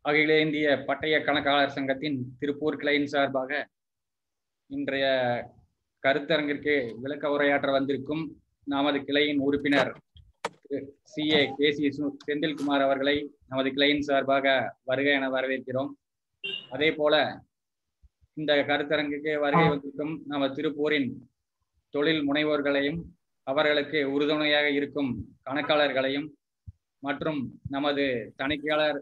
அகில இந்திய பட்டய கணக்காளர் சங்கத்தின் திருப்பூர் கிளையின் சார்பாக இன்றைய கருத்தரங்கிற்கு விளக்க உரையாற்ற வந்திருக்கும் நமது கிளையின் உறுப்பினர் CA KC செந்தில்குமார் அவர்களை நமது கிளையின் சார்பாக வருக என வரவேற்கிறோம். அதே போல இந்த கருத்தரங்குக்கு வருகை வந்திருக்கும் நமது திருப்பூரின் தொழில் முனைவோர்களையும் அவர்களுக்கு உறுதுணையாக இருக்கும் கணக்காளர்களையும் மற்றும் நமது தணிக்கையாளர்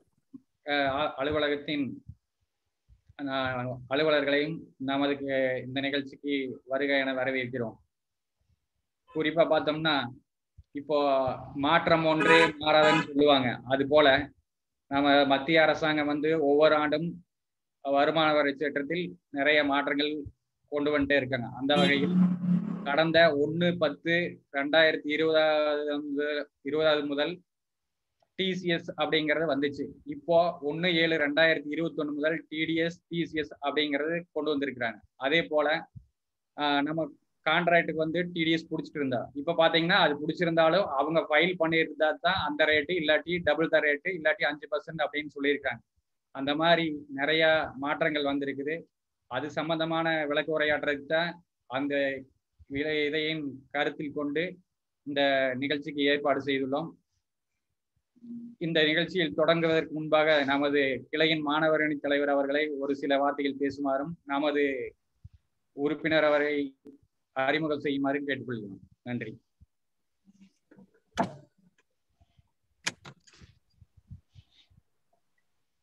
அலுவலகத்தின் அலுவலர்களையும் நமது இந்த நிகழ்ச்சிக்கு வருக என வரவேற்கிறோம். குறிப்பா பார்த்தோம்னா இப்போ மாற்றம் ஒன்றே மாறாதுன்னு சொல்லுவாங்க. அது போல நம்ம மத்திய அரசாங்கம் ஒவ்வொரு ஆண்டும் வருமான வரி சட்டத்தில் நிறைய மாற்றங்கள் கொண்டு வந்துட்டே இருக்காங்க. அந்த வகையில் கடந்த 1/10/2020 முதல் TCS அப்படிங்கிறது வந்துச்சு. இப்போ 1/7/2021 முதல் TDS TCS அப்படிங்கிறது கொண்டு வந்திருக்கிறாங்க. அதே போல நம்ம கான்ட்ராக்டுக்கு TDS பிடிச்சிட்டு இருந்தா இப்ப பாத்தீங்கன்னா அது பிடிச்சிருந்தாலும் அவங்க ஃபைல் பண்ணியிருந்தா தான் அந்த ரேட்டு, இல்லாட்டி டபுள் த ரேட்டு, இல்லாட்டி 5% அப்படின்னு சொல்லியிருக்காங்க. அந்த மாதிரி நிறைய மாற்றங்கள் வந்திருக்குது. அது சம்பந்தமான விளக்க உரையாற்றுறதுக்கு தான் அந்த இதையும் கருத்தில் கொண்டு இந்த நிகழ்ச்சிக்கு ஏற்பாடு செய்துள்ளோம். இந்த நிகழ்ச்சியில் தொடங்குவதற்கு முன்பாக நமது கிளையின் மாணவரணி தலைவர் அவர்களை ஒரு சில வார்த்தைகள் பேசுமாறும் நமது உறுப்பினர் அவரை அறிமுகம் செய்யுமாறு கேட்டுக்கொள்கிறோம். நன்றி.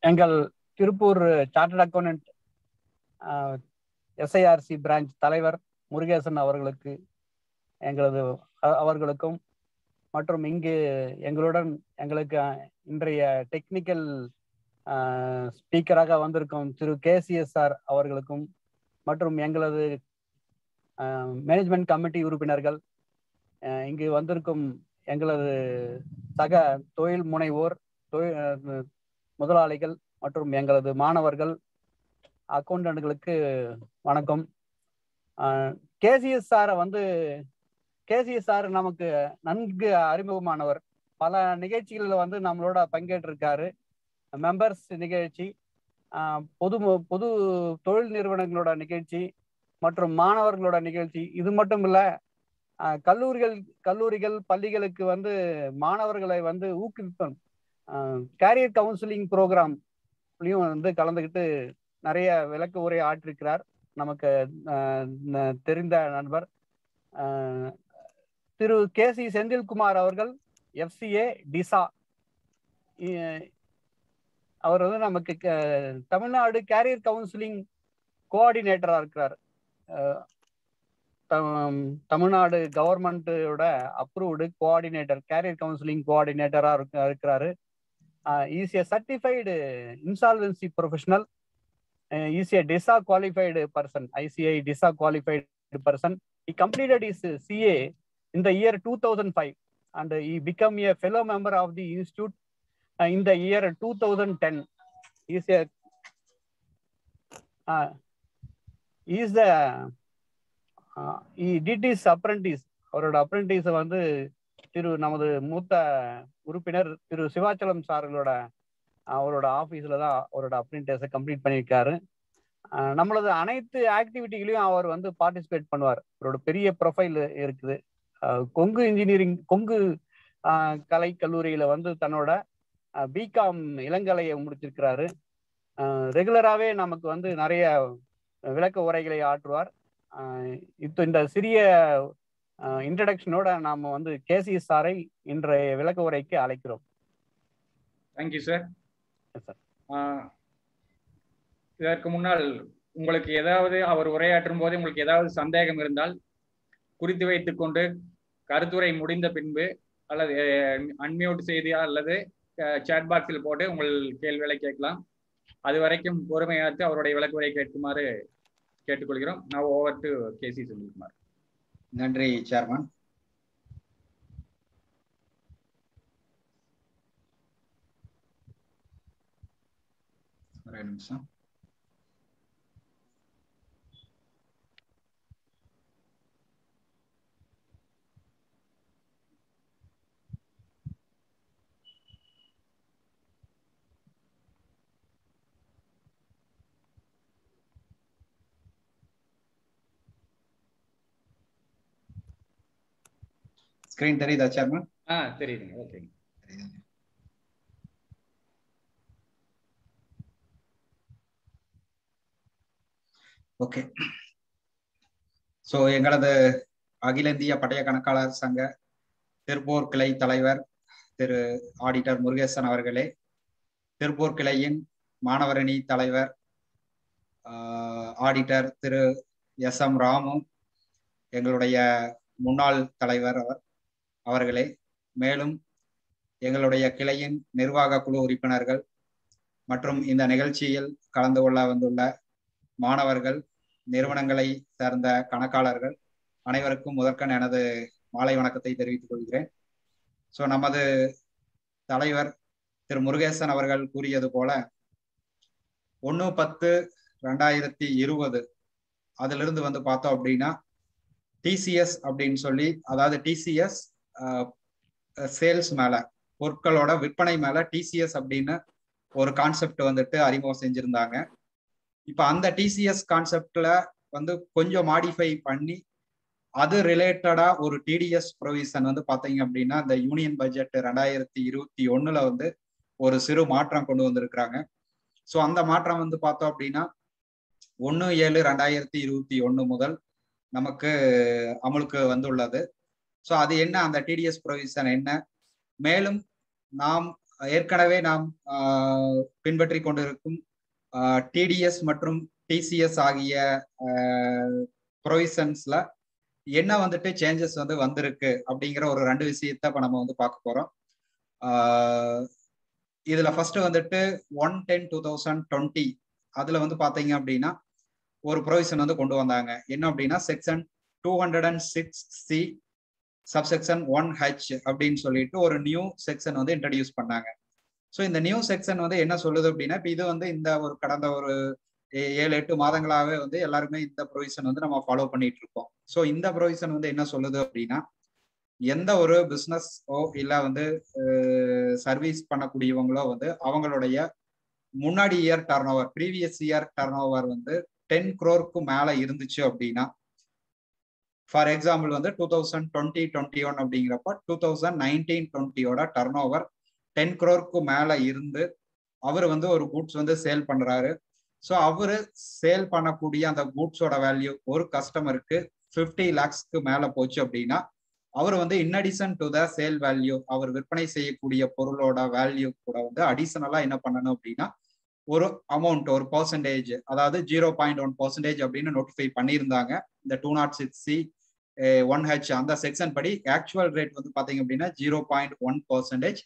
எங்கள் Tiruppur chartered accountant SIRC branch தலைவர் முருகேசன் அவர்களுக்கும் மற்றும் இங்கு எங்களுக்கு இன்றைய டெக்னிக்கல் ஸ்பீக்கராக வந்திருக்கும் திரு KCSR அவர்களுக்கும் மற்றும் எங்களது மேனேஜ்மெண்ட் கமிட்டி உறுப்பினர்கள், இங்கு வந்திருக்கும் எங்களது சக தொழில் முனைவோர், முதலாளிகள் மற்றும் எங்களது மாணவர்கள், அக்கௌண்டன்ட்களுக்கு வணக்கம். KCSR நமக்கு நன்கு அறிமுகமானவர். பல நிகழ்ச்சிகளில் நம்மளோட பங்கேற்றிருக்காரு. மெம்பர்ஸ் நிகழ்ச்சி, பொது தொழில் நிறுவனங்களோட நிகழ்ச்சி மற்றும் மாணவர்களோட நிகழ்ச்சி. இது மட்டும் இல்ல, கல்லூரிகள் பள்ளிகளுக்கு மாணவர்களை ஊக்குவிக்கும் கேரியர் கவுன்சிலிங் ப்ரோக்ராம்லையும் கலந்துக்கிட்டு நிறைய விளக்க உரை ஆற்றிருக்கிறார். நமக்கு தெரிந்த நண்பர் திரு KC செந்தில்குமார் அவர்கள் FCA டிசா. அவர் நமக்கு தமிழ்நாடு கேரியர் கவுன்சிலிங் கோஆர்டினேட்டரா இருக்கிறார். தமிழ்நாடு கவர்மெண்டோட அப்ரூவ்டு கோஆர்டினேட்டர், கேரியர் கவுன்சிலிங் கோஆர்டினேட்டரா இருக்கிறாரு. Is a certified insolvency professional. Is a DISA qualified person, ICI DISA qualified person. He completed his CA in the year 2005 and he became a fellow member of the institute in the year 2010. He did his apprentice. அவரோட apprentice நமது மூத்த உறுப்பினர் திரு சிவாச்சலம் சார்களோட அவரோட ஆபீஸ்ல தான் அவரோட அப்ரெண்டிஸை complete பண்ணியிருக்காரு. நம்மளது அனைத்து ஆக்டிவிட்டிகளையும் அவர் பார்ட்டிசிபேட் பண்ணுவார். அவரோட பெரிய ப்ரொஃபைல் இருக்குது. கொங்கு கலை கல்லூரியில தன்னோட பிகாம் இளங்கலையை முடிச்சிருக்கிறாரு. ரெகுலராகவே நமக்கு நிறைய விளக்க உரைகளை ஆற்றுவார். இந்த சிறிய இன்ட்ரடக்ஷனோட நாம KCSR-ஐ இன்றைய விளக்க உரைக்கு அழைக்கிறோம். Thank you sir. இதற்கு முன்னால் உங்களுக்கு ஏதாவது அவர் உரையாற்றும் போது உங்களுக்கு ஏதாவது சந்தேகம் இருந்தால் குறித்து வைத்துக் கொண்டு கருத்துரை முடிந்த பின்பு அல்லது அன்மியூட் செய்தியா அல்லது சாட் பாக்ஸில் போட்டு உங்கள் கேள்விகளை கேட்கலாம். அது வரைக்கும் பொறுமையாற்று அவருடைய விளக்குரை கேட்குமாறு கேட்டுக்கொள்கிறோம். நான் ஓவர் டு KC செந்தில்குமார். நன்றி சேர்மன். ஒரு நிமிஷம். ஸ்கிரீன் தெரியுதா சேர்மன்? தெரியுதுங்க. ஓகே. ஓகே. ஸோ எங்களது அகில இந்திய பட்டய கணக்காளர் சங்க திருப்பூர் கிளை தலைவர் திரு ஆடிட்டர் முருகேசன் அவர்களே, திருப்பூர் கிளையின் மாணவரணி தலைவர் ஆடிட்டர் திரு எஸ்.எம். ராமு, எங்களுடைய முன்னாள் தலைவர் அவர்களே, மேலும் எங்களுடைய கிளையின் நிர்வாக குழு உறுப்பினர்கள் மற்றும் இந்த நிகழ்ச்சியில் கலந்து கொள்ள வந்துள்ள மாணவர்கள், நிறுவனங்களை சார்ந்த கணக்காளர்கள் அனைவருக்கும் முதற்கண் எனது மாலை வணக்கத்தை தெரிவித்துக் கொள்கிறேன். ஸோ நமது தலைவர் திரு முருகேசன் அவர்கள் கூறியது போல 1/10/2020 அதிலிருந்து வந்து பார்த்தோம் அப்படின்னா டிசிஎஸ் அப்படின்னு சொல்லி, அதாவது டிசிஎஸ் சேல்ஸ் மேல, பொருட்களோட விற்பனை மேல டிசிஎஸ் அப்படின்னு ஒரு கான்செப்ட் வந்துட்டு அறிமுகம் செஞ்சிருந்தாங்க. இப்ப அந்த டிசிஎஸ் கான்செப்ட்ல வந்து கொஞ்சம் மாடிஃபை பண்ணி அது ரிலேட்டடா ஒரு டிடிஎஸ் ப்ரொவிஷன் வந்து பாத்தீங்க அப்படின்னா இந்த யூனியன் பட்ஜெட் 2021 வந்து ஒரு சிறு மாற்றம் கொண்டு வந்திருக்கிறாங்க. ஸோ அந்த மாற்றம் வந்து பார்த்தோம் அப்படின்னா 1/7/2021 முதல் நமக்கு அமலுக்கு வந்துள்ளது. ஸோ அது என்ன, அந்த டிடிஎஸ் ப்ரொவிஷன் என்ன, மேலும் நாம் ஏற்கனவே நாம் பின்பற்றி கொண்டிருக்கும் டிடிஎஸ் மற்றும் டிசிஎஸ் ஆகிய ப்ரொவிஷன்ஸ்ல என்ன வந்துட்டு சேஞ்சஸ் வந்து வந்திருக்கு அப்படிங்கிற ஒரு 2 விஷயத்த இப்ப நம்ம வந்து பார்க்க போறோம். இதுல ஃபர்ஸ்ட் வந்துட்டு 1/10/2020 அதுல வந்து பாத்தீங்க அப்படின்னா ஒரு ப்ரொவிஷன் வந்து கொண்டு வந்தாங்க. என்ன அப்படின்னா செக்ஷன் 206C சப்செக்ஷன் 1H அப்படின்னு சொல்லிட்டு ஒரு நியூ செக்ஷன் வந்து இன்ட்ரடியூஸ் பண்ணாங்க. ஸோ இந்த நியூ செக்ஷன் வந்து என்ன சொல்லுது அப்படின்னா, இப்போ இது வந்து இந்த ஒரு கடந்த ஒரு 7-8 மாதங்களாகவே வந்து எல்லாருமே இந்த ப்ரொவிஷன் வந்து நம்ம ஃபாலோ பண்ணிட்டு இருக்கோம். ஸோ இந்த ப்ரொவிஷன் வந்து என்ன சொல்லுது அப்படின்னா, எந்த ஒரு பிஸ்னஸோ இல்லை வந்து சர்வீஸ் பண்ணக்கூடியவங்களோ வந்து அவங்களுடைய முன்னாடி year turn over, previous year turn over வந்து 10 crore மேலே இருந்துச்சு அப்படின்னா, ஃபார் எக்ஸாம்பிள் வந்து 2020-21 அப்படிங்கிறப்ப 2019-20 டர்ன் ஓவர் 10 crore மேலே இருந்து அவர் வந்து ஒரு குட்ஸ் வந்து சேல் பண்றாரு. ஸோ அவரு சேல் பண்ணக்கூடிய அந்த குட்ஸோட வேல்யூ ஒரு கஸ்டமருக்கு 50 lakhs மேலே போச்சு அப்படின்னா, அவர் வந்து in addition to the sale value, அவர் விற்பனை செய்யக்கூடிய பொருளோட வேல்யூ கூட வந்து அடிஷனலா என்ன பண்ணணும் அப்படின்னா ஒரு அமௌண்ட், ஒரு பர்சன்டேஜ், அதாவது 0.1% அப்படின்னு நோட்டிஃபை பண்ணியிருந்தாங்க. இந்த 206C 1H அந்த செக்ஷன் படி ஆக்சுவல் ரேட் வந்து பாத்தீங்க அப்படின்னா 0.1%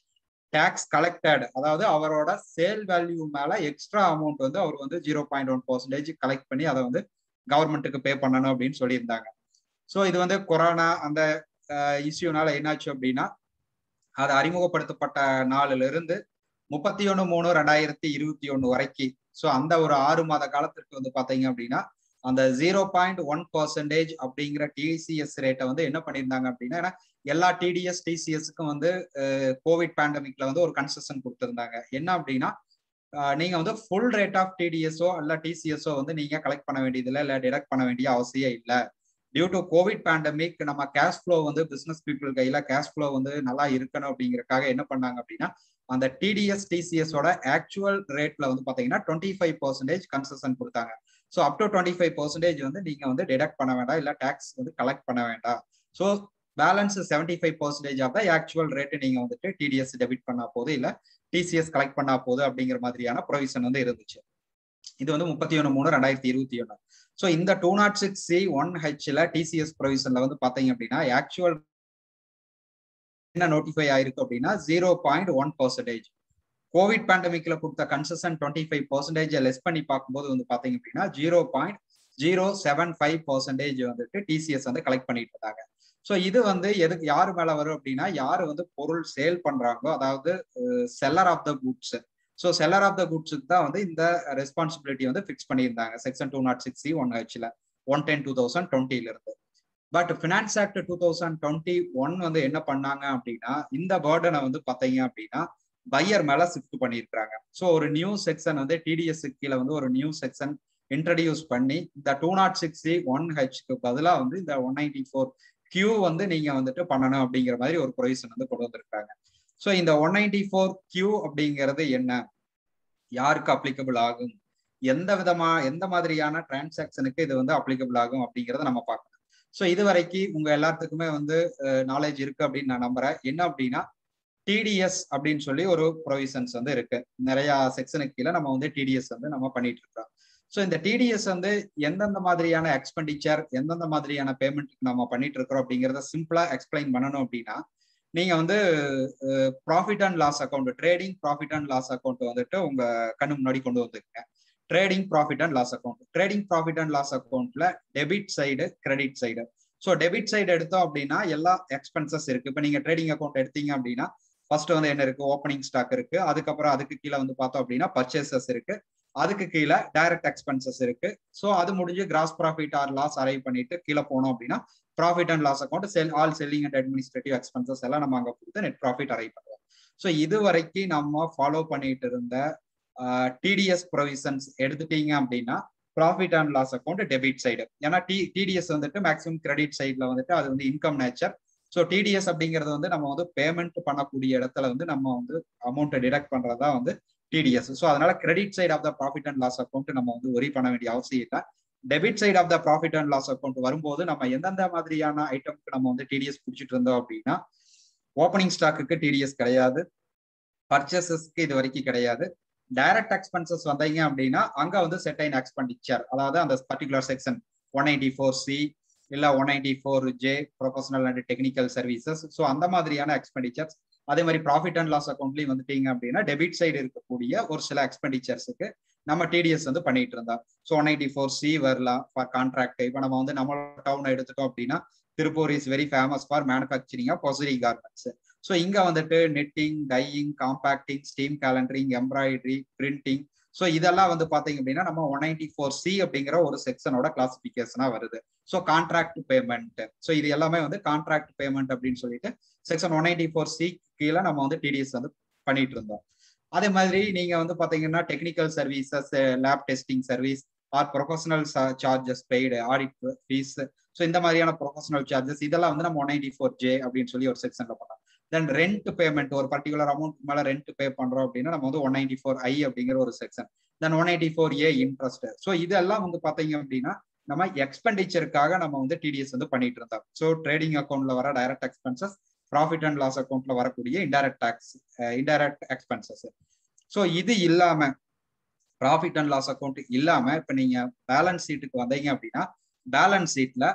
டேக்ஸ் கலெக்டட், அதாவது அவரோட சேல் வேல்யூ மேல எக்ஸ்ட்ரா அமௌண்ட் வந்து அவர் வந்து 0.1% கலெக்ட் பண்ணி அதை வந்து கவர்மெண்ட்டுக்கு பே பண்ணணும் அப்படின்னு சொல்லியிருந்தாங்க. ஸோ இது வந்து கொரோனா அந்த இஷ்யூனால என்னாச்சு அப்படின்னா, அது அறிமுகப்படுத்தப்பட்ட நாளில இருந்து 31/3/2021 வரைக்கும், ஸோ அந்த ஒரு 6 மாத காலத்திற்கு வந்து பாத்தீங்க அப்படின்னா அந்த 0.1% அப்படிங்கிற டிசிஎஸ் ரேட்டை வந்து என்ன பண்ணியிருந்தாங்க அப்படின்னா, ஏன்னா எல்லா டிடிஎஸ் டிசிஎஸ்க்கும் வந்து கோவிட் பேண்டமிக்ல வந்து ஒரு கன்செஷன் கொடுத்துருந்தாங்க. என்ன அப்படின்னா, நீங்க வந்து ஃபுல் ரேட் ஆஃப் டிடிஎஸ்ஓ இல்ல டிசிஎஸ்ஓ வந்து நீங்க கலெக்ட் பண்ண வேண்டியதில்லை, இல்லை டிடக்ட் பண்ண வேண்டிய அவசியம் இல்லை. டியூ டு கோவிட் பேண்டமிக் நம்ம கேஷ் ஃப்ளோ வந்து பிசினஸ் பீப்புள் கையில கேஷ் ஃப்ளோ வந்து நல்லா இருக்கணும் அப்படிங்கறக்காக என்ன பண்ணாங்க அப்படின்னா, அந்த டிடிஎஸ் டிசிஎஸோட ஆக்சுவல் ரேட்ல வந்து பாத்தீங்கன்னா 25% கன்செஷன் கொடுத்தாங்க. ஸோ அப் டு 25% வந்து நீங்க வந்து டிடக்ட் பண்ண வேண்டாம், இல்லை டேக்ஸ் வந்து கலெக்ட் பண்ண வேண்டாம். So balance 75% of the actual rate நீங்க வந்துட்டு டிடிஎஸ் டெபிட் பண்ணா போது, இல்லை டிசிஎஸ் கலெக்ட் பண்ணா போது அப்படிங்கிற மாதிரியான ப்ரொவிஷன் வந்து இருந்துச்சு. இது வந்து 31/3/2021. ஸோ இந்த 206C 1Hல டிசிஎஸ் ப்ரொவிஷன்ல வந்து பாத்தீங்க அப்படின்னா ஆக்சுவல் என்ன நோட்டிஃபை ஆயிருக்கு அப்படின்னா 0.1%. கோவிட் பேண்டமிக்ல கொடுத்த கன்செஷன் 25% லெஸ் பண்ணி பார்க்கும்போது வந்து பாத்தீங்க அப்படின்னா 0.075% வந்துட்டு டிசிஎஸ் வந்து கலெக்ட் பண்ணிட்டு இருந்தாங்க. ஸோ இது வந்து எதுக்கு யாரு மேல வரும் அப்படின்னா, யாரு வந்து பொருள் சேல் பண்றாங்களோ, அதாவது seller of the goods. So seller of the குட்ஸுக்கு தான் வந்து இந்த ரெஸ்பான்சிபிலிட்டி வந்து ஃபிக்ஸ் பண்ணியிருந்தாங்க செக்ஷன் 206C 1Hல 1/10/2020 இருந்து. பட் ஃபினான்ஸ் ஆக்ட் 2021 வந்து என்ன பண்ணாங்க அப்படின்னா, இந்த பேர்டனை வந்து பாத்தீங்க அப்படின்னா பையர் மேல ஷிஃப்ட் பண்ணியிருக்காங்க. ஸோ ஒரு நியூ செக்ஷன் வந்து டிடிஎஸ் கீழே வந்து ஒரு நியூ செக்ஷன் இன்ட்ரடியூஸ் பண்ணி இந்த 206C 1Hக்கு பதிலாக வந்து இந்த 194 கியூ வந்து நீங்க வந்துட்டு பண்ணணும் அப்படிங்கிற மாதிரி ஒரு ப்ரொவிஷன் வந்து கொண்டு வந்திருக்காங்க. ஸோ இந்த 194 கியூ அப்படிங்கிறது என்ன, யாருக்கு அப்ளிகபிள் ஆகும், எந்த மாதிரியான டிரான்சாக்ஷனுக்கு இது வந்து அப்ளிகபிள் ஆகும் அப்படிங்கிறத நம்ம பார்க்கணும். ஸோ இது வரைக்கும் உங்க எல்லாத்துக்குமே வந்து நாலேஜ் இருக்கு அப்படின்னு நான் நம்புறேன். என்ன அப்படின்னா டிடிஎஸ் அப்படின்னு சொல்லி ஒரு ப்ரொவிஷன்ஸ் வந்து இருக்கு. நிறைய செக்ஷனுக்கு கீழே நம்ம வந்து டிடிஎஸ் வந்து நம்ம பண்ணிட்டு இருக்கோம். ஸோ இந்த டிடிஎஸ் வந்து எந்தெந்த மாதிரியான எக்ஸ்பெண்டிச்சர், எந்தெந்த மாதிரியான பேமெண்ட்டுக்கு நம்ம பண்ணிட்டு இருக்கிறோம் அப்படிங்கிறத சிம்பிளா எக்ஸ்பிளைன் பண்ணணும் அப்படின்னா, நீங்க வந்து profit and loss account, trading profit and loss account வந்துட்டு உங்க கண்ணு முன்னாடி கொண்டு வந்துருங்க. Trading profit and loss account, trading profit and loss அக்கௌண்ட்ல debit side, credit side. So debit side எடுத்தோம் அப்படின்னா எல்லா எக்ஸ்பென்சஸ் இருக்கு. இப்போ நீங்க ட்ரேடிங் அக்கௌண்ட் எடுத்தீங்க அப்படின்னா ஃபர்ஸ்ட் வந்து என்ன இருக்கு, ஓப்பனிங் ஸ்டாக் இருக்கு. அதுக்கப்புறம் அதுக்கு கீழே வந்து பார்த்தோம் அப்படின்னா பர்ச்சேசஸ் இருக்கு. அதுக்கு கீழே டைரக்ட் எக்ஸ்பென்சஸ் இருக்கு. ஸோ அது முடிஞ்சு gross profit or loss arrive பண்ணிட்டு கீழே போனோம் அப்படின்னா profit and loss account, all selling and administrative expenses எல்லாம் நம்ம அங்கே கொடுத்து நெட் ப்ராஃபிட் அரைவ் பண்ணுவோம். ஸோ இது வரைக்கும் நம்ம ஃபாலோ பண்ணிட்டு இருந்த டிடிஎஸ் ப்ரொவிஷன்ஸ் எடுத்துட்டீங்க அப்படின்னா profit and loss account debit side. ஏன்னா டிடிஎஸ் வந்துட்டு மேக்ஸிமம் கிரெடிட் சைட்ல வந்துட்டு அது வந்து இன்கம் நேச்சர். ஸோ டிடிஎஸ் அப்படிங்கிறது வந்து நம்ம வந்து பேமெண்ட் பண்ணக்கூடிய இடத்துல வந்து நம்ம வந்து அமௌண்ட்டை டிடக்ட் பண்றதா வந்து டிடிஎஸ். ஸோ அதனால credit side of the profit and loss account நம்ம வந்து ஒரி பண்ண வேண்டிய அவசியம் இல்லை. Debit side of the profit and loss account வரும்போது நம்ம எந்தெந்த மாதிரியான ஐட்டம்க்கு நம்ம வந்து டிடிஎஸ் பிடிச்சிட்டு இருந்தோம் அப்படின்னா, ஓப்பனிங் ஸ்டாக்குக்கு டிடிஎஸ் கிடையாது, பர்ச்சேசஸ்க்கு இது வரைக்கும் கிடையாது. டைரக்ட் எக்ஸ்பென்சஸ் வந்தீங்க அப்படின்னா அங்க வந்து செட்டைன் எக்ஸ்பெண்டிச்சர், அதாவது அந்த பர்டிகுலர் செக்ஷன் 194C இல்ல 194J professional and technical services. So அந்த மாதிரியான எக்ஸ்பெண்டிச்சர்ஸ். அதே மாதிரி ப்ராஃபிட் அண்ட் லாஸ் அக்கௌண்ட்லயும் வந்துட்டீங்க அப்படின்னா டெபிட் சைடு இருக்கக்கூடிய ஒரு சில எக்ஸ்பெண்டிச்சர்ஸுக்கு நம்ம டிடிஎஸ் வந்து பண்ணிட்டு இருந்தோம். ஸோ 194C வரலாம் ஃபார் கான்ட்ராக்ட். இப்போ நம்ம வந்து நம்ம டவுன் எடுத்துட்டோம் அப்படின்னா Tiruppur is very famous for manufacturing of hosiery garments. So இங்க வந்துட்டு knitting, dyeing, compacting, steam calendering, embroidery, printing. So இதெல்லாம் வந்து பாத்தீங்க அப்படின்னா நம்ம 194C அப்படிங்கிற ஒரு செக்ஷனோட கிளாசிபிகேஷனா வருது. So contract payment. ஸோ இது எல்லாமே வந்து கான்ட்ராக்ட் பேமெண்ட் அப்படின்னு சொல்லிட்டு செக்ஷன் 194C கீழே நம்ம வந்து டிடிஎஸ் வந்து பண்ணிட்டு இருந்தோம். அதே மாதிரி நீங்க வந்து பாத்தீங்கன்னா technical services, lab testing service or professional charges paid, audit fees. So இந்த மாதிரியான ப்ரொஃபஷனல் சார்ஜஸ் இதெல்லாம் வந்து நம்ம 194J அப்படின்னு சொல்லி ஒரு செக்ஷன்ல பண்ணோம். தென் ரெண்ட் பேமெண்ட், ஒரு பர்டிகுலர் அமௌண்ட் மேல ரெண்ட் பே பண்றோம் அப்படின்னா நம்ம வந்து 194I அப்படிங்கிற ஒரு செக்ஷன். தென் 194A இன்ட்ரெஸ்ட். ஸோ இதெல்லாம் வந்து பாத்தீங்க அப்படின்னா நம்ம எக்ஸ்பெண்டிச்சருக்காக நம்ம வந்து டிடிஎஸ் வந்து பண்ணிட்டு இருந்தோம். ஸோ ட்ரேடிங் அக்கௌண்ட்ல வர direct expenses, profit and loss அக்கௌண்ட்ல வரக்கூடிய indirect tax, indirect expenses. So இது இல்லாம ப்ராஃபிட் அண்ட் லாஸ் அக்கௌண்ட் இல்லாம இப்ப நீங்க பேலன்ஸ் ஷீட்டுக்கு வந்தீங்க அப்படின்னா பேலன்ஸ் ஷீட்ல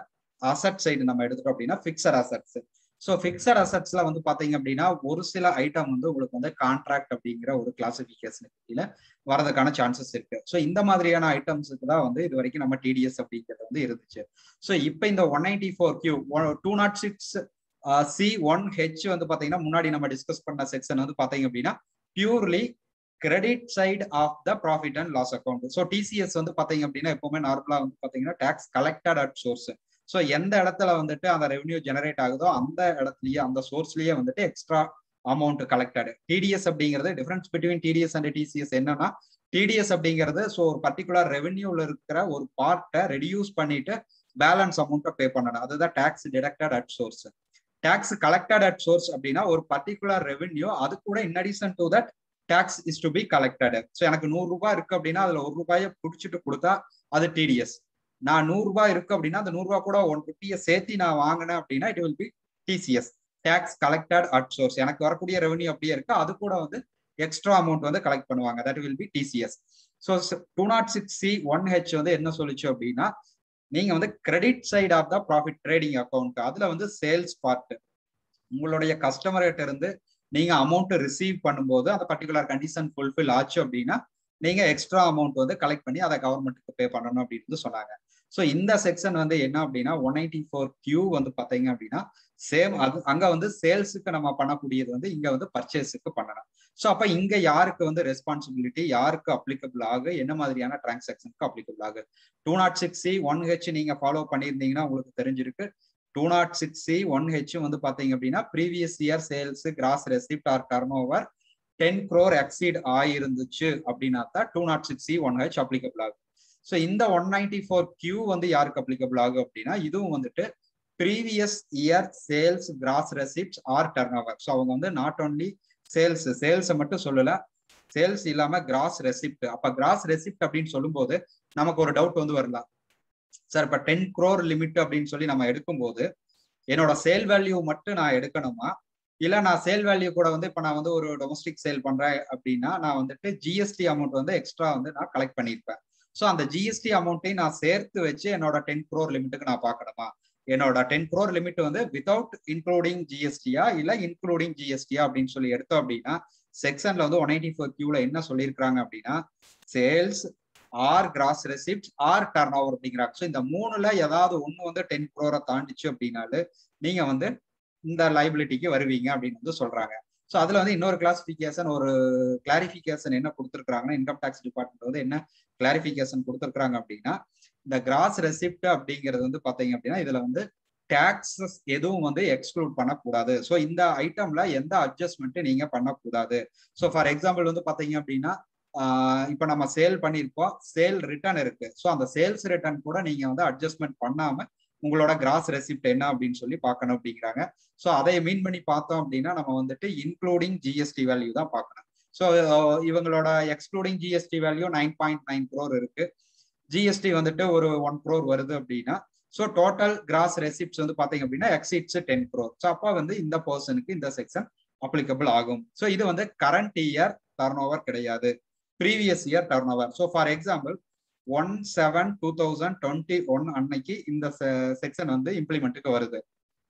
அசட் சைடு நம்ம எடுத்துட்டோம் அப்படின்னா ஃபிக்ஸட் அசட்ஸ். ஸோ ஃபிக்ஸட் அசட்ஸ்ல வந்து பாத்தீங்க அப்படின்னா ஒரு சில ஐட்டம் வந்து உங்களுக்கு வந்து கான்ட்ராக்ட் அப்படிங்கிற ஒரு கிளாசிபிகேஷனுக்கு கீழே வரதுக்கான சான்சஸ் இருக்கு. ஸோ இந்த மாதிரியான ஐட்டம்ஸுக்கு தான் வந்து இது வரைக்கும் நம்ம டிடிஎஸ் அப்படிங்கிறது வந்து இருந்துச்சு. ஸோ இப்போ இந்த 194Q 206C1H வந்து பாத்தீங்கன்னா முன்னாடி நம்ம டிஸ்கஸ் பண்ண செக்ஷன் வந்து பாத்தீங்க அப்படின்னா purely credit side of the profit and loss account. So TCS வந்து பாத்தீங்க அப்படின்னா எப்பவுமே நார்மலா வந்து பாத்தீங்கன்னா tax collected at source. So எந்த இடத்துல வந்துட்டு அந்த ரெவன்யூ ஜெனரேட் ஆகுதோ அந்த இடத்துலயே அந்த சோர்ஸ்லயே வந்துட்டு எக்ஸ்ட்ரா அமௌண்ட் கலெக்டட். டிடிஎஸ் அப்படிங்கிறது difference between TDS and TCS என்னன்னா, டிடிஎஸ் அப்படிங்கிறது ஸோ ஒரு பர்டிகுலர் ரெவன்யூல இருக்கிற ஒரு பார்ட்டை ரெடியூஸ் பண்ணிட்டு பேலன்ஸ் அமௌண்ட்டை பே பண்ணணும். அதுதான் tax deducted at source. Tax collected at source அப்படின்னா ஒரு பர்டிகுலர் ரெவன்யூ அது கூட in addition to that tax is to be collected. So எனக்கு 100 ரூபாய் இருக்கு அப்படின்னா அதுல 1 ரூபாயை பிடிச்சிட்டு கொடுத்தா அது டிடிஎஸ். நான் 100 ரூபாய் இருக்கு அப்படின்னா அந்த 100 ரூபாய் கூட 150 சேர்த்து நான் வாங்கினேன் அப்படின்னா it will be TCS, tax collected at source. எனக்கு வரக்கூடிய ரெவன்யூ அப்படியே இருக்கு, அது கூட வந்து எக்ஸ்ட்ரா அமௌண்ட் வந்து கலெக்ட் பண்ணுவாங்க. That will be TCS. So 206C1H வந்து என்ன சொல்லிச்சு அப்படின்னா, நீங்க வந்து credit side of the profit trading account அதுல வந்து சேல்ஸ் பார்ட் உங்களுடைய கஸ்டமர்கிட்ட இருந்து நீங்க அமௌண்ட் ரிசீவ் பண்ணும்போது அந்த பர்டிகுலர் கண்டிஷன் ஃபுல்ஃபில் ஆச்சு அப்படின்னா நீங்க எக்ஸ்ட்ரா அமௌண்ட் வந்து கலெக்ட் பண்ணி அதை கவர்மெண்ட்டுக்கு பே பண்ணணும் அப்படின்னு சொன்னாங்க. ஸோ இந்த செக்ஷன் வந்து என்ன அப்படின்னா 194Q வந்து பாத்தீங்க அப்படின்னா சேம் அது அங்க வந்து சேல்ஸுக்கு நம்ம பண்ணக்கூடியது வந்து இங்க வந்து பர்ச்சேஸுக்கு பண்ணணும். ஸோ அப்ப இங்க யாருக்கு வந்து ரெஸ்பான்சிபிலிட்டி, யாருக்கு அப்ளிகபிள் ஆகு, என்ன மாதிரியான டிரான்சாக்ஷனுக்கு அப்ளிகபிள் ஆகு. 206C1H நீங்க ஃபாலோ பண்ணியிருந்தீங்கன்னா உங்களுக்கு தெரிஞ்சிருக்கு. 206C1H வந்து பாத்தீங்க அப்படின்னா previous year sales gross receipt or turnover 10 crore exceed ஆயிருந்துச்சு அப்படின்னா தான் 206C1H அப்ளிகபிள் ஆகும். ஸோ இந்த 194Q வந்து யாருக்கு அப்ளிகபிள் ஆகும் அப்படின்னா இதுவும் வந்துட்டு previous year sales gross receipts or turnover. So அவங்க வந்து நாட் ஓன்லி சேல்ஸை மட்டும் சொல்லல, சேல்ஸ் இல்லாம கிராஸ் ரெசிப்ட். அப்ப கிராஸ் ரெசிப்ட் அப்படின்னு சொல்லும்போது நமக்கு ஒரு டவுட் வந்து வரலாம், சார் இப்ப 10 crore லிமிட் அப்படின்னு சொல்லி நம்ம எடுக்கும்போது என்னோட சேல் வேல்யூ மட்டும் நான் எடுக்கணுமா, இல்ல நான் சேல் வேல்யூ கூட வந்து இப்ப நான் வந்து ஒரு டொமஸ்டிக் சேல் பண்றேன் அப்படின்னா நான் வந்துட்டு ஜிஎஸ்டி அமௌண்ட் வந்து எக்ஸ்ட்ரா வந்து நான் கலெக்ட் பண்ணியிருப்பேன். ஸோ அந்த ஜிஎஸ்டி அமௌண்ட்டையும் நான் சேர்த்து வச்சு என்னோட 10 crore லிமிட்டுக்கு நான் பார்க்கணுமா, என்னோட 10 crore லிமிட் வந்து வித்தவுட் இன்க்ளூடிங் ஜிஎஸ்டியா இல்ல இன்க்ளூடிங் ஜிஎஸ்டியா அப்படின்னு சொல்லி எடுத்தோம் அப்படின்னா செக்ஷன்ல வந்து 184Qல என்ன சொல்லியிருக்காங்க அப்படின்னா sales or gross receipts or turnover அப்படிங்கிறாங்க. ஸோ இந்த மூணுல ஏதாவது ஒண்ணு வந்து 10 crore தாண்டிச்சு அப்படின்னாலும் நீங்க வந்து இந்த லைபிலிட்டிக்கு வருவீங்க அப்படின்னு வந்து சொல்றாங்க. ஸோ அதுல வந்து இன்னொரு கிளாசிபிகேஷன், ஒரு கிளாரிபிகேஷன் என்ன கொடுத்துருக்காங்கன்னா இன்கம் டேக்ஸ் டிபார்ட்மெண்ட் வந்து என்ன கிளாரிபிகேஷன் கொடுத்துருக்காங்க அப்படின்னா இந்த கிராஸ் ரெசிப்ட் அப்படிங்கிறது வந்து பாத்தீங்க அப்படின்னா இதுல வந்து டாக்ஸஸ் எதுவும் வந்து எக்ஸ்க்ளூட் பண்ணக்கூடாது. ஸோ இந்த ஐட்டம்ல எந்த அட்ஜஸ்ட்மெண்ட் நீங்க பண்ணக்கூடாது. ஸோ ஃபார் எக்ஸாம்பிள் வந்து பாத்தீங்க அப்படின்னா இப்ப நம்ம சேல் பண்ணிருப்போம், சேல் ரிட்டர்ன் இருக்கு. ஸோ அந்த சேல்ஸ் ரிட்டர்ன் கூட நீங்க வந்து அட்ஜஸ்ட்மெண்ட் பண்ணாம உங்களோட கிராஸ் ரெசிப்ட் என்ன அப்படின்னு சொல்லி பார்க்கணும் அப்படிங்கிறாங்க. ஸோ அதை மீன் பண்ணி பார்த்தோம் அப்படின்னா நம்ம வந்துட்டு இன்க்ளூடிங் ஜிஎஸ்டி வேல்யூ தான் பார்க்கணும். ஸோ இவங்களோட எக்ஸ்க்ளூடிங் ஜிஎஸ்டி வேல்யூ 9.9 crore இருக்கு, ஜிஎஸ்டி வந்துட்டு ஒரு 1 crore வருது அப்படின்னா ஸோ டோட்டல் கிராஸ் ரெசிப்ட்ஸ் வந்து பாத்தீங்க அப்படின்னா எக்ஸிட்ஸ் 10 crore. ஸோ அப்போ வந்து இந்த பர்சனுக்கு இந்த செக்ஷன் அப்ளிகபிள் ஆகும். ஸோ இது வந்து கரண்ட் இயர் டர்ன் ஓவர் கிடையாது, previous year turnover. So for example 1/7/2021 அன்னைக்கு இந்த செக்ஷன் வந்து இம்ப்ளிமெண்ட்டுக்கு வருது.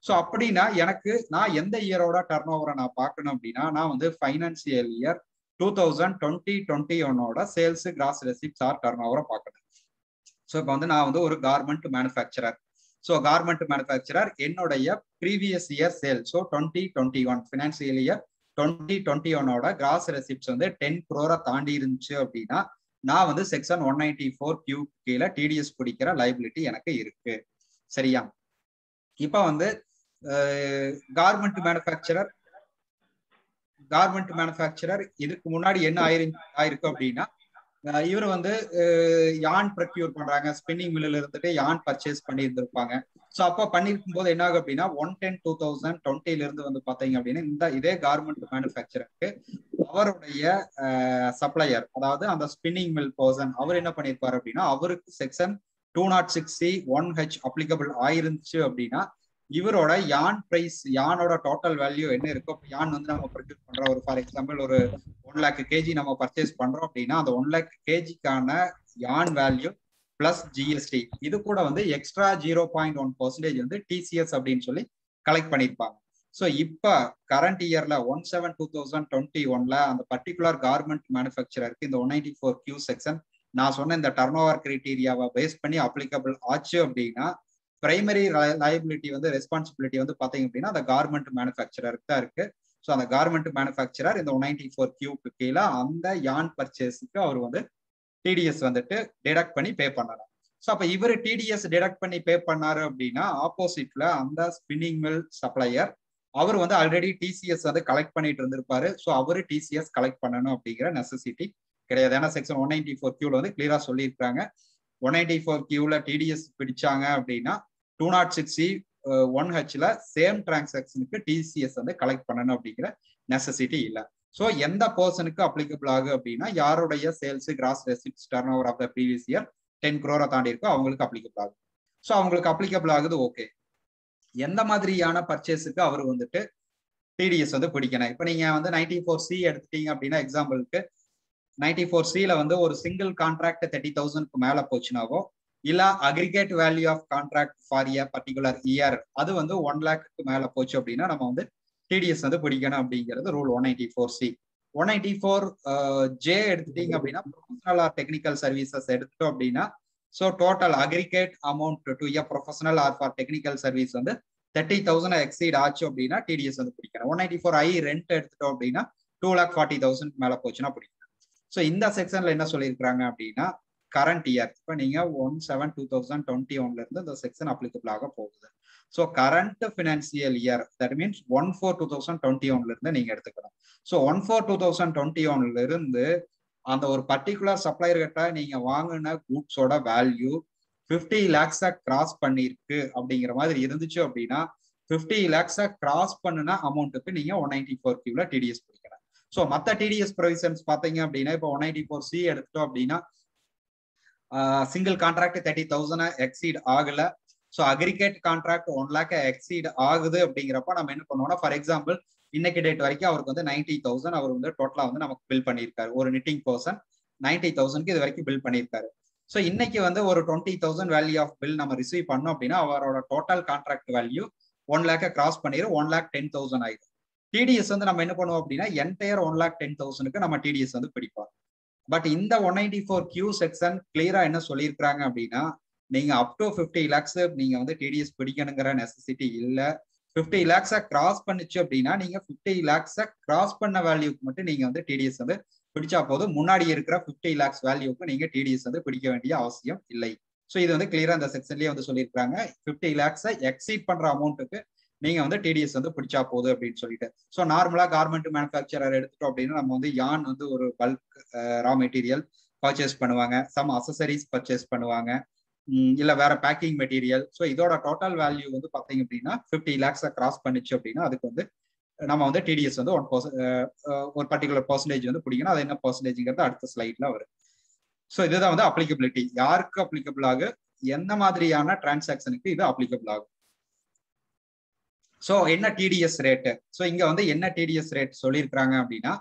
ஸோ அப்படின்னா எனக்கு நான் எந்த இயரோட டர்ன் ஓவரை நான் பார்க்கணும் அப்படின்னா நான் வந்து financial year 2020-21 sales gross receipts or turn ஓவரை பார்க்கணும். ஸோ இப்போ வந்து நான் வந்து ஒரு garment manufacturer. So garment manufacturer என்னுடைய previous year sale, so 2021 financial year 2021 gross receipts வந்து 10 crore தாண்டி இருந்துச்சு அப்படின்னா நான் வந்து செக்ஷன் 194Q கீழே டிடிஎஸ் பிடிக்கிற லைபிலிட்டி எனக்கு இருக்கு. சரியா? இப்போ வந்து கார்மெண்ட் மேனுஃபேக்சரர் இதுக்கு முன்னாடி என்ன ஆயிருக்கு அப்படின்னா இவர் வந்து யான் ப்ரொக்யூர் பண்றாங்க, ஸ்பின்னிங் மில்லில் இருந்துட்டு யான் பர்ச்சேஸ் பண்ணி இருந்திருப்பாங்க. ஸோ அப்போ பண்ணிருக்கும் போது என்ன ஆகும் அப்படின்னா 1/10/2020 இருந்து வந்து பாத்தீங்க அப்படின்னா இதே கார்மெண்ட் மேனுஃபேக்சருக்கு அவருடைய சப்ளையர், அதாவது அந்த ஸ்பின்னிங் மில் பர்சன், அவர் என்ன பண்ணிருப்பாரு அப்படின்னா அவருக்கு செக்ஷன் 206C(1H) அப்ளிகபிள் ஆயிருந்துச்சு அப்படின்னா இவரோட யான் பிரைஸ், யானோட டோட்டல் வேல்யூ என்ன இருக்கோ, யான் வந்து நம்ம ப்ரொக்யூர் பண்றோம், ஒரு ஃபார் எக்ஸாம்பிள் ஒரு 1 lakh kg நம்ம பர்ச்சேஸ் பண்றோம் அப்படின்னா அந்த 1 lakh kgக்கான யான் வேல்யூ பிளஸ் ஜிஎஸ்டி இது கூட வந்து எக்ஸ்ட்ரா 0.1% வந்து டிசிஎஸ் அப்படின்னு சொல்லி கலெக்ட் பண்ணிருப்பாங்க. ஸோ இப்போ கரண்ட் இயர்ல 1/7/2021 அந்த பர்டிகுலர் கார்மெண்ட் மேனுஃபேக்சரருக்கு இந்த 194Q செக்ஷன் நான் சொன்ன இந்த டர்ன் ஓவர் கிரைட்டீரியாவை பேஸ் பண்ணி அப்ளிகபிள் ஆச்சு அப்படின்னா பிரைமரி லயபிலிட்டி வந்து ரெஸ்பான்சிபிலிட்டி வந்து பாத்தீங்க அப்படின்னா அந்த கார்மெண்ட் மேனுஃபேக்சரருக்கு தான் இருக்கு. ஸோ அந்த கார்மெண்ட் மேனுஃபேக்சரர் இந்த 194Qக்கு கீழே அந்த யான் பர்ச்சேஸுக்கு அவர் வந்து டிடிஎஸ் வந்துட்டு டிடக்ட் பண்ணி பே பண்ணணும். ஸோ அப்போ இவர் டிடிஎஸ் டிடக்ட் பண்ணி பே பண்ணாரு அப்படின்னா ஆப்போசிட்ல அந்த ஸ்பின்னிங் மில் சப்ளையர் அவர் வந்து ஆல்ரெடி டிசிஎஸ் வந்து கலெக்ட் பண்ணிட்டு இருந்திருப்பாரு. ஸோ அவரு டிசிஎஸ் கலெக்ட் பண்ணணும் அப்படிங்கிற நெசசிட்டி கிடையாது. ஏன்னா செக்ஷன் 194Qல வந்து கிளியரா சொல்லியிருக்காங்க 194Qல டிடிஎஸ் பிடிச்சாங்க அப்படின்னா 206C(1H)ல சேம் டிரான்சாக்சனுக்கு டிசிஎஸ் வந்து கலெக்ட் பண்ணணும் அப்படிங்கிற நெசசிட்டி இல்லை. ஸோ எந்த பர்சனுக்கு அப்ளிகபிள் ஆகும் அப்படின்னா யாருடைய sales gross receipts turnover of the previous year 10 crore தாண்டி இருக்கோ அவங்களுக்கு அப்ளிகபிள் ஆகும். ஸோ அவங்களுக்கு அப்ளிகபிள் ஆகுது. ஓகே, எந்த மாதிரியான பர்ச்சேஸுக்கு அவர் வந்துட்டு டிடிஎஸ் வந்து பிடிக்கணும்? இப்போ நீங்க வந்து 94C எடுத்துட்டீங்க அப்படின்னா எக்ஸாம்பிளுக்கு 94Cல வந்து ஒரு சிங்கிள் கான்ட்ராக்ட் 30,000க்கு மேல போச்சுனாவோ இல்ல aggregate value of contract for a particular year அது வந்து 1 lakhக்கு மேல போச்சு அப்படின்னா நம்ம வந்து டிடிஎஸ் வந்து பிடிக்கணும் அப்படிங்கிறது ரூல் 194C. 194J எடுத்துட்டீங்க அப்படின்னா ப்ரொஃபஷனல் ஆர் டெக்னிக்கல் சர்வீசஸ் எடுத்துட்டோம் அப்படின்னா so total aggregate amount to a professional or for technical service வந்து 30,000 எக்ஸீட் ஆச்சு அப்படின்னா டிடிஎஸ் வந்து பிடிக்கணும். 194I ரெண்ட் எடுத்துட்டோம் அப்படின்னா 2,40,000 மேல போச்சுன்னா பிடிக்கணும். ஸோ இந்த செக்ஷன்ல என்ன சொல்லியிருக்கிறாங்க அப்படின்னா கரண்ட் இயர் இப்போ நீங்க 1/7/2021 இருந்து இந்த செக்ஷன் அப்ளிகபிள் ஆக போகுது. So current financial year that means 1/4/2021 இருந்து நீங்க எடுத்துக்கணும். ஸோ 1/4/2021 இருந்து அந்த ஒரு பர்டிகுலர் சப்ளையர் கிட்ட நீங்க வாங்கின கூட்ஸோட வேல்யூ 50 lakhs கிராஸ் பண்ணிருக்கு அப்படிங்கிற மாதிரி இருந்துச்சு அப்படின்னா 50 lakhs கிராஸ் பண்ணுன அமௌண்ட்டுக்கு நீங்க 194Qல டிடிஎஸ் பிடிக்கணும். ஸோ மற்ற டிடிஎஸ் ப்ரொவிஷன்ஸ் பார்த்தீங்க அப்படின்னா இப்போ 194C எடுத்துட்டோம் அப்படின்னா சிங்கிள் கான்ட்ராக்ட் 30,000 எக்ஸீட் ஆகல. So aggregate contract 1 lakh exceed ஆகுது அப்படிங்கிறப்ப நம்ம என்ன பண்ணுவோம்னா, ஃபார் எக்ஸாம்பிள் இன்னைக்கு டேட் வரைக்கும் அவருக்கு வந்து 90,000 அவர் வந்து டோட்டலா வந்து நமக்கு பில் பண்ணியிருக்காரு. ஒரு நிட்டிங் பர்சன் 90,000க்கு இது வரைக்கும் பில் பண்ணியிருக்காரு. ஸோ இன்னைக்கு வந்து ஒரு 20,000 வேல்யூ ஆஃப் பில் நம்ம ரிசீவ் பண்ணோம் அப்படின்னா அவரோட total contract value 1 lakh cross பண்ணிடும், 1,10,000 ஆயிடும். டிடிஎஸ் வந்து நம்ம என்ன பண்ணுவோம் அப்படின்னா என்டையர் 1,10,000க்கு நம்ம டிடிஎஸ் வந்து பிடிப்போம். பட் இந்த 194Q செக்ஷன் கிளியரா என்ன சொல்லியிருக்காங்க அப்படின்னா, நீங்க அப் டு 50 lakhs நீங்க வந்து டிடிஎஸ் பிடிக்கணுங்கிற நெசசிட்டி இல்ல. 50 lakhs கிராஸ் பண்ணுச்சு அப்படின்னா நீங்க 50 lakhs கிராஸ் பண்ண வேல்யூக்கு மட்டும் நீங்க வந்து டிடிஎஸ் வந்து பிடிச்சா போதும். முன்னாடி இருக்கிற 50 lakhs வேல்யூக்கு நீங்க டிடிஎஸ் வந்து பிடிக்க வேண்டிய அவசியம் இல்லை. ஸோ இது வந்து கிளியரா இந்த செக்ஷன்லயே வந்து சொல்லியிருக்காங்க. 50 lakhs எக்ஸீட் பண்ற அமௌண்ட்டுக்கு நீங்க வந்து டிடிஎஸ் வந்து பிடிச்சா போகுது அப்படின்னு சொல்லிட்டு. ஸோ நார்மலா கார்மெண்ட் மேனுஃபேக்சரர் எடுத்துட்டோம் அப்படின்னா நம்ம வந்து யான் வந்து ஒரு பல்க் ரா மெட்டீரியல் பர்ச்சேஸ் பண்ணுவாங்க, சம் அசசரிஸ் பர்ச்சேஸ் பண்ணுவாங்க, இல்ல வேற பேக்கிங் மெட்டீரியல். ஸோ இதோட டோட்டல் வேல்யூ வந்து பாத்தீங்க அப்படின்னா 50 lakhs கிராஸ் பண்ணிச்சு அப்படின்னா அதுக்கு வந்து நம்ம வந்து டிடிஎஸ் வந்து ஒரு பர்டிகுலர் பர்சன்டேஜ் வந்து பிடிக்கணும். அது என்ன பர்சன்டேஜ்ங்கிறது அடுத்த ஸ்லைட்ல வரும். ஸோ இதுதான் வந்து அப்ளிகபிலிட்டி. யாருக்கு அப்ளிகபிள் ஆகும், என்ன மாதிரியான டிரான்சாக்ஷனுக்கு இது அப்ளிகபிள் ஆகும். ஸோ என்ன டிடிஎஸ் ரேட்டு, ஸோ இங்க வந்து என்ன டிடிஎஸ் ரேட் சொல்லியிருக்காங்க அப்படின்னா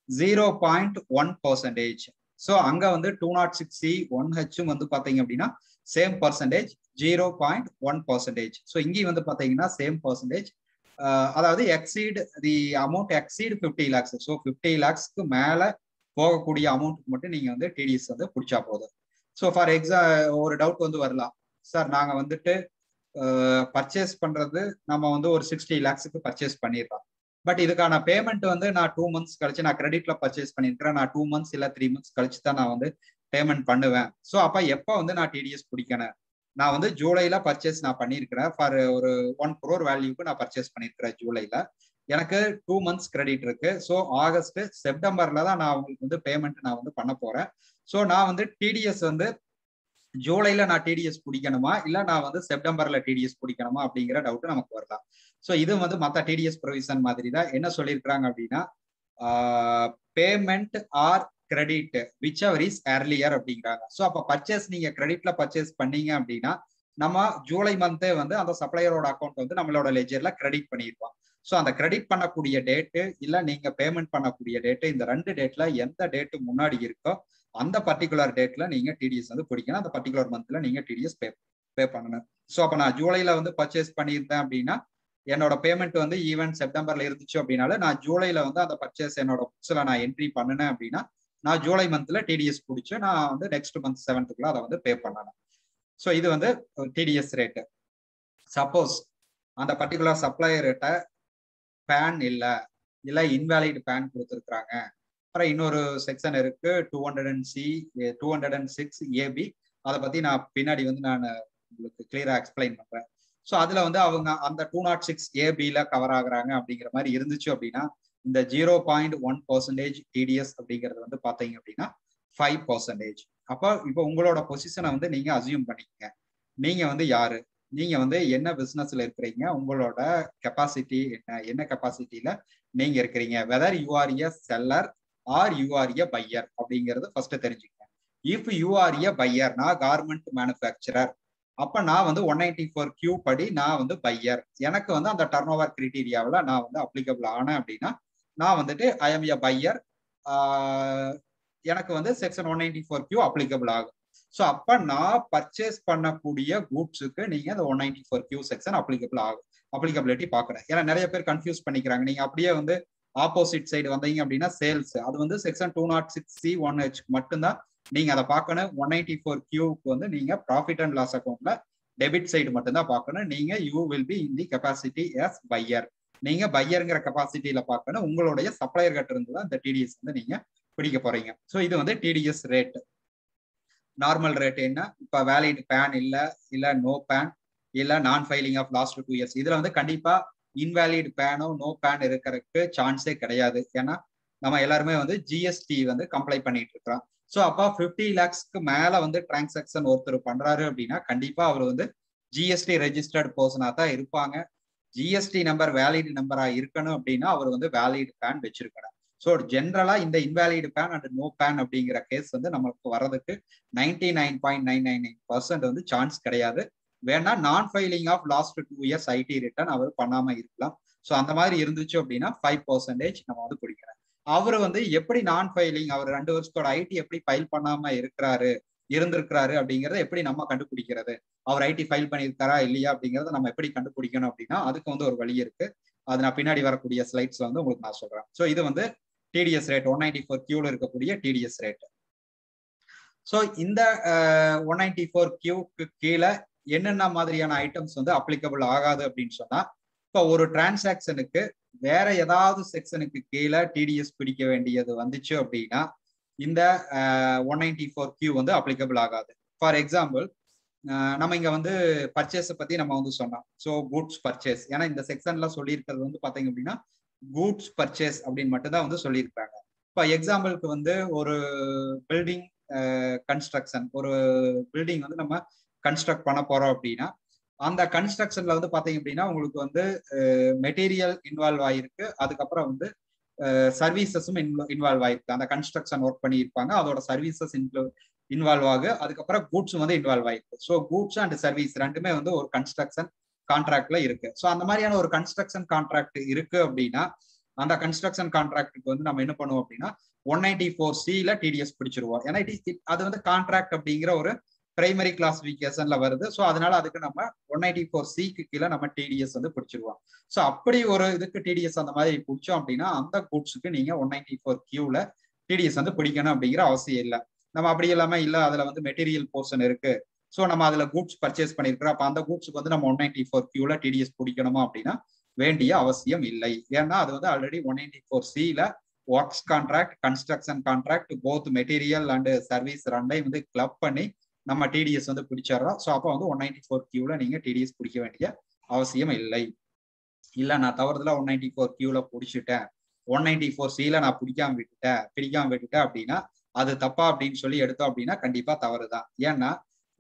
0.1%. ஸோ அங்க வந்து 206C 1H வந்து பாத்தீங்க அப்படின்னா சேம் பர்சன்டேஜ் 0.1%. ஸோ இங்கேயும் வந்து பாத்தீங்கன்னா சேம் பர்சன்டேஜ். அதாவது exceed the amount exceed 50 lakhs. So 50 lakhsக்கு மேல போகக்கூடிய அமௌண்ட்டுக்கு மட்டும் நீங்க வந்து டிடிஎஸ் வந்து பிடிச்சா போதும். ஸோ ஃபார் ஒரு டவுட் வந்து வரலாம், சார் நாங்க வந்துட்டு பர்ச்சேஸ் பண்றது நம்ம வந்து ஒரு 60 lakhsக்கு பர்ச்சேஸ் பண்ணிடலாம், பட் இதுக்கான பேமெண்ட் வந்து நான் 2 months கழிச்சு நான் கிரெடிட்ல பர்ச்சேஸ் பண்ணிருக்கிறேன், நான் 2 months இல்ல 3 months கழிச்சு தான் நான் வந்து பேமெண்ட் பண்ணுவேன். ஸோ அப்ப எப்ப வந்து நான் டிடிஎஸ் பிடிக்கணும், நான் வந்து ஜூலைல பர்ச்சேஸ் நான் பண்ணியிருக்கிறேன், ஃபார் ஒரு 1 crore வேல்யூக்கு நான் பர்ச்சேஸ் பண்ணியிருக்கிறேன் ஜூலைல, எனக்கு 2 months கிரெடிட் இருக்கு. ஸோ ஆகஸ்ட் செப்டம்பர்ல தான் நான் உங்களுக்கு வந்து பேமெண்ட் நான் வந்து பண்ண போறேன். ஸோ நான் வந்து டிடிஎஸ் வந்து ஜூலைல நான் டிடிஎஸ் பிடிக்கணுமா இல்ல நான் வந்து செப்டம்பர்ல டிடிஎஸ் பிடிக்கணுமா அப்படிங்கிற டவுட் நமக்கு வரலாம். ஸோ இது வந்து மற்ற டிடிஎஸ் ப்ரொவிஷன் மாதிரி தான். என்ன சொல்லியிருக்கிறாங்க அப்படின்னா payment or credit which ever is earlier அப்படிங்கிறாங்க. ஸோ அப்போ பர்ச்சேஸ் நீங்க கிரெடிட்ல பர்ச்சேஸ் பண்ணீங்க அப்படின்னா நம்ம ஜூலை மந்தே வந்து அந்த சப்ளையரோட அக்கௌண்ட் வந்து நம்மளோட லெஜர்ல கிரெடிட் பண்ணியிருப்போம். ஸோ அந்த கிரெடிட் பண்ணக்கூடிய டேட்டு இல்ல நீங்க பேமெண்ட் பண்ணக்கூடிய டேட்டு, இந்த 2 டேட்ல எந்த டேட்டு முன்னாடி இருக்கோ அந்த பர்டிகுலர் டேட்ல நீங்க டிடிஎஸ் வந்து பிடிக்கணும். அந்த பர்டிகுலர் மந்த்ல நீங்க டிடிஎஸ் பே பண்ணணும். ஸோ அப்போ நான் ஜூலைல வந்து பர்ச்சேஸ் பண்ணியிருந்தேன் அப்படின்னா என்னோட பேமெண்ட் வந்து ஈவன் செப்டம்பர்ல இருந்துச்சு அப்படின்னால நான் ஜூலைல வந்து அந்த பர்ச்சேஸ் என்னோட புக்ஸ்ல நான் என்ட்ரி பண்ணினேன் அப்படின்னா நான் ஜூலை மந்த்ல டிடிஎஸ் பிடிச்சி நான் வந்து நெக்ஸ்ட் மந்த் 7th அதை வந்து பே பண்ணணும். ஸோ இது வந்து டிடிஎஸ் ரேட்டு. சப்போஸ் அந்த பர்டிகுலர் சப்ளையர்கிட்ட பேன் இல்ல இன்வேலிட் பேன் கொடுத்துருக்குறாங்க. அப்புறம் இன்னொரு செக்ஷன் இருக்கு 206AB, அதை பத்தி நான் பின்னாடி வந்து நான் உங்களுக்கு கிளியரா எக்ஸ்பிளைன் பண்றேன். ஸோ அதுல வந்து அவங்க அந்த 206AB கவர் ஆகுறாங்க அப்படிங்கிற மாதிரி இருந்துச்சு அப்படின்னா இந்த 0.1% டிடிஎஸ் அப்படிங்கிறது வந்து பாத்தீங்க அப்படின்னா 5%. அப்போ இப்போ உங்களோட பொசிஷனை வந்து நீங்க அசியூம் பண்ணிக்கங்க. நீங்க வந்து யாரு, நீங்க வந்து என்ன பிசினஸ்ல இருக்கிறீங்க, உங்களோட கெப்பாசிட்டி என்ன கெப்பாசிட்டியில நீங்க இருக்கிறீங்க, whether you are a seller or you are a buyer அப்படிங்கிறது ஃபர்ஸ்ட் தெரிஞ்சுக்கங்க. If you are a buyer, நான் கார்மெண்ட் மேனுஃபேக்சரர், அப்ப நான் வந்து 194Q படி நான் வந்து பையர், எனக்கு வந்து அந்த டர்ன் ஓவர் கிரைட்டீரியாவில் நான் வந்து அப்ளிகபிள் ஆனேன் அப்படின்னா நான் வந்துட்டு ஐ எம் எ பையர், எனக்கு வந்து செக்ஷன் 194Q அப்ளிகபிள் ஆகும். ஸோ அப்ப நான் பர்ச்சேஸ் பண்ணக்கூடிய கூட்ஸுக்கு நீங்க அந்த 194Q செக்ஷன் அப்ளிகபிலிட்டி பார்க்கணும். ஏன்னா நிறைய பேர் கன்ஃபியூஸ் பண்ணிக்கிறாங்க. நீங்க அப்படியே வந்து ஆப்போசிட் சைடு வந்தீங்க அப்படின்னா சேல்ஸ், அது வந்து செக்ஷன் 206C 1H மட்டும்தான் நீங்க அதை பார்க்கணும். 194Qக்கு வந்து நீங்க ப்ராஃபிட் அண்ட் லாஸ் அக்கௌண்ட்ல டெபிட் சைடு மட்டும்தான் பார்க்கணும். நீங்க you will be in the capacity as buyer, நீங்க பையருங்கிற கெப்பாசிட்டியில பார்க்கணும். உங்களுடைய சப்ளையர் கிட்ட இருந்து தான் இந்த டிடிஎஸ் வந்து நீங்க பிடிக்க போறீங்க. ஸோ இது வந்து டிடிஎஸ் ரேட். நார்மல் ரேட் என்ன, இப்ப வேலிட் பேன் இல்ல நோ பேன் இல்ல நான் ஃபைலிங் ஆஃப் லாஸ்ட் 2 years, இதுல வந்து கண்டிப்பா இன்வேலிட் பேனோ நோ பேன் இருக்கிறதுக்கு சான்ஸே கிடையாது. ஏன்னா நம்ம எல்லாருமே வந்து ஜிஎஸ்டி வந்து கம்ப்ளை பண்ணிட்டு இருக்கிறோம். ஸோ அப்போ 50 lakhsக்கு மேல வந்து டிரான்சாக்ஷன் ஒருத்தர் பண்றாரு அப்படின்னா கண்டிப்பா அவர் வந்து ஜிஎஸ்டி ரெஜிஸ்டர்ட் பர்சனா தான் இருப்பாங்க. ஜிஎஸ்டி நம்பர் வேலிட் நம்பரா இருக்கணும் அப்படின்னா அவர் வந்து வேலிட் பேன் வச்சிருக்கணும். ஸோ ஜென்ரலா இந்த invalid PAN and no PAN அப்படிங்கிற கேஸ் வந்து நமக்கு வர்றதுக்கு 99.999% வந்து சான்ஸ் கிடையாது. வேணா நான் filing of last 2 years IT return அவர் பண்ணாம இருக்கலாம். ஸோ அந்த மாதிரி இருந்துச்சு அப்படின்னா 5% நம்ம வந்து பிடிக்கிறோம். அவர் வந்து எப்படி நான் ஃபைலிங், அவர் 2 வருஷத்தோட ஐடி எப்படி ஃபைல் பண்ணாம இருந்திருக்கிறாரு அப்படிங்கறத எப்படி நம்ம கண்டுபிடிக்கிறது, அவர் ஐடி ஃபைல் பண்ணியிருக்காரா இல்லையா அப்படிங்கறத நம்ம எப்படி கண்டுபிடிக்கணும் அப்படின்னா அதுக்கு வந்து ஒரு வழி இருக்கு. அது நான் பின்னாடி வரக்கூடிய ஸ்லைட்ஸ்ல வந்து உங்களுக்கு நான் சொல்றேன். ஸோ இது வந்து டிடிஎஸ் ரேட் 194Qல இருக்கக்கூடிய டிடிஎஸ் ரேட். ஸோ இந்த 194Qக்கு கீழே என்னென்ன மாதிரியான ஐட்டம்ஸ் வந்து அப்ளிகபிள் ஆகாது அப்படின்னு சொன்னா, இப்போ ஒரு டிரான்சாக்ஷனுக்கு வேற ஏதாவது செக்ஷனுக்கு கீழே டிடிஎஸ் பிடிக்க வேண்டியது வந்துச்சு அப்படின்னா இந்த 194Q வந்து அப்ளிகபிள் ஆகாது. ஃபார் எக்ஸாம்பிள் நம்ம இங்க வந்து பர்ச்சேஸ் பத்தி நம்ம வந்து சொன்னோம். ஸோ கூட்ஸ் பர்ச்சேஸ், ஏன்னா இந்த செக்ஷன்ல சொல்லியிருக்கிறது வந்து பாத்தீங்க அப்படின்னா கூட்ஸ் பர்ச்சேஸ் அப்படின்னு மட்டும் தான் வந்து சொல்லியிருக்காங்க. இப்போ எக்ஸாம்பிளுக்கு வந்து ஒரு பில்டிங் கன்ஸ்ட்ரக்ஷன், ஒரு பில்டிங் வந்து நம்ம கன்ஸ்ட்ரக்ட் பண்ண போறோம் அப்படின்னா அந்த கன்ஸ்ட்ரக்ஷன்ல வந்து பாத்தீங்க அப்படின்னா உங்களுக்கு வந்து மெட்டீரியல் இன்வால்வ் ஆயிருக்கு, அதுக்கப்புறம் வந்து சர்வீசஸும் இன்வால்வ் ஆயிருக்கு. அந்த கன்ஸ்ட்ரக்ஷன் ஒர்க் பண்ணியிருப்பாங்க, அதோட சர்வீசஸ் இன்வால்வ் ஆகு, அதுக்கப்புறம் கூட்ஸ் வந்து இன்வால்வ் ஆயிருக்கு. ஸோ கூட்ஸ் அண்ட் சர்வீஸ் ரெண்டுமே வந்து ஒரு கன்ஸ்ட்ரக்ஷன் கான்ட்ராக்ட்ல இருக்கு. ஸோ அந்த மாதிரியான ஒரு கன்ஸ்ட்ரக்ஷன் கான்ட்ராக்ட் இருக்கு அப்படின்னா அந்த கன்ஸ்ட்ரக்ஷன் கான்ட்ராக்டுக்கு வந்து நம்ம என்ன பண்ணுவோம் அப்படின்னா 194Cல டிடிஎஸ் பிடிச்சிருவோம். ஏன்னா அது வந்து கான்ட்ராக்ட் அப்படிங்கிற ஒரு பிரைமரி கிளாசிபிகேஷன்ல வருது. ஸோ அதனால அதுக்கு நம்ம 194Cக்கு கீழே நம்ம டிடிஎஸ் வந்து பிடிச்சிருவோம். ஸோ அப்படி ஒரு இதுக்கு டிடிஎஸ் அந்த மாதிரி பிடிச்சோம் அப்படின்னா அந்த கூட்ஸுக்கு நீங்க 194Qல டிடிஎஸ் வந்து பிடிக்கணும் அப்படிங்கிற அவசியம் இல்லை. நம்ம அப்படி இல்லாம இல்ல அதுல வந்து மெட்டீரியல் போர்ஷன் இருக்கு, ஸோ நம்ம அதுல கூட்ஸ் பர்ச்சேஸ் பண்ணிருக்கிறோம், அப்ப அந்த கூட்ஸுக்கு வந்து நம்ம 194Qல டிடிஎஸ் பிடிக்கணுமா அப்படின்னா வேண்டிய அவசியம் இல்லை. ஏன்னா அது வந்து ஆல்ரெடி 194Cல works contract, construction contract, both material and service ரெண்டையும் வந்து கிளப் பண்ணி நம்ம டிடிஎஸ் வந்து பிடிச்சிடறோம். ஸோ அப்போ வந்து 194Qல நீங்க டிடிஎஸ் பிடிக்க வேண்டிய அவசியம் இல்லை. இல்ல நான் தவறுதலா 194Qல பிடிச்சிட்டேன், 194Cல நான் பிடிக்காம விட்டுட்டேன் அப்படின்னா அது தப்பா அப்படின்னு சொல்லி எடுத்தோம் அப்படின்னா கண்டிப்பா தவறுதான். ஏன்னா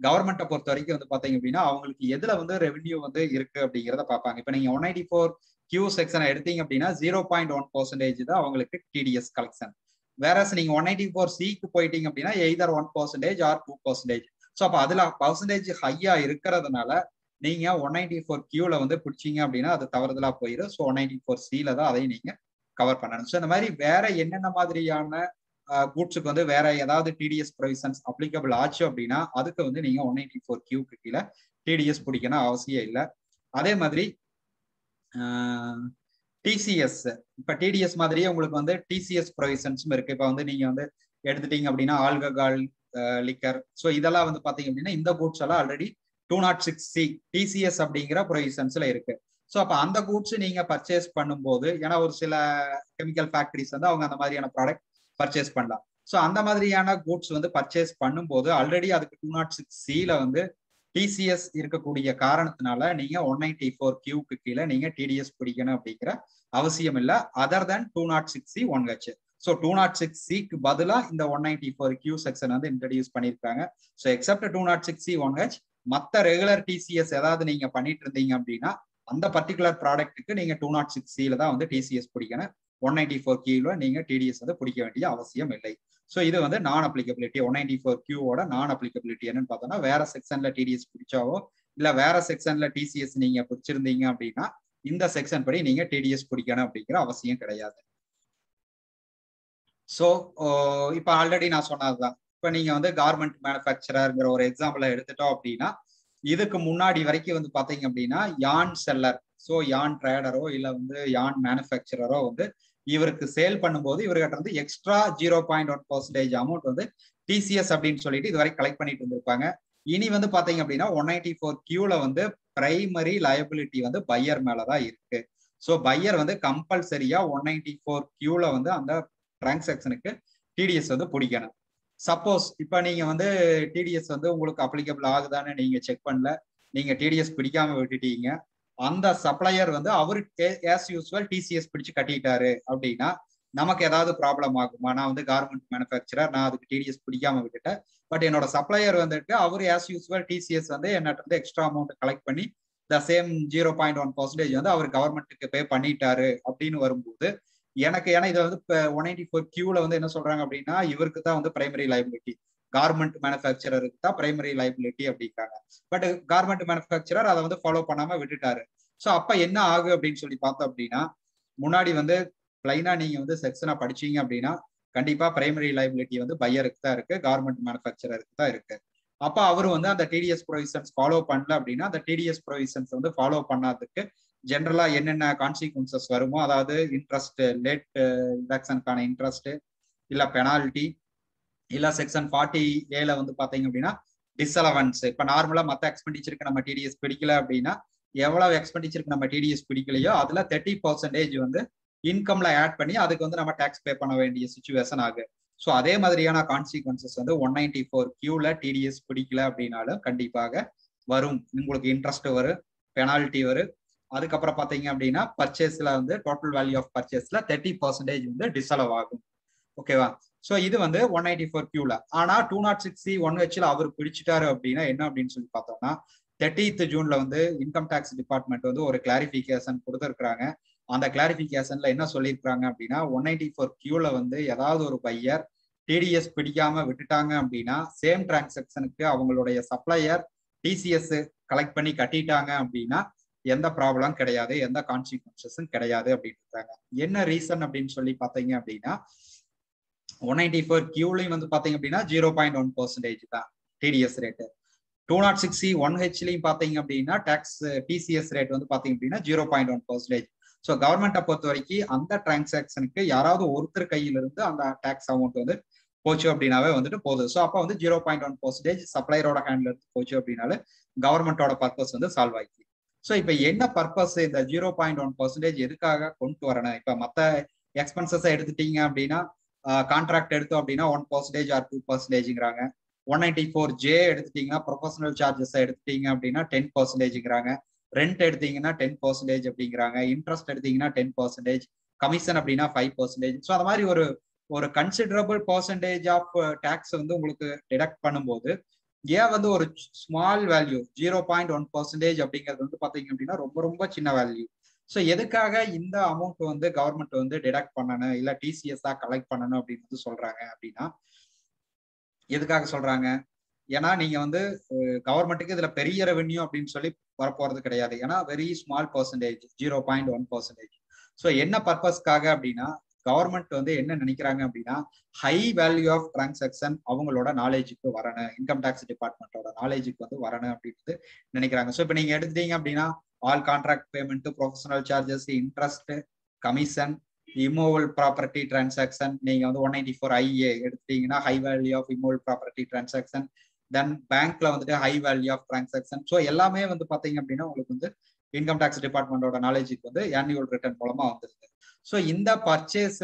கவர்மெண்ட்டை பொறுத்த வரைக்கும் வந்து பாத்தீங்க அப்படின்னா அவங்களுக்கு எதுல வந்து ரெவென்யூ வந்து இருக்கு அப்படிங்கிறத பார்ப்பாங்க. இப்ப நீங்க 194Q செக்ஷனை எடுத்தீங்க அப்படின்னா 0.1% தான் அவங்களுக்கு டிடிஎஸ் கலெக்ஷன். வேற நீங்க 194Cக்கு போயிட்டீங்க அப்படின்னா எய்தர் 1% ஆர் 2%. ஸோ அப்போ அதுல பர்சன்டேஜ் ஹையா இருக்கிறதுனால நீங்க 194Qல வந்து பிடிச்சிங்க அப்படின்னா அது தவறுதலா போயிடும். ஸோ 194Cல தான் அதை நீங்க கவர் பண்ணணும். ஸோ இந்த மாதிரி வேற என்னென்ன மாதிரியான கூட்ஸுக்கு வந்து வேற ஏதாவது டிடிஎஸ் ப்ரொவிஷன்ஸ் அப்ளிகபிள் ஆச்சு அப்படின்னா அதுக்கு வந்து நீங்க 194Qக்கு கீழே டிடிஎஸ் பிடிக்கணும் அவசியம் இல்லை. அதே மாதிரி டிசிஎஸ், இப்ப டிடிஎஸ் மாதிரியே உங்களுக்கு வந்து டிசிஎஸ் ப்ரொவிஷன்ஸும் இருக்கு. இப்ப வந்து நீங்க வந்து எடுத்துட்டீங்க அப்படின்னா ஆல்கஹால், லிக்கர், ஸோ இதெல்லாம் வந்து பாத்தீங்க அப்படின்னா இந்த கூட்ஸ் எல்லாம் ஆல்ரெடி 206C டிசிஎஸ் அப்படிங்கிற ப்ரொவிஷன்ஸ்ல இருக்கு. ஸோ அப்போ அந்த கூட்ஸ் நீங்க பர்ச்சேஸ் பண்ணும்போது, ஏன்னா ஒரு சில கெமிக்கல் ஃபேக்டரிஸ் வந்து அவங்க அந்த மாதிரியான ப்ராடக்ட் பர்ச்சேஸ் பண்ணலாம். ஸோ அந்த மாதிரியான கூட்ஸ் வந்து பர்ச்சேஸ் பண்ணும்போது ஆல்ரெடி அதுக்கு 206Cல வந்து டிசிஎஸ் இருக்கக்கூடிய காரணத்தினால நீங்க 194Qக்கு கீழே நீங்க டிடிஎஸ் பிடிக்கணும் அப்படிங்கிற அவசியம் இல்லை. அதர் தென் 206C 1H. ஸோ 206Cக்கு பதிலா இந்த 194Q செக்ஷன் வந்து இன்ட்ரடியூஸ் பண்ணியிருக்காங்க. ஸோ எக்ஸப்ட் 206C 1H மற்ற ரெகுலர் டிசிஎஸ் ஏதாவது நீங்க பண்ணிட்டு இருந்தீங்க அப்படின்னா அந்த பர்டிகுலர் ப்ராடக்ட்டுக்கு நீங்க 206Cல தான் வந்து டிசிஎஸ் பிடிக்கணும். 194Qல நீங்க டிடிஎஸ் வந்து பிடிக்க வேண்டிய அவசியம் இல்லை. ஸோ இது வந்து நான் அப்ளிகபிலிட்டி. 194Qவோட நான் அப்ளிகபிலிட்டி என்னன்னு பார்த்தோம்னா வேற செக்ஷன்ல டிடிஎஸ் பிடிச்சாவோ இல்ல வேற செக்ஷன்ல டிசிஎஸ் நீங்க பிடிச்சிருந்தீங்க அப்படின்னா இந்த செக்ஷன் படி நீங்க டிடிஎஸ் பிடிக்கணும் அப்படிங்கிற அவசியம் கிடையாது. ஸோ இப்போ ஆல்ரெடி நான் சொன்னதுதான். இப்போ நீங்க வந்து கார்மெண்ட் மேனுஃபேக்சரர்ங்கிற ஒரு எக்ஸாம்பிள எடுத்துட்டோம் அப்படின்னா இதுக்கு முன்னாடி வரைக்கும் வந்து பாத்தீங்க அப்படின்னா யான் செல்லர், ஸோ யான் ட்ரேடரோ இல்ல வந்து யான் மேனுஃபேக்சரரோ வந்து இவருக்கு சேல் பண்ணும்போது இவர்கிட்ட இருந்து எக்ஸ்ட்ரா 0.1% அமௌண்ட் வந்து டிசிஎஸ் அப்படின்னு சொல்லிட்டு இது வரைக்கும் கலெக்ட் பண்ணிட்டு இருந்திருப்பாங்க. இனி வந்து பாத்தீங்க அப்படின்னா 194Qல வந்து பிரைமரி லயபிலிட்டி வந்து பையர் மேலதான் இருக்கு. ஸோ பையர் வந்து கம்பல்சரியா 194Qல வந்து அந்த டிரான்சாக்ஷனுக்கு டிடிஎஸ் வந்து பிடிக்கணும். சப்போஸ் இப்ப நீங்க வந்து டிடிஎஸ் வந்து உங்களுக்கு அப்ளிகபிள் ஆகுதான்னு நீங்க செக் பண்ணல, நீங்க டிடிஎஸ் பிடிக்காம விட்டுட்டீங்க, அந்த சப்ளையர் வந்து அவருக்கு ஆஸ் யூஸ்வல் டிசிஎஸ் பிடிச்சு கட்டிட்டாரு அப்படின்னா நமக்கு ஏதாவது ப்ராப்ளம் ஆகுமா? நான் வந்து கார்மெண்ட் மேனுஃபேக்சரர், நான் அதுக்கு டிடிஎஸ் பிடிக்காம விட்டுட்டேன். பட் என்னோட சப்ளையர் வந்துட்டு அவர் ஆஸ் யூஸ்வல் டிசிஎஸ் வந்து என்னட்ட வந்து எக்ஸ்ட்ரா அமௌண்ட் கலெக்ட் பண்ணி த சேம் 0.1% வந்து அவர் கவர்மெண்ட்டுக்கு பே பண்ணிட்டாரு அப்படின்னு வரும்போது எனக்கு, ஏன்னா இதை வந்து இப்போ 194 கியூல வந்து என்ன சொல்றாங்க அப்படின்னா, இவருக்கு தான் வந்து பிரைமரி லைபிலிட்டி, கார்மெண்ட் மேனுஃபேக்சரருக்கு தான் பிரைமரி லைபிலிட்டி அப்படிங்கிறாங்க. பட் கார்மெண்ட் மேனுஃபேக்சரர் அதை வந்து ஃபாலோ பண்ணாம விட்டுட்டாரு. ஸோ அப்ப என்ன ஆகு அப்படின்னு சொல்லி பார்த்தோம் அப்படின்னா, முன்னாடி வந்து பிளைனா நீங்க வந்து செக்ஷனா படிச்சீங்க அப்படின்னா கண்டிப்பா பிரைமரி லைபிலிட்டி வந்து பையருக்கு தான் இருக்கு, கார்மெண்ட் மேனுஃபேக்சரருக்கு தான் இருக்கு. அப்ப அவர் வந்து அந்த டிடிஎஸ் ப்ரொவிஷன்ஸ் ஃபாலோ பண்ணல அப்படின்னா, அந்த டிடிஎஸ் ப்ரொவிஷன்ஸ் வந்து ஃபாலோ பண்ணாததுக்கு ஜென்ரலா என்னென்ன கான்சிக்வன்சஸ் வருமோ, அதாவது இன்ட்ரெஸ்ட், லேட் டிடக்ஷனுக்கான இன்ட்ரெஸ்ட், இல்ல பெனால்டி, இல்ல செக்ஷன் 40A வந்து பாத்தீங்க அப்படின்னா டிஸ்அலவன்ஸ். இப்ப நார்மலா மத்த எக்ஸ்பெண்டிச்சருக்கு நம்ம டிடிஎஸ் பிடிக்கல அப்படின்னா, எவ்வளவு எக்ஸ்பெண்டிச்சருக்கு நம்ம டிடிஎஸ் பிடிக்கலையோ அதுல 30% வந்து இன்கம்ல ஆட் பண்ணி அதுக்கு வந்து நம்ம டாக்ஸ் பே பண்ண வேண்டிய சிச்சுவேஷன் ஆகு. ஸோ அதே மாதிரியான கான்சிக்வன்சஸ் வந்து 194 கியூல டிடிஎஸ் பிடிக்கல அப்படின்னாலும் கண்டிப்பாக வரும். உங்களுக்கு இன்ட்ரெஸ்ட் வரும், பெனால்டி வரும். அதுக்கப்புறம் பாத்தீங்க அப்படின்னா பர்ச்சேஸ்ல வந்து டோட்டல் வேல்யூ ஆஃப் பர்ச்சேஸ்ல 30% வந்து டிஸ்அலவ் ஆகும். ஓகேவா? ஸோ இது வந்து 194 கியூல. ஆனா 206C 1Hல அவர் பிடிச்சிட்டாரு அப்படின்னா என்ன அப்படின்னு சொல்லி பார்த்தோம்னா, 30th ஜூன்ல வந்து இன்கம் டேக்ஸ் டிபார்ட்மெண்ட் வந்து ஒரு கிளாரிபிகேஷன் கொடுத்துருக்காங்க. அந்த கிளாரிபிகேஷன்ல என்ன சொல்லியிருக்காங்க அப்படின்னா, 194 கியூல வந்து ஏதாவது ஒரு பையர் டிடிஎஸ் பிடிக்காம விட்டுட்டாங்க அப்படின்னா, சேம் டிரான்சாக்சனுக்கு அவங்களுடைய சப்ளையர் டிசிஎஸ் கலெக்ட் பண்ணி கட்டிட்டாங்க அப்படின்னா எந்த ப்ராப்ளம் கிடையாது, எந்த கான்சிக்வன்சஸும் கிடையாது அப்படின்னு இருக்காங்க. என்ன ரீசன் அப்படின்னு சொல்லி பார்த்தீங்க அப்படின்னா, 194 கியூலையும் வந்து பாத்தீங்க அப்படின்னா 0.1% தான் டிடிஎஸ் ரேட்டு. 206C 1Hலையும் பாத்தீங்க அப்படின்னா டாக்ஸ் டிசிஎஸ் ரேட் வந்து பாத்தீங்க அப்படின்னா 0.1%. ஸோ கவர்மெண்ட்டை பொறுத்த வரைக்கும் அந்த டிரான்சாக்சனுக்கு யாராவது ஒருத்தர் கையிலிருந்து அந்த டாக்ஸ் அமௌண்ட் வந்து போச்சு அப்படின்னாவே வந்துட்டு போகுது. ஸோ அப்போ வந்து 0.1% சப்ளையரோட ஹேண்ட்ல இருந்து போச்சு அப்படின்னாலே கவர்மெண்டோட பர்பஸ் வந்து சால்வ் ஆயிடுச்சு. ஸோ இப்போ என்ன பர்பஸ் இந்த 0.1% எதுக்காக கொண்டு வரணும்? இப்போ மற்ற எக்ஸ்பென்சஸை எடுத்துட்டீங்க அப்படின்னா, கான்ட்ராக்ட் எடுத்தோம் அப்படின்னா 1% ஆர் 2%ங்கிறாங்க. 194J எடுத்துட்டீங்கன்னா ப்ரொஃபஷனல் சார்ஜஸ் எடுத்துட்டீங்க அப்படின்னா 10%ங்கிறாங்க. ரெண்ட் எடுத்தீங்கன்னா 10% அப்படிங்கிறாங்க. இன்ட்ரெஸ்ட் எடுத்தீங்கன்னா 10%, கமிஷன் அப்படின்னா 5%. ஸோ அந்த மாதிரி ஒரு கன்சிடரபிள் பர்சன்டேஜ் ஆஃப் டேக்ஸ் வந்து உங்களுக்கு டிடக்ட் பண்ணும்போது ஏன் வந்து ஒரு ஸ்மால் வேல்யூ 0.1% அப்படிங்கிறது வந்து பாத்தீங்க அப்படின்னா ரொம்ப ரொம்ப சின்ன வேல்யூ. ஸோ எதுக்காக இந்த அமௌண்ட் வந்து கவர்மெண்ட் வந்து டிடக்ட் பண்ணணும், இல்ல டிசிஎஸ்ஸா கலெக்ட் பண்ணணும் அப்படின்னு சொல்றாங்க அப்படின்னா, எதுக்காக சொல்றாங்க? ஏன்னா நீங்க வந்து கவர்மெண்ட்டுக்கு இதுல பெரிய ரெவென்யூ அப்படின்னு சொல்லி வரப்போறது கிடையாது. ஏன்னா வெரி ஸ்மால் பர்சன்டேஜ், 0.1%. ஸோ என்ன பர்பஸ்க்காக அப்படின்னா, கவர்மெண்ட் வந்து என்ன நினைக்கிறாங்க அப்படின்னா, ஹை வேல்யூ ஆஃப் டிரான்சாக்சன் அவங்களோட நாலேஜுக்கு வரணும், இன்கம் டேக்ஸ் டிபார்ட்மெண்டோட நாலேஜுக்கு வந்து வரணும் அப்படின்னு நினைக்கிறாங்க. ஸோ இப்போ நீங்க எடுத்துட்டீங்க அப்படின்னா all contract payment, professional charges, interest, commission, immovable property transaction, நீங்க வந்து 194IA எடுத்துட்டீங்கன்னா high value of immovable property transaction, then பேங்க்ல வந்துட்டு high value of transaction. So எல்லாமே வந்து பாத்தீங்க அப்படின்னா உங்களுக்கு வந்து இன்கம் டேக்ஸ் டிபார்ட்மெண்டோட நாலேஜுக்கு வந்து ஆனுவல் ரிட்டர்ன் மூலமா வந்துருது. ஸோ இந்த பர்ச்சேஸ்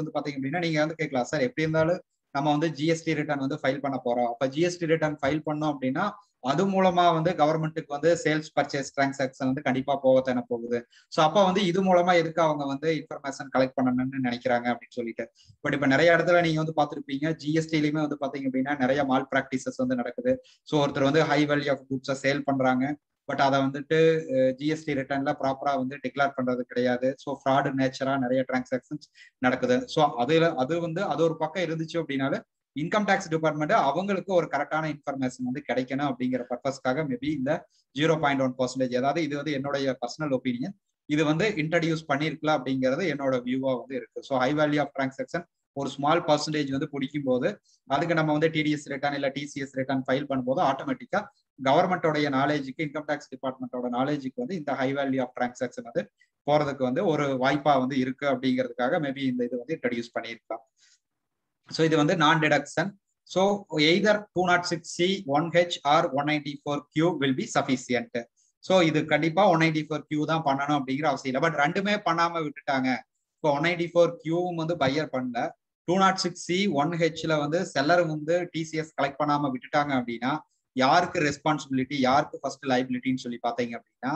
வந்து பாத்தீங்க அப்படின்னா நீங்க வந்து கேட்கலாம், சார் எப்படி இருந்தாலும் நம்ம வந்து ஜிஎஸ்டி ரிட்டர்ன் வந்து ஃபைல் பண்ண போறோம். அப்ப ஜிஎஸ்டி ரிட்டர்ன் ஃபைல் பண்ணோம் அப்படின்னா அது மூலமா வந்து கவர்மெண்ட்டுக்கு வந்து சேல்ஸ் பர்ச்சேஸ் டிரான்சாக்சன் வந்து கண்டிப்பா போகத்தானே போகுது. ஸோ அப்ப வந்து இது மூலமா எதுக்கு அவங்க வந்து இன்ஃபர்மேஷன் கலெக்ட் பண்ணணும்னு நினைக்கிறாங்க அப்படின்னு சொல்லிட்டு. பட் இப்ப நிறைய இடத்துல நீங்க வந்து பாத்துருப்பீங்க, ஜிஎஸ்டிலயுமே வந்து பாத்தீங்க அப்படின்னா நிறைய மால் பிராக்டிசஸ் வந்து நடக்குது. ஸோ ஒருத்தர் வந்து ஹை வேல்யூ ஆஃப் குட்ஸை சேல் பண்றாங்க, பட் அதை வந்துட்டு ஜிஎஸ்டி ரிட்டர்ன்ல ப்ராப்பரா வந்து டிக்ளேர் பண்றது கிடையாது. ஸோ ஃப்ராடு நேச்சரா நிறைய டிரான்சாக்சன்ஸ் நடக்குது. ஸோ அது ஒரு பக்கம் இருந்துச்சு அப்படின்னாலும் இன்கம் டேக்ஸ் டிபார்ட்மெண்ட் அவங்களுக்கு ஒரு கரெக்டான இன்ஃபர்மேஷன் வந்து கிடைக்கணும் அப்படிங்கிற பர்பஸ்க்காக மேபி இந்த 0.1%, அதாவது இது வந்து என்னுடைய பர்சனல் ஒப்பீனியன், இது வந்து இன்ட்ரடியூஸ் பண்ணிருக்கலாம் அப்படிங்கிறது என்னோட வியூவா வந்து இருக்கு. So high value of transaction ஒரு ஸ்மால் பர்சன்டேஜ் வந்து பிடிக்கும் போது அதுக்கு நம்ம வந்து டிடிஎஸ் ரிட்டர்ன் இல்ல டிசிஎஸ் ரிட்டர்ன் ஃபைல் பண்ணும்போது ஆட்டோமேட்டிக்கா கவர்மெண்டோடைய நாலேஜுக்கு, இன்கம் டேக்ஸ் டிபார்ட்மெண்டோட நாலேஜுக்கு வந்து இந்த ஹை வேல்யூ ஆஃப் டிரான்சாக்சன் வந்து போறதுக்கு வந்து ஒரு வாய்ப்பா வந்து இருக்கு அப்படிங்கிறதுக்காக மேபி இந்த இது வந்து இன்ட்ரடியூஸ் பண்ணியிருக்கலாம். ஸோ இது வந்து நான் deduction. So either 206C 1H or 194Q will be sufficient. So இது கண்டிப்பா 194Q தான் பண்ணணும் அப்படிங்கிற அவசியம் இல்லை. பட் ரெண்டுமே பண்ணாம விட்டுட்டாங்க. இப்போ 194Q வந்து பையர் பண்ணல, 206C 1Hல வந்து செல்லர் வந்து டிசிஎஸ் கலெக்ட் பண்ணாம விட்டுட்டாங்க அப்படின்னா யாருக்கு ரெஸ்பான்சிபிலிட்டி, யாருக்கு ஃபர்ஸ்ட் லைபிலிட்டின்னு சொல்லி பாத்தீங்க அப்படின்னா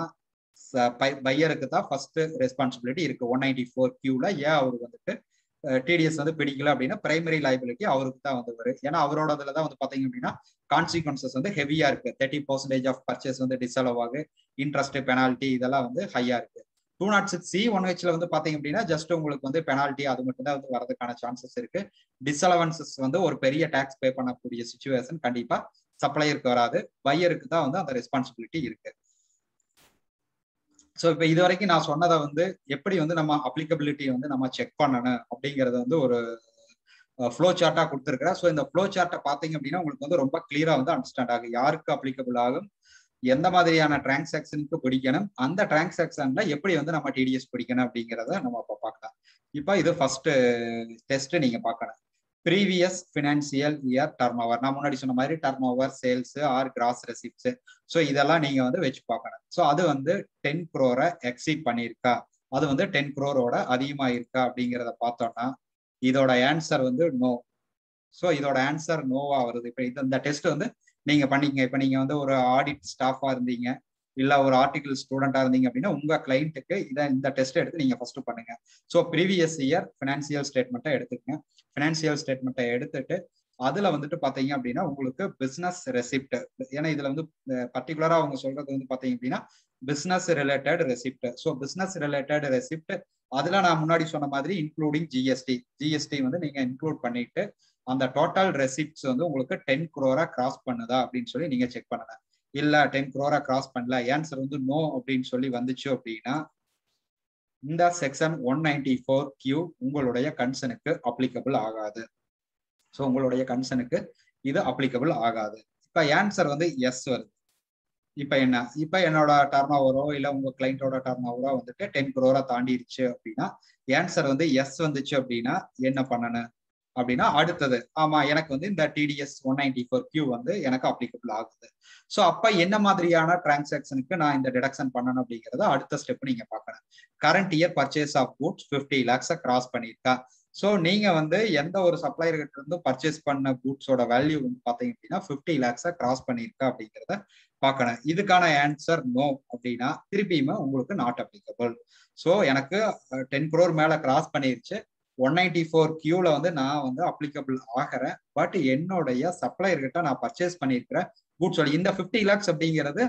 பையருக்கு தான் ஃபர்ஸ்ட் ரெஸ்பான்சிபிலிட்டி இருக்கு 194Qல. ஏன் அவர் வந்துட்டு டிடிஎஸ் வந்து பிடிக்கல அப்படின்னா பிரைமரி லைபிலிட்டி அவருக்கு தான் வந்து வரும். ஏன்னா அவரோட இதுல தான் வந்து பாத்தீங்க அப்படின்னா கான்சிக்வன்சஸ் வந்து ஹெவியா இருக்கு. 30% ஆஃப் பர்ச்சேஸ் வந்து டிஸ்அலவ் ஆகு, இன்ட்ரெஸ்ட் பெனால்ட்டி இதெல்லாம் வந்து ஹையா இருக்கு. 206C 1Hல வந்து பாத்தீங்க அப்படின்னா ஜஸ்ட் உங்களுக்கு வந்து பெனால்ட்டி அது மட்டும் தான் வந்து வரதுக்கான சான்சஸ் இருக்கு. டிஸ்அலவன்சஸ் வந்து ஒரு பெரிய டாக்ஸ் பே பண்ணக்கூடிய சிச்சுவேஷன் கண்டிப்பா சப்ளையருக்கு வராது, பையருக்கு தான் வந்து அந்த ரெஸ்பான்சிபிலிட்டி இருக்கு. ஸோ இப்போ இது வரைக்கும் நான் சொன்னதை வந்து எப்படி வந்து நம்ம அப்ளிகபிலிட்டி வந்து நம்ம செக் பண்ணணும் அப்படிங்கறது வந்து ஒரு ஃப்ளோ சார்ட்டா கொடுத்துருக்கிறேன். ஸோ இந்த ஃப்ளோ சார்ட்டை பார்த்தீங்க அப்படின்னா உங்களுக்கு வந்து ரொம்ப கிளியரா வந்து அண்டர்ஸ்டாண்ட் ஆகும், யாருக்கு அப்ளிகபிள் ஆகும், எந்த மாதிரியான டிரான்சாக்ஷனுக்கு பிடிக்கணும், அந்த டிரான்சாக்ஷன்ல எப்படி வந்து நம்ம டிடிஎஸ் பிடிக்கணும் அப்படிங்கிறத நம்ம இப்போ பார்க்கலாம். இப்போ இது ஃபர்ஸ்ட் டெஸ்ட் நீங்க பார்க்கணும். Previous financial year turnover, நான் முன்னாடி சொன்ன மாதிரி turnover, sales or gross receipts, so இதெல்லாம் நீங்க வந்து வச்சு பார்க்கணும். ஸோ அது வந்து 10 crore எக்ஸீட் பண்ணியிருக்கா, அது வந்து 10 crore அதிகமா இருக்கா அப்படிங்கிறத பார்த்தோம்னா இதோட ஆன்சர் வந்து நோ. ஸோ இதோட ஆன்சர் நோவா வருது. இப்போ இந்த டெஸ்ட் வந்து நீங்க பண்ணீங்க. இப்போ நீங்க வந்து ஒரு ஆடிட் ஸ்டாஃபா இருந்தீங்க, இல்ல ஒரு ஆர்டிகல் ஸ்டூடெண்டா இருந்தீங்க அப்படின்னா உங்க கிளைண்ட்டுக்கு இந்த டெஸ்ட் எடுத்து நீங்க ஃபர்ஸ்ட் பண்ணுங்க. ஸோ ப்ரீவியஸ் இயர் ஃபினான்சியல் ஸ்டேட்மெண்ட்டை எடுத்துக்கங்க. ஃபினான்சியல் ஸ்டேட்மெண்ட்டை எடுத்துட்டு அதுல வந்துட்டு பாத்தீங்க அப்படின்னா உங்களுக்கு பிசினஸ் ரெசிப்ட், ஏன்னா இதுல வந்து பர்டிகுலரா அவங்க சொல்றது வந்து பாத்தீங்க அப்படின்னா business related receipt. So business related receipt அதுல நான் முன்னாடி சொன்ன மாதிரி இன்க்ளூடிங் ஜிஎஸ்டி வந்து நீங்க இன்க்ளூட் பண்ணிட்டு அந்த டோட்டல் ரெசிப்ட்ஸ் வந்து உங்களுக்கு 10 crore கிராஸ் பண்ணுதா அப்படின்னு சொல்லி நீங்க செக் பண்ணுங்க. இல்ல 10 crore கிராஸ் பண்ணல, ஆன்சர் வந்து நோ அப்படின்னு சொல்லி வந்துச்சு அப்படின்னா இந்த செக்ஷன் 194Q உங்களுடைய கன்சர்னுக்கு அப்ளிகபிள் ஆகாது. ஸோ உங்களுடைய கன்சர்னுக்கு இது அப்ளிகபிள் ஆகாது. இப்ப ஆன்சர் வந்து எஸ் வருது. இப்ப என்ன, இப்ப என்னோட டர்ன் ஓவரோ இல்ல உங்க கிளைண்டோட டர்ன் ஓவரோ வந்துட்டு 10 crore தாண்டிடுச்சு அப்படின்னா ஆன்சர் வந்து எஸ் வந்துச்சு அப்படின்னா என்ன பண்ணணும் அப்படின்னா அடுத்தது ஆமா எனக்கு வந்து இந்த டிடிஎஸ் 194Q வந்து எனக்கு அப்ளிகபிள் ஆகுது. ஸோ அப்ப என்ன மாதிரியான டிரான்சாக்ஷனுக்கு நான் இந்த டிடக்ஷன் பண்ணணும் அப்படிங்கறத அடுத்த ஸ்டெப் நீங்க பார்க்கணும். Current year purchase of goods 50 lakhs cross பண்ணியிருக்கா. ஸோ நீங்க வந்து எந்த ஒரு சப்ளையர் கிட்ட இருந்து பர்ச்சேஸ் பண்ண கூட்ஸோட வேல்யூ வந்து பாத்தீங்க அப்படின்னா 50 lakhs கிராஸ் பண்ணியிருக்கா அப்படிங்கிறத பார்க்கணும். இதுக்கான ஆன்சர் நோ அப்படின்னா திருப்பியுமே உங்களுக்கு நாட் அப்ளிகபிள். ஸோ எனக்கு 10 crore மேல கிராஸ் பண்ணிருச்சு, 194Qல வந்து நான் வந்து அப்ளிகபிள் ஆகிறேன், பட் என்னுடைய சப்ளையர் கிட்ட நான் பர்ச்சேஸ் பண்ணியிருக்கிறேன் கூட்ஸோட இந்த 50 lakhs அப்படிங்கிறது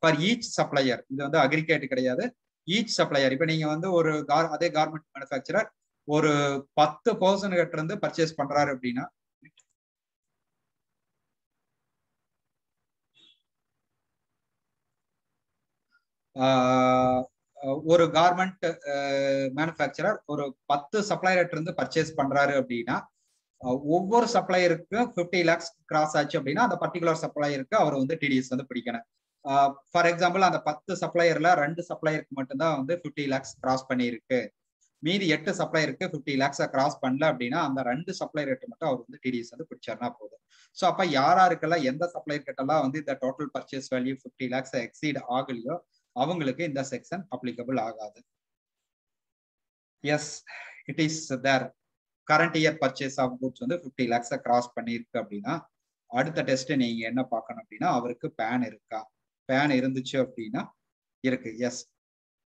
ஃபார் ஈச் சப்ளையர், இது வந்து அக்ரிகேட் கிடையாது, ஈச் சப்ளையர். இப்ப நீங்க வந்து ஒரு அதே கார்மெண்ட் மேனுஃபேக்சரர் ஒரு 10 person கிட்ட இருந்து பர்ச்சேஸ் பண்றாரு அப்படின்னா ஒரு கார்மெண்ட் மேனுஃபேக்சரர் ஒரு 10 சப்ளையர் இருந்து பர்ச்சேஸ் பண்றாரு அப்படின்னா ஒவ்வொரு சப்ளையருக்கு 50 lakhs கிராஸ் ஆச்சு அப்படின்னா அந்த பர்டிகுலர் சப்ளையருக்கு அவர் வந்து டிடிஎஸ் வந்து பிடிக்கணும். ஃபார் எக்ஸாம்பிள் அந்த 10 சப்ளையர்ல 2 சப்ளையருக்கு மட்டும்தான் வந்து 50 lakhs கிராஸ் பண்ணியிருக்கு, மீதி 8 சப்ளையருக்கு 50 lakhs கிராஸ் பண்ணல அப்படின்னா அந்த 2 சப்ளையர்கிட்ட மட்டும் அவர் வந்து டிடிஎஸ் வந்து பிடிச்சாருன்னா போதும். ஸோ அப்ப யாருக்கெல்லாம் எந்த சப்ளையர் கிட்டலாம் வந்து இந்த total purchase value 50 lakhs exceed ஆகலையோ அவங்களுக்கு இந்த செக்ஷன் அப்ளிகபிள் ஆகாது. Yes it is there. Current year purchase of goods வந்து 50 lakhs கிராஸ் பண்ணிருக்கு அப்படின்னா அடுத்த டெஸ்ட் நீங்க என்ன பார்க்கணும் அப்படின்னா அவருக்கு பேன் இருக்கா. பேன் இருந்துச்சு அப்படின்னா இருக்கு, எஸ்.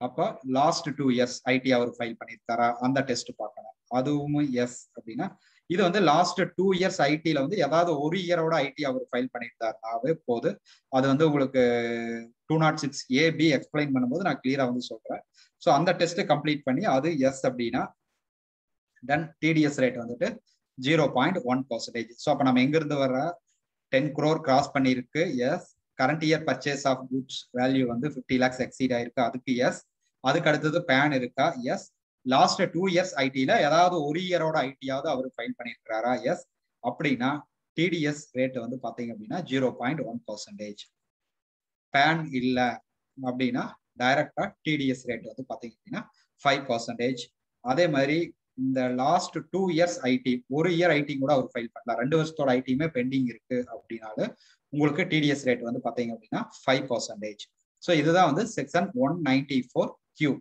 அப்ப லாஸ்ட் 2 years ஐடி அவர் ஃபைல் பண்ணியிருக்காரா அந்த டெஸ்ட் பார்க்கணும், அதுவும் எஸ் அப்படின்னா இது வந்து லாஸ்ட் 2 years ஐடில வந்து ஏதாவது ஒரு இயரோட ஐடி அவர் ஃபைல் பண்ணியிருந்தாருனாவே போது. அது வந்து உங்களுக்கு 206AB எக்ஸ்பிளைன் பண்ணும்போது நான் கிளியரா வந்து சொல்றேன். ஸோ அந்த டெஸ்ட் கம்ப்ளீட் பண்ணி அது எஸ் அப்படின்னா தென் டிடிஎஸ் ரேட் வந்துட்டு 0.1%. ஸோ அப்போ நம்ம எங்கிருந்து வர்ற 10 crore கிராஸ் பண்ணியிருக்கு, yes. Current year purchase of goods value வந்து 50 lakhs எக்ஸீட் ஆயிருக்கு, அதுக்கு எஸ். அதுக்கு அடுத்தது பேன் இருக்கா, எஸ். லாஸ்ட் 2 years ஐடில ஏதாவது ஒரு இயரோட ஐடியாவது அவர் ஃபைல் பண்ணியிருக்கிறாரா, எஸ். அப்படின்னா டிடிஎஸ் ரேட் வந்து பாத்தீங்க அப்படின்னா 0.1%. பேன் இல்ல அப்படின்னா டைரக்டா டிடிஎஸ் ரேட் வந்து பாத்தீங்க அப்படின்னா 5%. அதே மாதிரி இந்த லாஸ்ட் 2 years ஐடி, ஒரு இயர் ஐடி கூட அவர் ஃபைல் பண்ணலாம், 2 வருஷத்தோட ஐடியுமே பெண்டிங் இருக்கு அப்படின்னாலும் உங்களுக்கு டிடிஎஸ் ரேட் வந்து பாத்தீங்க அப்படின்னா 5%. ஸோ இதுதான் வந்து செக்ஷன் 194Q.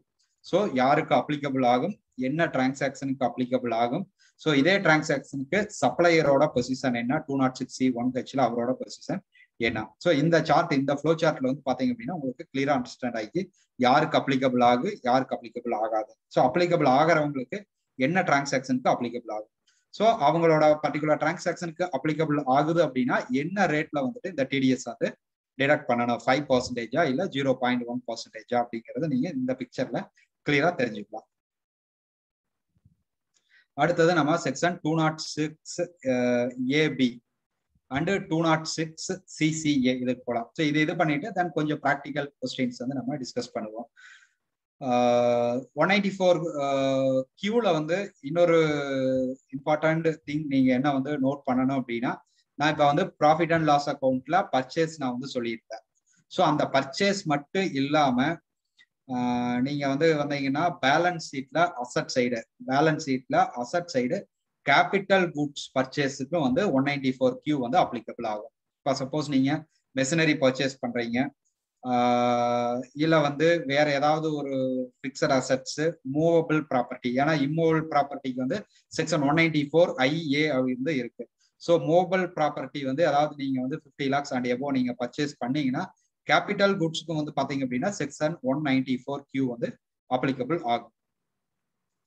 ஸோ யாருக்கு அப்ளிகபிள் ஆகும், என்ன டிரான்சாக்ஷனுக்கு அப்ளிகபிள் ஆகும். ஸோ இதே டிரான்சாக்ஷனுக்கு சப்ளையரோட பொசிஷன் என்ன, 206C 1Hல அவரோட பொசிஷன் என்ன. ஸோ இந்த சார்ட், இந்த ஃப்ளோ சார்ட்ல வந்து பாத்தீங்க அப்படின்னா உங்களுக்கு கிளியரா அண்டர்ஸ்டாண்ட் ஆகி யாருக்கு அப்ளிகபிள் ஆகு யாருக்கு அப்ளிகபிள் ஆகாது. ஸோ அப்ளிகபிள் ஆகிறவங்களுக்கு என்ன டிரான்சாக்ஷனுக்கு அப்ளிகபிள் ஆகும். ஸோ அவங்களோட பர்டிகுலர் டிரான்சாக்ஷனுக்கு அப்ளிகபிள் ஆகுது அப்படின்னா என்ன ரேட்ல வந்துட்டு இந்த டிடிஎஸ் வந்து டிடக்ட் பண்ணணும், 5% இல்ல 0.1% அப்படிங்கறத நீங்க இந்த பிக்சர்ல கிளியரா தெரிஞ்சுக்கலாம். அடுத்தது நம்ம செக்ஷன் 206 AB அண்ட் 206 CCA இதுக்கு போகலாம். ஸோ இது பண்ணிட்டு தென் கொஞ்சம் ப்ராக்டிக்கல் கொஸ்டின்ஸ் வந்து நம்ம டிஸ்கஸ் பண்ணுவோம். 194 Qல வந்து இன்னொரு இம்பார்ட்டன்ட் திங் நீங்க என்ன வந்து நோட் பண்ணணும் அப்படின்னா, நான் இப்ப வந்து ப்ராஃபிட் அண்ட் லாஸ் அக்கௌண்ட்ல பர்ச்சேஸ் நான் வந்து சொல்லியிருக்கேன். ஸோ அந்த பர்ச்சேஸ் மட்டும் இல்லாம நீங்க வந்து வந்தீங்கன்னா பேலன்ஸ் ஷீட்ல அசட் சைடு கேபிட்டல் குட்ஸ் பர்ச்சேஸுக்கும் வந்து 194 Q வந்து அப்ளிகபிள் ஆகும். இப்போ சப்போஸ் நீங்க மெஷினரி பர்ச்சேஸ் பண்றீங்க, இல்ல வந்து வேற ஏதாவது ஒரு பிக்சட் அசட்ஸ், மூவபிள் ப்ராப்பர்ட்டி, ஏன்னா இம்மூவபிள் ப்ராப்பர்ட்டிக்கு வந்து செக்ஷன் 194 IA வந்து இருக்கு. ஸோ மூவபிள் ப்ராப்பர்ட்டி வந்து அதாவது நீங்க வந்து 50 lakhs அண்ட் எபோ நீங்க பர்ச்சேஸ் பண்ணீங்கன்னா கேபிட்டல் குட்ஸ்க்கு வந்து பாத்தீங்க அப்படின்னா செக்ஷன் 194 Q வந்து அப்ளிகபிள் ஆகும்.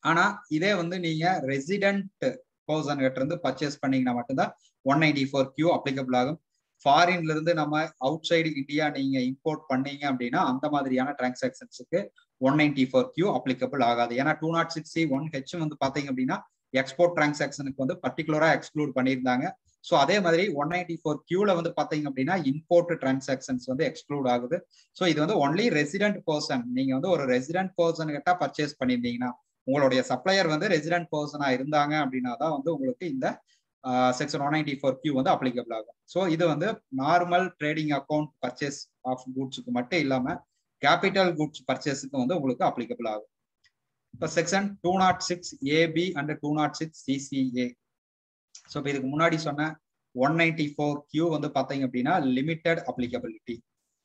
ஆனா இதே வந்து நீங்க ரெசிடென்ட் பர்சன் கிட்ட இருந்து பர்ச்சேஸ் பண்ணீங்கன்னா மட்டும்தான் 194 Q அப்ளிகபிள் ஆகும். ஃபாரின்ல இருந்து நம்ம அவுட் சைடு இந்தியா நீங்க இம்போர்ட் பண்ணீங்க அப்படின்னா அந்த மாதிரியான டிரான்சாக்ஷன்ஸுக்கு 194 Q அப்ளிகபிள் ஆகாது. ஏன்னா 206C1H வந்து பாத்தீங்க அப்படின்னா எக்ஸ்போர்ட் டிரான்சாக்ஷனுக்கு வந்து பர்டிகுலரா எக்ஸ்க்ளூட் பண்ணியிருந்தாங்க. ஸோ அதே மாதிரி 194 Qல வந்து பாத்தீங்க அப்படின்னா இம்போர்ட் டிரான்சாக்ஷன்ஸ் வந்து எக்ஸ்க்ளூட் ஆகுது. ஸோ இது வந்து ஒன்லி ரெசிடென்ட் பர்சன், நீங்க வந்து ஒரு ரெசிடென்ட் பர்சன் கிட்ட பர்ச்சேஸ் பண்ணியிருந்தீங்கன்னா, உங்களுடைய சப்ளையர் வந்து ரெசிடென்ட் பர்சனா இருந்தாங்க அப்படின்னா தான் வந்து உங்களுக்கு இந்த செக்ஷன் 194 Q வந்து அப்ளிகபிள் ஆகும். ஸோ இது வந்து normal trading account purchase of குட்ஸுக்கு மட்டும் இல்லாம கேபிட்டல் குட்ஸ் பர்ச்சேஸுக்கு வந்து உங்களுக்கு அப்ளிகபிள் ஆகும். இப்போ section 206 AB and 206 CCA. So இப்போ இதுக்கு முன்னாடி சொன்ன 194 Q வந்து பார்த்தீங்க அப்படின்னா லிமிடெட் அப்ளிகபிலிட்டி.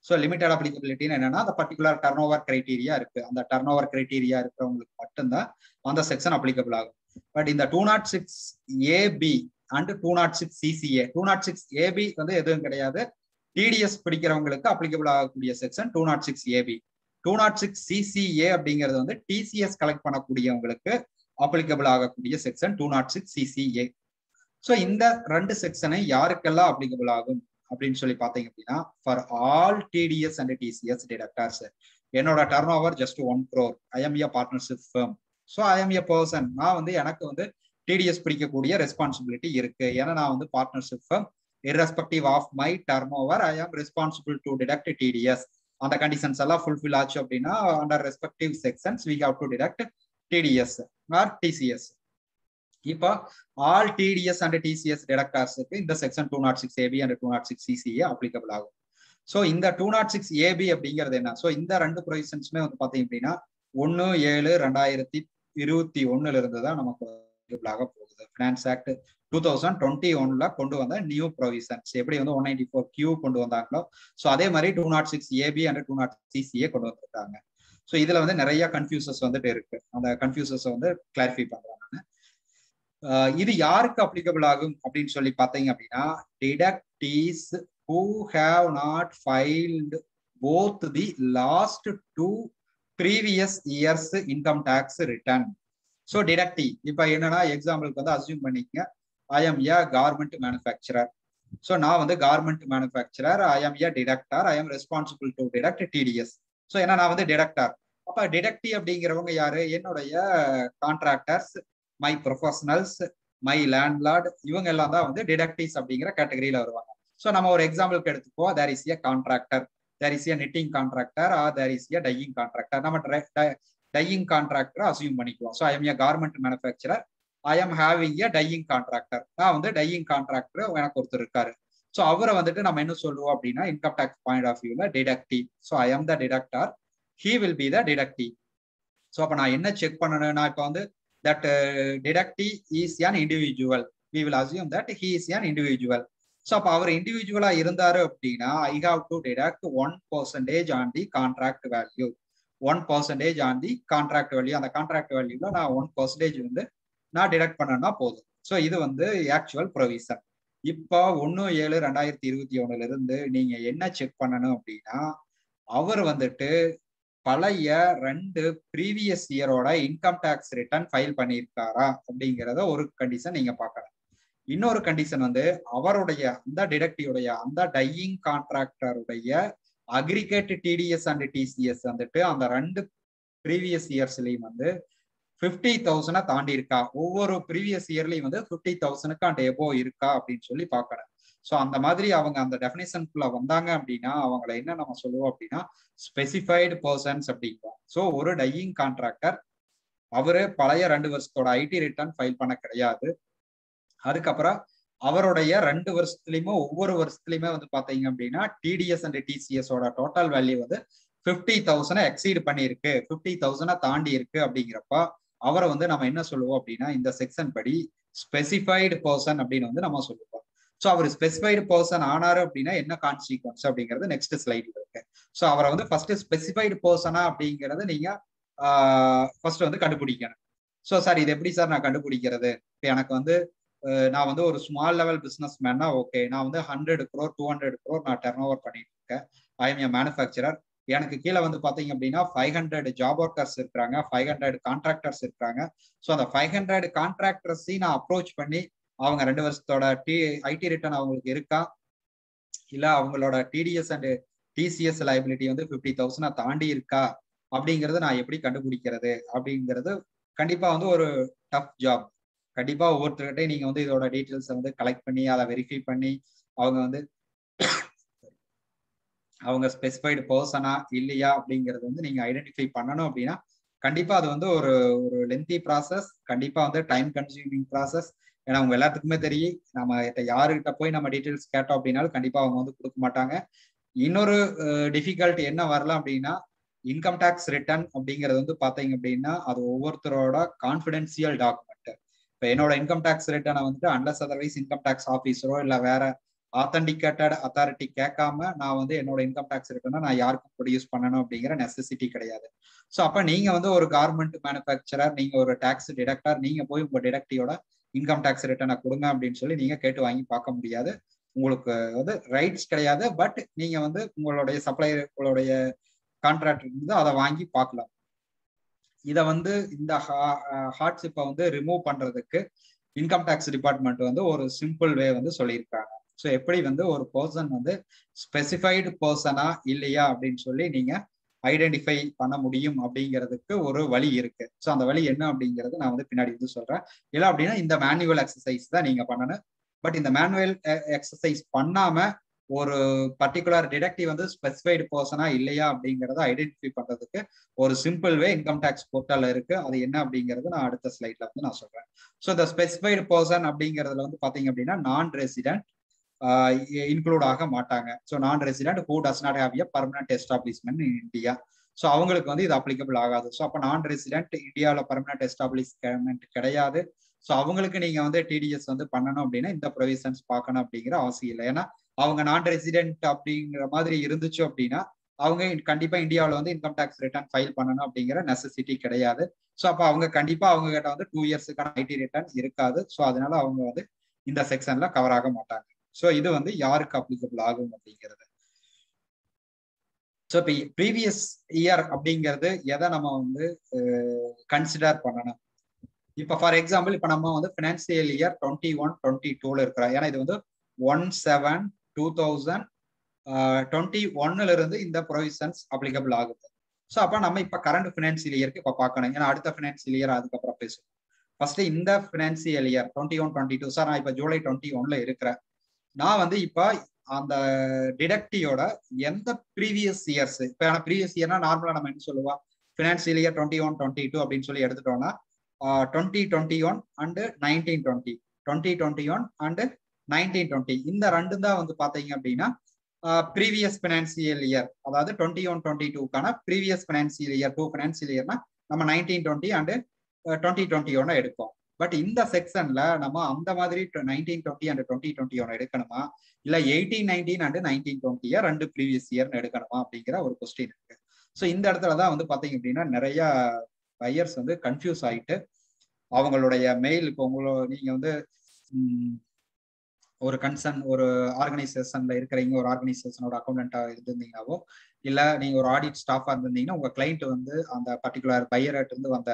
ஸோ லிமிடெட் அப்ளிகபிலிட்டின்னு என்னன்னா அந்த பர்டிகுலர் டர்ன் ஓவர் கிரைட்டீரியா இருக்கு, அந்த டர்ன் ஓவர் கிரைட்டீரியா இருக்கிறவங்களுக்கு மட்டும்தான் அந்த செக்ஷன் அப்ளிகபிள் ஆகும். பட் இந்த 206 AB அண்ட் 206 CCA, 206 AB வந்து எதுவும் கிடையாது, டிடிஎஸ் பிடிக்கிறவங்களுக்கு அப்ளிகபிள் ஆகக்கூடிய செக்ஷன் 206 AB. 206 CCA அப்படிங்கிறது வந்து டிசிஎஸ் கலெக்ட் பண்ணக்கூடியவங்களுக்கு அப்ளிகபிள் ஆகக்கூடிய செக்ஷன் 206 CCA. ஸோ இந்த ரெண்டு செக்ஷனை யாருக்கெல்லாம் அப்ளிகபிள் ஆகும் அப்படின்னு சொல்லி பார்த்தீங்க அப்படின்னா, for all TDS and TCS deductors. என்னோட turnover just 1 crore, I am a partnership firm. So I am a person, நான் வந்து எனக்கு வந்து டிடிஎஸ் பிடிக்கக்கூடிய ரெஸ்பான்சிபிலிட்டி இருக்கு. ஏன்னா நான் வந்து partnership firm, irrespective of my turnover I am responsible to deduct TDS. அந்த கண்டிஷன்ஸ் எல்லாம் ஃபுல்ஃபில் ஆச்சு அப்படின்னா under respective sections we have to deduct TDS or TCS. இப்போ ஆல் டிடிஎஸ் அண்ட் டிசிஎஸ் டிடக்டர்ஸுக்கு இந்த section 206 AB and 206 CCA applicable ஆகும். So இந்த 206 AB அப்படிங்கிறது என்ன? ஸோ இந்த ரெண்டு ப்ரொவிஷன்ஸுமே வந்து பார்த்தீங்க அப்படின்னா 1/7/2021 இருந்து தான் நமக்கு ஆக போகுது. ஃபினான்ஸ் ஆக்ட் 2021 கொண்டு வந்த நியூ ப்ரொவிஷன்ஸ் எப்படி வந்து 194 Q கொண்டு வந்தாங்களோ, ஸோ அதே மாதிரி 206 AB அண்ட் 206 CCA கொண்டு வந்திருக்காங்க. ஸோ இதுல வந்து நிறைய கன்ஃபியூசஸ் வந்துட்டு இருக்கு, அந்த கன்ஃபியூசஸ் வந்து கிளாரிஃபை பண்றேன் நான். இது யாருக்கு அப்ளிகபிள் ஆகும் அப்படின்னு சொல்லி பார்த்தீங்க அப்படின்னா, டிடக்டீஸ் who have not filed both the last 2 previous years income tax return. So deductee இப்போ என்னன்னா எக்ஸாம்பிளுக்கு வந்து அசியூம் பண்ணிக்கங்க, I am a garment manufacturer. So நான் வந்து garment manufacturer, I am a deductor, I am responsible to deduct TDS. So ஏன்னா நான் வந்து டிடக்டர். அப்போ டிடக்டி அப்படிங்கிறவங்க யாரு? என்னுடைய contractors, my professionals, my landlord, இவங்க எல்லாம் தான் வந்து டிடக்டிஸ் அப்படிங்கிற கேட்டகரியில வருவாங்க. ஸோ நம்ம ஒரு எக்ஸாம்பிளுக்கு எடுத்துப்போம், there is a contractor, there is a knitting contractor, or there is a dyeing contractor. நம்ம டையிங் கான்ட்ராக்டர் அசியூம் பண்ணிக்குவோம். So I am a garment manufacturer, I am having a dyeing contractor. நான் வந்து dyeing contractor எனக்கு ஒருத்தர் இருக்காரு. So அவரை வந்துட்டு நம்ம என்ன சொல்லுவோம் அப்படின்னா இன்கம் டேக்ஸ் பாயிண்ட் ஆஃப் வியூல deductee. So I am the deductor, he will be the deductee. So அப்போ நான் என்ன செக் பண்ணணும்னா, இப்போ வந்து that deductee is an individual, we will assume that he is an individual. So அப்ப அவர் இண்டிவிஜுவலா இருந்தாரு அப்படின்னா I have to deduct 1% on the contract value, 1% on the contract value. அந்த கான்ட்ராக்ட் வேல்யூல நான் 1% வந்து நான் டிடக்ட் பண்ணனா போதும். ஸோ இது வந்து ஆக்சுவல் ப்ரொவிஷன். இப்போ 1/7/2021 இருந்து நீங்க என்ன செக் பண்ணணும் அப்படின்னா, அவர் வந்துட்டு பழைய 2 ப்ரீவியஸ் இயரோட இன்கம் டேக்ஸ் ரிட்டர்ன் ஃபைல் பண்ணியிருக்காரா அப்படிங்கிறத ஒரு கண்டிஷன் நீங்க பார்க்கலாம். இன்னொரு கண்டிஷன் வந்து அவருடைய அந்த டிடக்டிவுடைய அந்த டையிங் கான்ட்ராக்டருடைய அக்ரிகேட் டிடிஎஸ் அண்ட் டிசிஎஸ் வந்துட்டு அந்த 2 ப்ரீவியஸ் இயர்ஸ்லயும் வந்து 50,000 தாண்டி இருக்கா, ஒவ்வொரு ப்ரீவியஸ் இயர்லயும் வந்து 50,000க்கு அண்ட் எபோ இருக்கா அப்படின்னு சொல்லி பார்க்கணும். ஸோ அந்த மாதிரி அவங்க அந்த டெஃபினேஷனுக்குள்ள வந்தாங்க அப்படின்னா அவங்களை என்ன நம்ம சொல்லுவோம் அப்படின்னா ஸ்பெசிஃபைடு பர்சன்ஸ் அப்படிங்கிறோம். ஸோ ஒரு டையிங் கான்ட்ராக்டர் அவரு பழைய 2 வருஷத்தோட ஐடி ரிட்டர்ன் ஃபைல் பண்ண கிடையாது. அதுக்கப்புறம் அவருடைய 2 வருஷத்துலயுமே ஒவ்வொரு வருஷத்துலயுமே வந்து பாத்தீங்க அப்படின்னா டிடிஎஸ் அண்ட் டிசிஎஸோட டோட்டல் வேல்யூ வந்து 50,000 எக்ஸீட் பண்ணியிருக்கு, 50,000 தாண்டி இருக்கு. அப்படிங்கிறப்ப அவரை வந்து நம்ம என்ன சொல்லுவோம் அப்படின்னா இந்த செக்ஷன் படி ஸ்பெசிஃபைடு பர்சன் அப்படின்னு வந்து நம்ம சொல்லுவோம். ஸோ அவர் ஸ்பெசிஃபைடு பர்சன் ஆனாரு அப்படின்னா என்ன கான்சிக்வன்ஸ் அப்படிங்கிறது நெக்ஸ்ட் ஸ்லைட்ல இருக்கு. ஸோ அவரை வந்து ஃபர்ஸ்ட் ஸ்பெசிஃபைடு பர்சனா அப்படிங்கிறத நீங்க ஃபர்ஸ்ட் வந்து கண்டுபிடிக்கணும். ஸோ சார் இது எப்படி சார் நான் கண்டுபிடிக்கிறது? இப்போ எனக்கு வந்து நான் வந்து ஒரு ஸ்மால் லெவல் பிசினஸ் மேன்னா ஓகே, நான் வந்து 100 crore 200 crore நான் டர்ன் ஓவர் பண்ணிட்டு இருக்கேன். ஐ எம் ஏ மேனுஃபேக்சரர். எனக்கு கீழே வந்து பாத்தீங்க அப்படின்னா 500 ஜாப் ஒர்க்கர்ஸ் இருக்கிறாங்க, 500 கான்ட்ராக்டர்ஸ் இருக்கிறாங்க. ஸோ அந்த 500 கான்ட்ராக்டர்ஸையும் நான் அப்ரோச் பண்ணி அவங்க 2 வருஷத்தோட ஐடி ரிட்டர்ன் அவங்களுக்கு இருக்கா, இல்ல அவங்களோட டிடிஎஸ் அண்ட் டிசிஎஸ் லைபிலிட்டி வந்து 50,000 தாண்டி இருக்கா அப்படிங்கறத நான் எப்படி கண்டுபிடிக்கிறது அப்படிங்கிறது கண்டிப்பா வந்து ஒரு டஃப் ஜாப். கண்டிப்பா ஒவ்வொருத்தர்கிட்டையும் நீங்க வந்து இதோட டீட்டெயில்ஸை வந்து கலெக்ட் பண்ணி அதை வெரிஃபை பண்ணி அவங்க வந்து அவங்க ஸ்பெசிஃபைடு பர்சனா இல்லையா அப்படிங்கிறது வந்து நீங்க ஐடென்டிஃபை பண்ணணும் அப்படின்னா கண்டிப்பா அது வந்து ஒரு லென்த்தி ப்ராசஸ், கண்டிப்பா வந்து டைம் கன்சியூமிங் ப்ராசஸ். ஏன்னா அவங்க எல்லாத்துக்குமே தெரியும் நம்ம யாருக்கிட்ட போய் நம்ம டீட்டெயில்ஸ் கேட்டோம் அப்படின்னாலும் கண்டிப்பா அவங்க வந்து கொடுக்க மாட்டாங்க. இன்னொரு டிஃபிகல்ட்டி என்ன வரலாம் அப்படின்னா இன்கம் டேக்ஸ் ரிட்டர்ன் அப்படிங்கிறது வந்து பாத்தீங்க அப்படின்னா அது ஒவ்வொருத்தரோட கான்ஃபிடென்சியல் டாக்குமெண்ட். இப்போ என்னோட இன்கம் டேக்ஸ் ரிட்டர்னை வந்துட்டு அன்லஸ் அதர்வைஸ் இன்கம் டேக்ஸ் ஆஃபீஸரோ இல்லை வேற ஆத்தன்டிகேட்டட் அத்தாரிட்டி கேட்காம நான் வந்து என்னோட இன்கம் டேக்ஸ் ரிட்டர்னை நான் யாருக்கும் ப்ரொடியூஸ் பண்ணணும் அப்படிங்கிற நெசசிட்டி கிடையாது. ஸோ அப்போ நீங்க வந்து ஒரு கார்மெண்ட் மேனுஃபேக்சரர், நீங்க ஒரு டேக்ஸ் டிடக்டர், நீங்க போய் உங்க டிடக்டியோட இன்கம் டேக்ஸ் ரிட்டர்னை கொடுங்க அப்படின்னு சொல்லி நீங்க கேட்டு வாங்கி பார்க்க முடியாது. உங்களுக்கு வந்து ரைட்ஸ் கிடையாது. பட் நீங்க வந்து உங்களுடைய சப்ளையர் உங்களுடைய கான்ட்ராக்டர் இருந்து அதை வாங்கி பார்க்கலாம். இதை வந்து இந்த ஹார்ட்ஷிப்பை வந்து ரிமூவ் பண்றதுக்கு இன்கம் டேக்ஸ் டிபார்ட்மெண்ட் வந்து ஒரு சிம்பிள் வே வந்து சொல்லியிருக்காங்க. ஸோ எப்படி வந்து ஒரு பர்சன் வந்து ஸ்பெசிஃபைடு பர்சனா இல்லையா அப்படின்னு சொல்லி நீங்க ஐடென்டிஃபை பண்ண முடியும் அப்படிங்கிறதுக்கு ஒரு வழி இருக்கு. ஸோ அந்த வழி என்ன அப்படிங்கிறது நான் வந்து பின்னாடி வந்து சொல்றேன். இல்லை அப்படின்னா இந்த மேனுவல் எக்ஸசைஸ் தான் நீங்க பண்ணணும். பட் இந்த மேனுவல் எக்ஸசைஸ் பண்ணாம ஒரு பர்டிகுலர் டிடக்டிவ் வந்து ஸ்பெசிஃபைடு பர்சனா இல்லையா அப்படிங்கிறத ஐடென்டிஃபை பண்றதுக்கு ஒரு சிம்பிள் வே இன்கம் டேக்ஸ் போர்ட்டல்ல இருக்கு. அது என்ன அப்படிங்கிறது நான் அடுத்த ஸ்லைட்ல வந்து நான் சொல்றேன். ஸோ இந்த ஸ்பெசிஃபைடு பர்சன் அப்படிங்கிறதுல வந்து பாத்தீங்க அப்படின்னா நான் ரெசிடென்ட் இன்க்ளூட் ஆக மாட்டாங்க. ஸோ நான் resident who does not have a permanent establishment in India. So அவங்களுக்கு வந்து இது அப்ளிகபிள் ஆகாது. ஸோ அப்போ நான் ரெசிடென்ட் இந்தியாவில் பர்மனன்ட் எஸ்டாப்ளிஷ்மெண்ட் கிடையாது. ஸோ அவங்களுக்கு நீங்க வந்து டிடிஎஸ் வந்து பண்ணணும் அப்படின்னா இந்த ப்ரொவிஷன்ஸ் பார்க்கணும் அப்படிங்கிற அவசியம் இல்லை. ஏன்னா அவங்க நான் ரெசிடென்ட் அப்படிங்கிற மாதிரி இருந்துச்சு அப்படின்னா அவங்க கண்டிப்பா இந்தியாவில் வந்து இன்கம் டேக்ஸ் ரிட்டர்ன் ஃபைல் பண்ணணும் அப்படிங்கிற நெசசிட்டி கிடையாது. ஸோ அப்போ அவங்க கண்டிப்பா அவங்க கிட்ட வந்து 2 இயர்ஸுக்கான ஐடி ரிட்டர்ன் இருக்காது. ஸோ அதனால அவங்க வந்து இந்த செக்ஷன்ல கவர் ஆக மாட்டாங்க. ஸோ இது வந்து யாருக்கு அப்ளிகபிள் ஆகும் அப்படிங்கிறது. ஸோ இப்போ ப்ரீவியஸ் இயர் அப்படிங்கிறது எதை நம்ம வந்து கன்சிடர் பண்ணணும்? இப்போ ஃபார் எக்ஸாம்பிள் இப்போ நம்ம வந்து ஃபினான்சியல் இயர் 21-22 இருக்கிறோம். ஏன்னா இது வந்து 1/7/2021 இருந்து இந்த ப்ரொவிஷன்ஸ் அப்ளிகபிள் ஆகுது. ஸோ அப்போ நம்ம இப்போ கரண்ட் ஃபினான்சியல் இயருக்கு இப்போ பார்க்கணும். ஏன்னா அடுத்த ஃபினான்சியல் இயர் அதுக்கப்புறம் பேசுவோம். ஃபர்ஸ்ட் இந்த ஃபினான்சியல் இயர் 21-22 சார் நான் இப்போ ஜூலை 21 இருக்கிறேன். நான் வந்து இப்போ அந்த டிடக்டியோட எந்த ப்ரீவியஸ் இயர்ஸ் இப்போ ப்ரீவியஸ் இயர்னா நார்மலா நம்ம என்ன சொல்லுவோம் ஃபினான்சியல் இயர் 21-22 அப்படின்னு சொல்லி எடுத்துட்டோம்னா 2021 அண்ட் 1920 2021 அண்ட் 1920 இந்த ரெண்டும் தான் வந்து பாத்தீங்க அப்படின்னா ப்ரீவியஸ் ஃபினான்சியல் இயர். அதாவது 21-22க்கான ப்ரீவியஸ் ஃபினான்சியல் இயர் 2 ஃபினான்சியல் இயர்னா நம்ம 1920 அண்ட் 2021 எடுப்போம். பட் இந்த செக்ஷன்ல நம்ம அந்த மாதிரி 1920 அண்ட் 2021 எடுக்கணுமா இல்ல 1819 அண்ட் 1920 2 ப்ரீவியஸ் இயர் எடுக்கணுமா அப்படிங்கிற ஒரு கொஸ்டின் இருக்கு. ஸோ இந்த இடத்துலதான் வந்து பாத்தீங்க அப்படின்னா நிறைய பையர்ஸ் வந்து கன்ஃபியூஸ் ஆயிட்டு அவங்களுடைய மெயில் இப்போ நீங்க வந்து ஒரு கன்சர்ன் ஒரு ஆர்கனைசேஷன்ல இருக்கிறீங்க, ஒரு ஆர்கனைசேஷனோட அக்கௌண்டன்ட்டா இருந்திருந்தீங்கன்னாவோ, இல்ல நீங்க ஒரு ஆடிட் ஸ்டாஃபா இருந்திருந்தீங்கன்னா உங்க கிளைண்ட் வந்து அந்த பர்டிகுலர் பையர்ட்ட இருந்து வந்த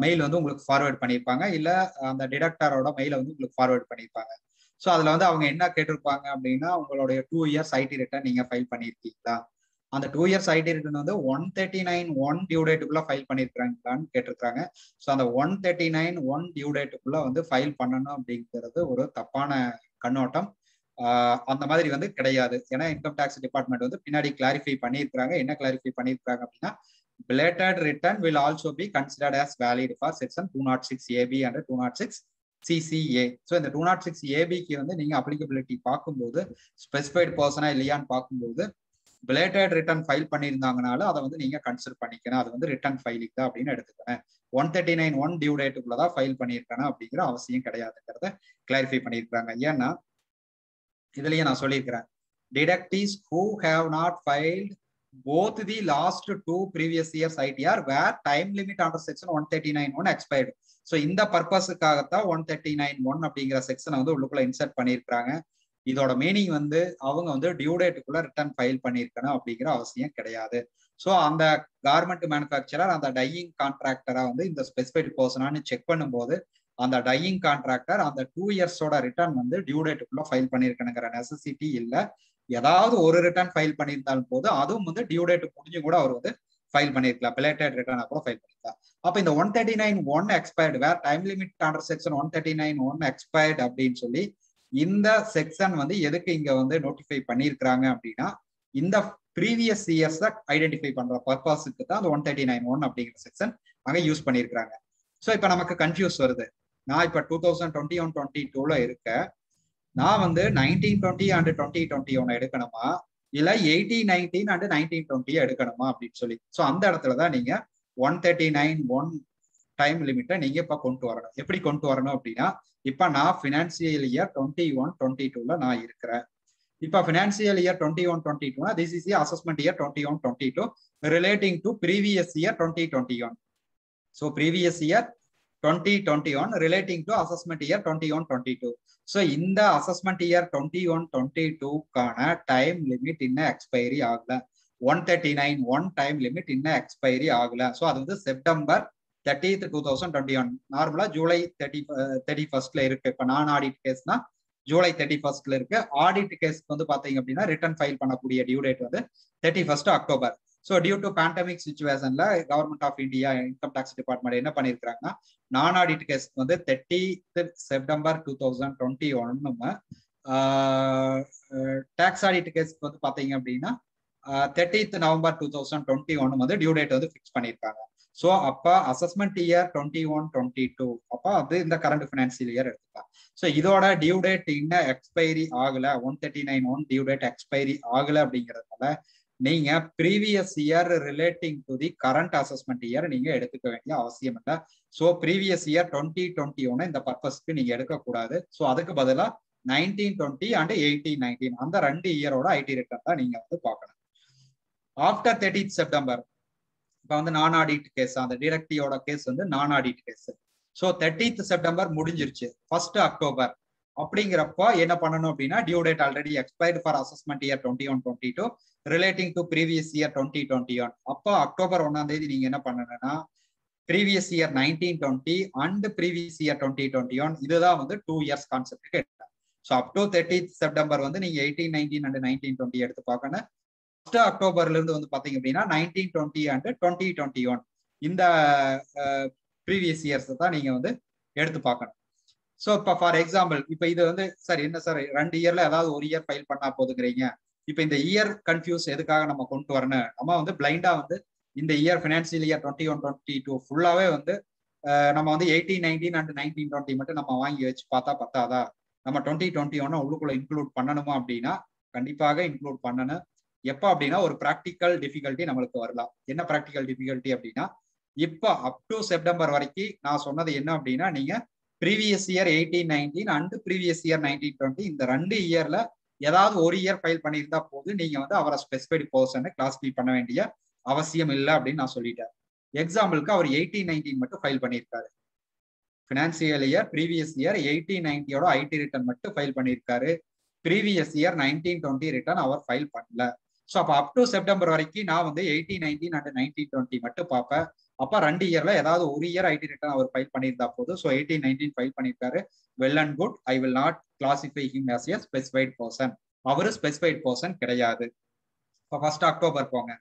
மெயில் வந்து உங்களுக்கு ஃபார்வர்ட் பண்ணியிருப்பாங்க, இல்ல அந்த டிடக்டரோட மெயிலை வந்து உங்களுக்கு ஃபார்வர்ட் பண்ணியிருப்பாங்க. ஸோ அதுல வந்து அவங்க என்ன கேட்டிருப்பாங்க அப்படின்னா, உங்களுடைய 2 இயர்ஸ் ஐடி ரிட்டர்ன் நீங்க ஃபைல் பண்ணியிருக்கீங்களா, அந்த 2 இயர்ஸ் ஐடி ரிட்டர்ன் வந்து 139(1) டியூ டேட்டுக்குள்ள ஃபைல் பண்ணிருக்காங்களான்னு கேட்டிருக்காங்க. ஸோ அந்த 139(1) டியூ டேட்டுக்குள்ள வந்து ஃபைல் பண்ணணும் அப்படிங்கிறது ஒரு தப்பான கண்ணோட்டம். அந்த மாதிரி வந்து கிடையாது. ஏன்னா இன்கம் டேக்ஸ் டிபார்ட்மெண்ட் வந்து பின்னாடி கிளாரிஃபை பண்ணியிருக்காங்க. என்ன கிளாரிஃபை பண்ணியிருக்காங்க அப்படின்னா, belated return will also be considered as valid for section 206AB and 206CCA. So இந்த 206AB வந்து நீங்க அப்ளிகபிலிட்டி பார்க்கும்போது ஸ்பெசிஃபைடு பர்சனா இல்லையான்னு பார்க்கும்போது belated return ஃபைல் பண்ணியிருந்தாங்கனால அதை வந்து நீங்க கன்சிடர் பண்ணிக்கணும். அது வந்து ரிட்டர்ன் ஃபைலிங் தான் அப்படின்னு எடுத்துக்கணும். 139(1) டியூ டேட்டுக்குள்ளதான் ஃபைல் பண்ணியிருக்கணும் அப்படிங்கிற அவசியம் கிடையாதுங்கிறத கிளாரிஃபை பண்ணியிருக்காங்க. ஏன்னா இதுலயே நான் சொல்லியிருக்கிறேன், டிடக்டீஸ் who have not filed both the last 2 previous years ITR where time limit under section 139(1) expired. So இந்த பர்பஸுக்காகத்தான் 139(1) அப்படிங்கிற செக்ஷனை வந்து உள்ளுக்குள்ள இன்சர்ட் பண்ணியிருக்காங்க. இதோட மீனிங் வந்து அவங்க வந்து டியூ டேட்டுக்குள்ள ரிட்டர்ன் ஃபைல் பண்ணியிருக்கணும் அப்படிங்கிற அவசியம் கிடையாது. ஸோ அந்த கார்மெண்ட் மேனுஃபேக்சரர் அந்த டையிங் கான்ட்ராக்டரா வந்து இந்த ஸ்பெசிஃபைடு பர்சனான்னு செக் பண்ணும்போது அந்த டையிங் கான்ட்ராக்டர் அந்த 2 இயர்ஸோட ரிட்டர்ன் வந்து டியூ டேட்டுக்குள்ள ஃபைல் பண்ணியிருக்கணுங்கிற நெசசிட்டி இல்லை. ஏதாவது ஒரு ரிட்டர்ன் ஃபைல் பண்ணியிருந்தாலும் போது அதுவும் வந்து டியூ டேட் முடிஞ்சு கூட அவர் வந்து ஃபைல் பண்ணிருக்கலாம், பிலேட்டட் ரிட்டர்னா கூட ஃபைல் பண்ணிருக்கலாம். அப்ப இந்த 139(1) expired where time limit under section 139(1) expired அப்படின்னு சொல்லி இந்த செக்ஷன் வந்து எதுக்கு இங்க வந்து நோட்டிஃபை பண்ணியிருக்கிறாங்க அப்படின்னா, இந்த ப்ரீவியஸ் இயர்ஸ் ஐடென்டிஃபை பண்ற பர்பஸுக்கு தான் அந்த 139(1) அப்படிங்கிற செக்ஷன் அங்க யூஸ் பண்ணியிருக்கிறாங்க. ஸோ இப்ப நமக்கு கன்ஃபியூஸ் வருது. நான் இப்ப 2021-22ல இருக்க, நான் வந்து 1920 அண்ட் 2021 எடுக்கணுமா இல்ல 1819 அண்ட் 1920 எடுக்கணுமா அப்படின்னு சொல்லி. ஸோ அந்த இடத்துலதான் நீங்க 139(1) டைம் லிமிட்டை நீங்க இப்ப கொண்டு வரணும். எப்படி கொண்டு வரணும் அப்படின்னா, இப்ப நான் பினான்சியல் இயர் 21-22ல நான் இருக்கிறேன். இப்ப financial year 21-22 this is assessment year 21-22 relating to previous year 2021. So previous year 2021 relating to assessment year 21-22. So இந்த assessment year 21-22க்கான டைம் லிமிட் இன்னும் எக்ஸ்பைரி ஆகல. 139(1) டைம் லிமிட் இன்னும் எக்ஸ்பைரி ஆகல. ஸோ அது வந்து செப்டம்பர் 30th 2021. நார்மலா ஜூலை 31st இருக்கு. இப்ப நான் ஆடிட் கேஸ்னா ஜூலை 31st இருக்கு. ஆடிட் கேஸ்க்கு வந்து பாத்தீங்க அப்படின்னா ரிட்டர்ன் ஃபைல் பண்ணக்கூடிய டியூ டேட் வந்து 31st October. So due to pandemic சிச்சுவேஷன்ல government of India income tax department என்ன பண்ணிருக்காங்கன்னா, நான் ஆடிட் கேஸ் வந்து 30th செப்டம்பர் 2021, டாக்ஸ் ஆடிட் கேஸ்க்கு வந்து பாத்தீங்க அப்படின்னா 30th நவம்பர் 2021 வந்து டியூ டேட் வந்து ஃபிக்ஸ் பண்ணியிருக்காங்க. ஸோ அப்ப அசஸ்மெண்ட் இயர் 21-22 அப்ப அது இந்த கரண்ட் பினான்சியல் இயர் எடுத்துக்கலாம். ஸோ இதோட டியூ டேட் இன்னும் எக்ஸ்பைரி ஆகல, 139(1) டியூ டேட் எக்ஸ்பைரி ஆகல அப்படிங்கிறதுனால நீங்க previous year relating to the current assessment year நீங்க எடுத்துக்க வேண்டிய அவசியம் இல்லை. ஸோ ப்ரீவியஸ் இயர் 2021 இந்த பர்பஸ்க்கு நீங்க எடுக்கக்கூடாது. ஸோ அதுக்கு பதிலாக 1920 அண்ட் 1819 அந்த 2 இயரோட ஐடி ரிட்டர்ன் தான் நீங்க வந்து பார்க்கணும். ஆஃப்டர் 30th செப்டம்பர் இப்ப வந்து நான் ஆடிட் கேஸ், அந்த டிரெக்டியோட கேஸ் வந்து நான் audit case. So 30th September முடிஞ்சிருச்சு, 1st அக்டோபர் அப்படிங்கிறப்ப என்ன பண்ணணும் அப்படின்னா, due date already expired for assessment year 21-22 relating to previous year 2021. அப்போ அக்டோபர் 1ஆம் தேதி நீங்க என்ன பண்ணணும்னா previous year 1920 and previous year 2021 இதுதான் வந்து 2 years concept. So up to 30th September வந்து நீங்க 1819 அண்ட் 1920 எடுத்து பார்க்கணும். 1st அக்டோபர்ல இருந்து வந்து பாத்தீங்க அப்படின்னா 1920 அண்ட் 2021 இந்த ப்ரீவியஸ் இயர்ஸ் தான் நீங்க வந்து எடுத்து பார்க்கணும். ஸோ இப்போ ஃபார் எக்ஸாம்பிள் இப்போ இது வந்து சார் என்ன சார் 2 இயர்ல ஏதாவது ஒரு இயர் ஃபைல் பண்ணா போதுங்கிறீங்க. இப்போ இந்த இயர் கன்ஃபியூஸ் எதுக்காக நம்ம கொண்டு வரணும், நம்ம வந்து பிளைண்டா வந்து இந்த இயர் பினான்சியல் இயர் 21-22 ஃபுல்லாவே வந்து நம்ம வந்து 1819 அண்ட் 1920 மட்டும் நம்ம வாங்கி வச்சு பார்த்தா பத்தாதா, நம்ம 2021 உள்ளுக்குள்ள இன்க்ளூட் பண்ணணுமா அப்படின்னா கண்டிப்பாக இன்க்ளூட் பண்ணணும். எப்போ அப்படின்னா ஒரு ப்ராக்டிக்கல் டிஃபிகல்ட்டி நம்மளுக்கு வரலாம். என்ன ப்ராக்டிக்கல் டிஃபிகல்ட்டி அப்படின்னா, இப்போ அப் டு செப்டம்பர் வரைக்கும் நான் சொன்னது என்ன அப்படின்னா, நீங்க previous year 1819 and previous year 1920 இந்த 2 இயர்ல ஏதாவது ஒரு இயர் ஃபைல் பண்ணியிருந்தா போது நீங்க வந்து அவரை ஸ்பெசிஃபைடு பர்சனை கிளாஸிஃபை பண்ண வேண்டிய அவசியம் இல்லை அப்படின்னு நான் சொல்லிட்டேன். எக்ஸாம்பிளுக்கு அவர் 1819 மட்டும் ஃபைல் பண்ணியிருக்காரு. Financial year previous year 1890 ID return மட்டும் ஃபைல் பண்ணியிருக்காரு. ப்ரீவியஸ் இயர் 1920 ரிட்டர்ன் அவர் ஃபைல் பண்ணல. ஸோ அப்போ அப் டு செப்டம்பர் வரைக்கும் நான் வந்து 1819 அண்ட் 1920 மட்டும் பார்ப்பேன். அப்போ 2 இயர்ல ஏதாவது ஒரு இயர் ஐடி ரிட்டர்ன் அவர் ஃபைல் பண்ணியிருந்தா போதும். ஸோ 1819 ஃபைல் பண்ணியிருக்காரு, well and good. I will not classify him as a specified person. அவரு ஸ்பெசிஃபைட் பர்சன் கிடையாது. இப்போ 1 அக்டோபர் போங்க.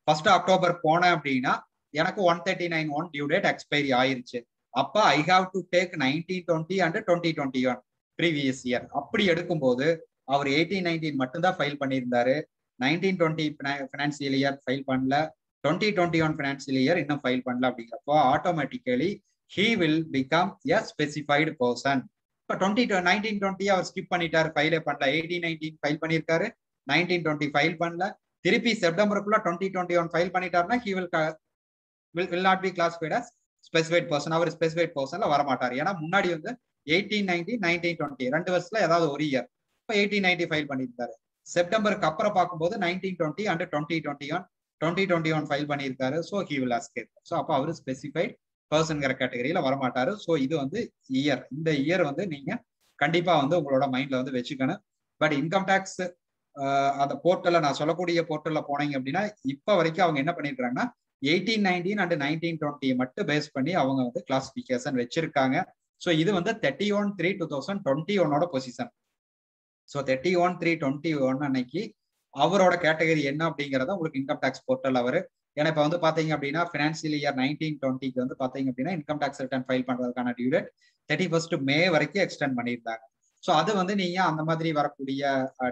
1 அக்டோபர் போனேன் அப்படின்னா எனக்கு 139(1) டியூ டேட் எக்ஸ்பைரி ஆயிருச்சு. அப்ப ஐ have to take 1920 and 2021 previous year. அப்படி எடுக்கும்போது அவர் 1819 மட்டும்தான் ஃபைல் பண்ணியிருந்தாரு. 1920 ஃபினான்சியல் இயர் ஃபைல் பண்ணல, 2021 ஃபினான்சியல் இயர் இன்னும் ஃபைல் பண்ணல. அப்படிங்கிறப்போ automatically he will become a specified person. இப்போ 1920 அவர் ஸ்கிப் பண்ணிட்டாரு, ஃபைலே பண்ணல. 1819 ஃபைல் பண்ணியிருக்காரு, 1920 ஃபைல் பண்ணல. திருப்பி செப்டம்பருக்குள்ள 2021 ஃபைல் பண்ணிட்டாருன்னா he will not be classified as specified person. அவர் ஸ்பெசிஃபைட் பர்சன்ல வரமாட்டார். ஏன்னா முன்னாடி வந்து 1890 1920 2 வருஷத்துல ஏதாவது ஒரு இயர். இப்போ 1890 ஃபைல் பண்ணியிருக்காரு. செப்டம்பருக்கு அப்புறம் பார்க்கும்போது 1920 அண்ட் 2021 ஃபைல் பண்ணியிருக்காரு. So he will escape. So அப்போ அவர் ஸ்பெசிஃபைட் பர்சன்கிற கேட்டகரியில வரமாட்டாரு. ஸோ இது வந்து இயர். இந்த இயர் வந்து நீங்க கண்டிப்பா வந்து உங்களோட மைண்ட்ல வந்து வச்சுக்கணும். பட் இன்கம் டேக்ஸ் அந்த போர்ட்டல்ல நான் சொல்லக்கூடிய போர்ட்டல்ல போனீங்க அப்படின்னா இப்ப வரைக்கும் அவங்க என்ன பண்ணிருக்காங்கன்னா 1819 அண்ட் 1920 மட்டும் பேஸ் பண்ணி அவங்க வந்து கிளாசிபிகேஷன் வச்சிருக்காங்க. ஸோ இது வந்து 31/3/2021 பொசிஷன். ஸோ 31/3/21 அன்னைக்கு அவரோட கேட்டகரி என்ன அப்படிங்கிறத உங்களுக்கு இன்கம் டேக்ஸ் போர்ட்டல் அவரு. ஏன்னா இப்ப வந்து பாத்தீங்க அப்படின்னா ஃபினான்சியல் இயர் 1920 வந்து பாத்தீங்க அப்படின்னா இன்கம் டேக்ஸ் ரிட்டர்ன் ஃபைல் பண்றதுக்கான டியூ டேட் 31 மே வரைக்கும் எக்ஸ்டெண்ட் பண்ணியிருந்தாங்க. ஸோ அது வந்து நீங்க அந்த மாதிரி வரக்கூடிய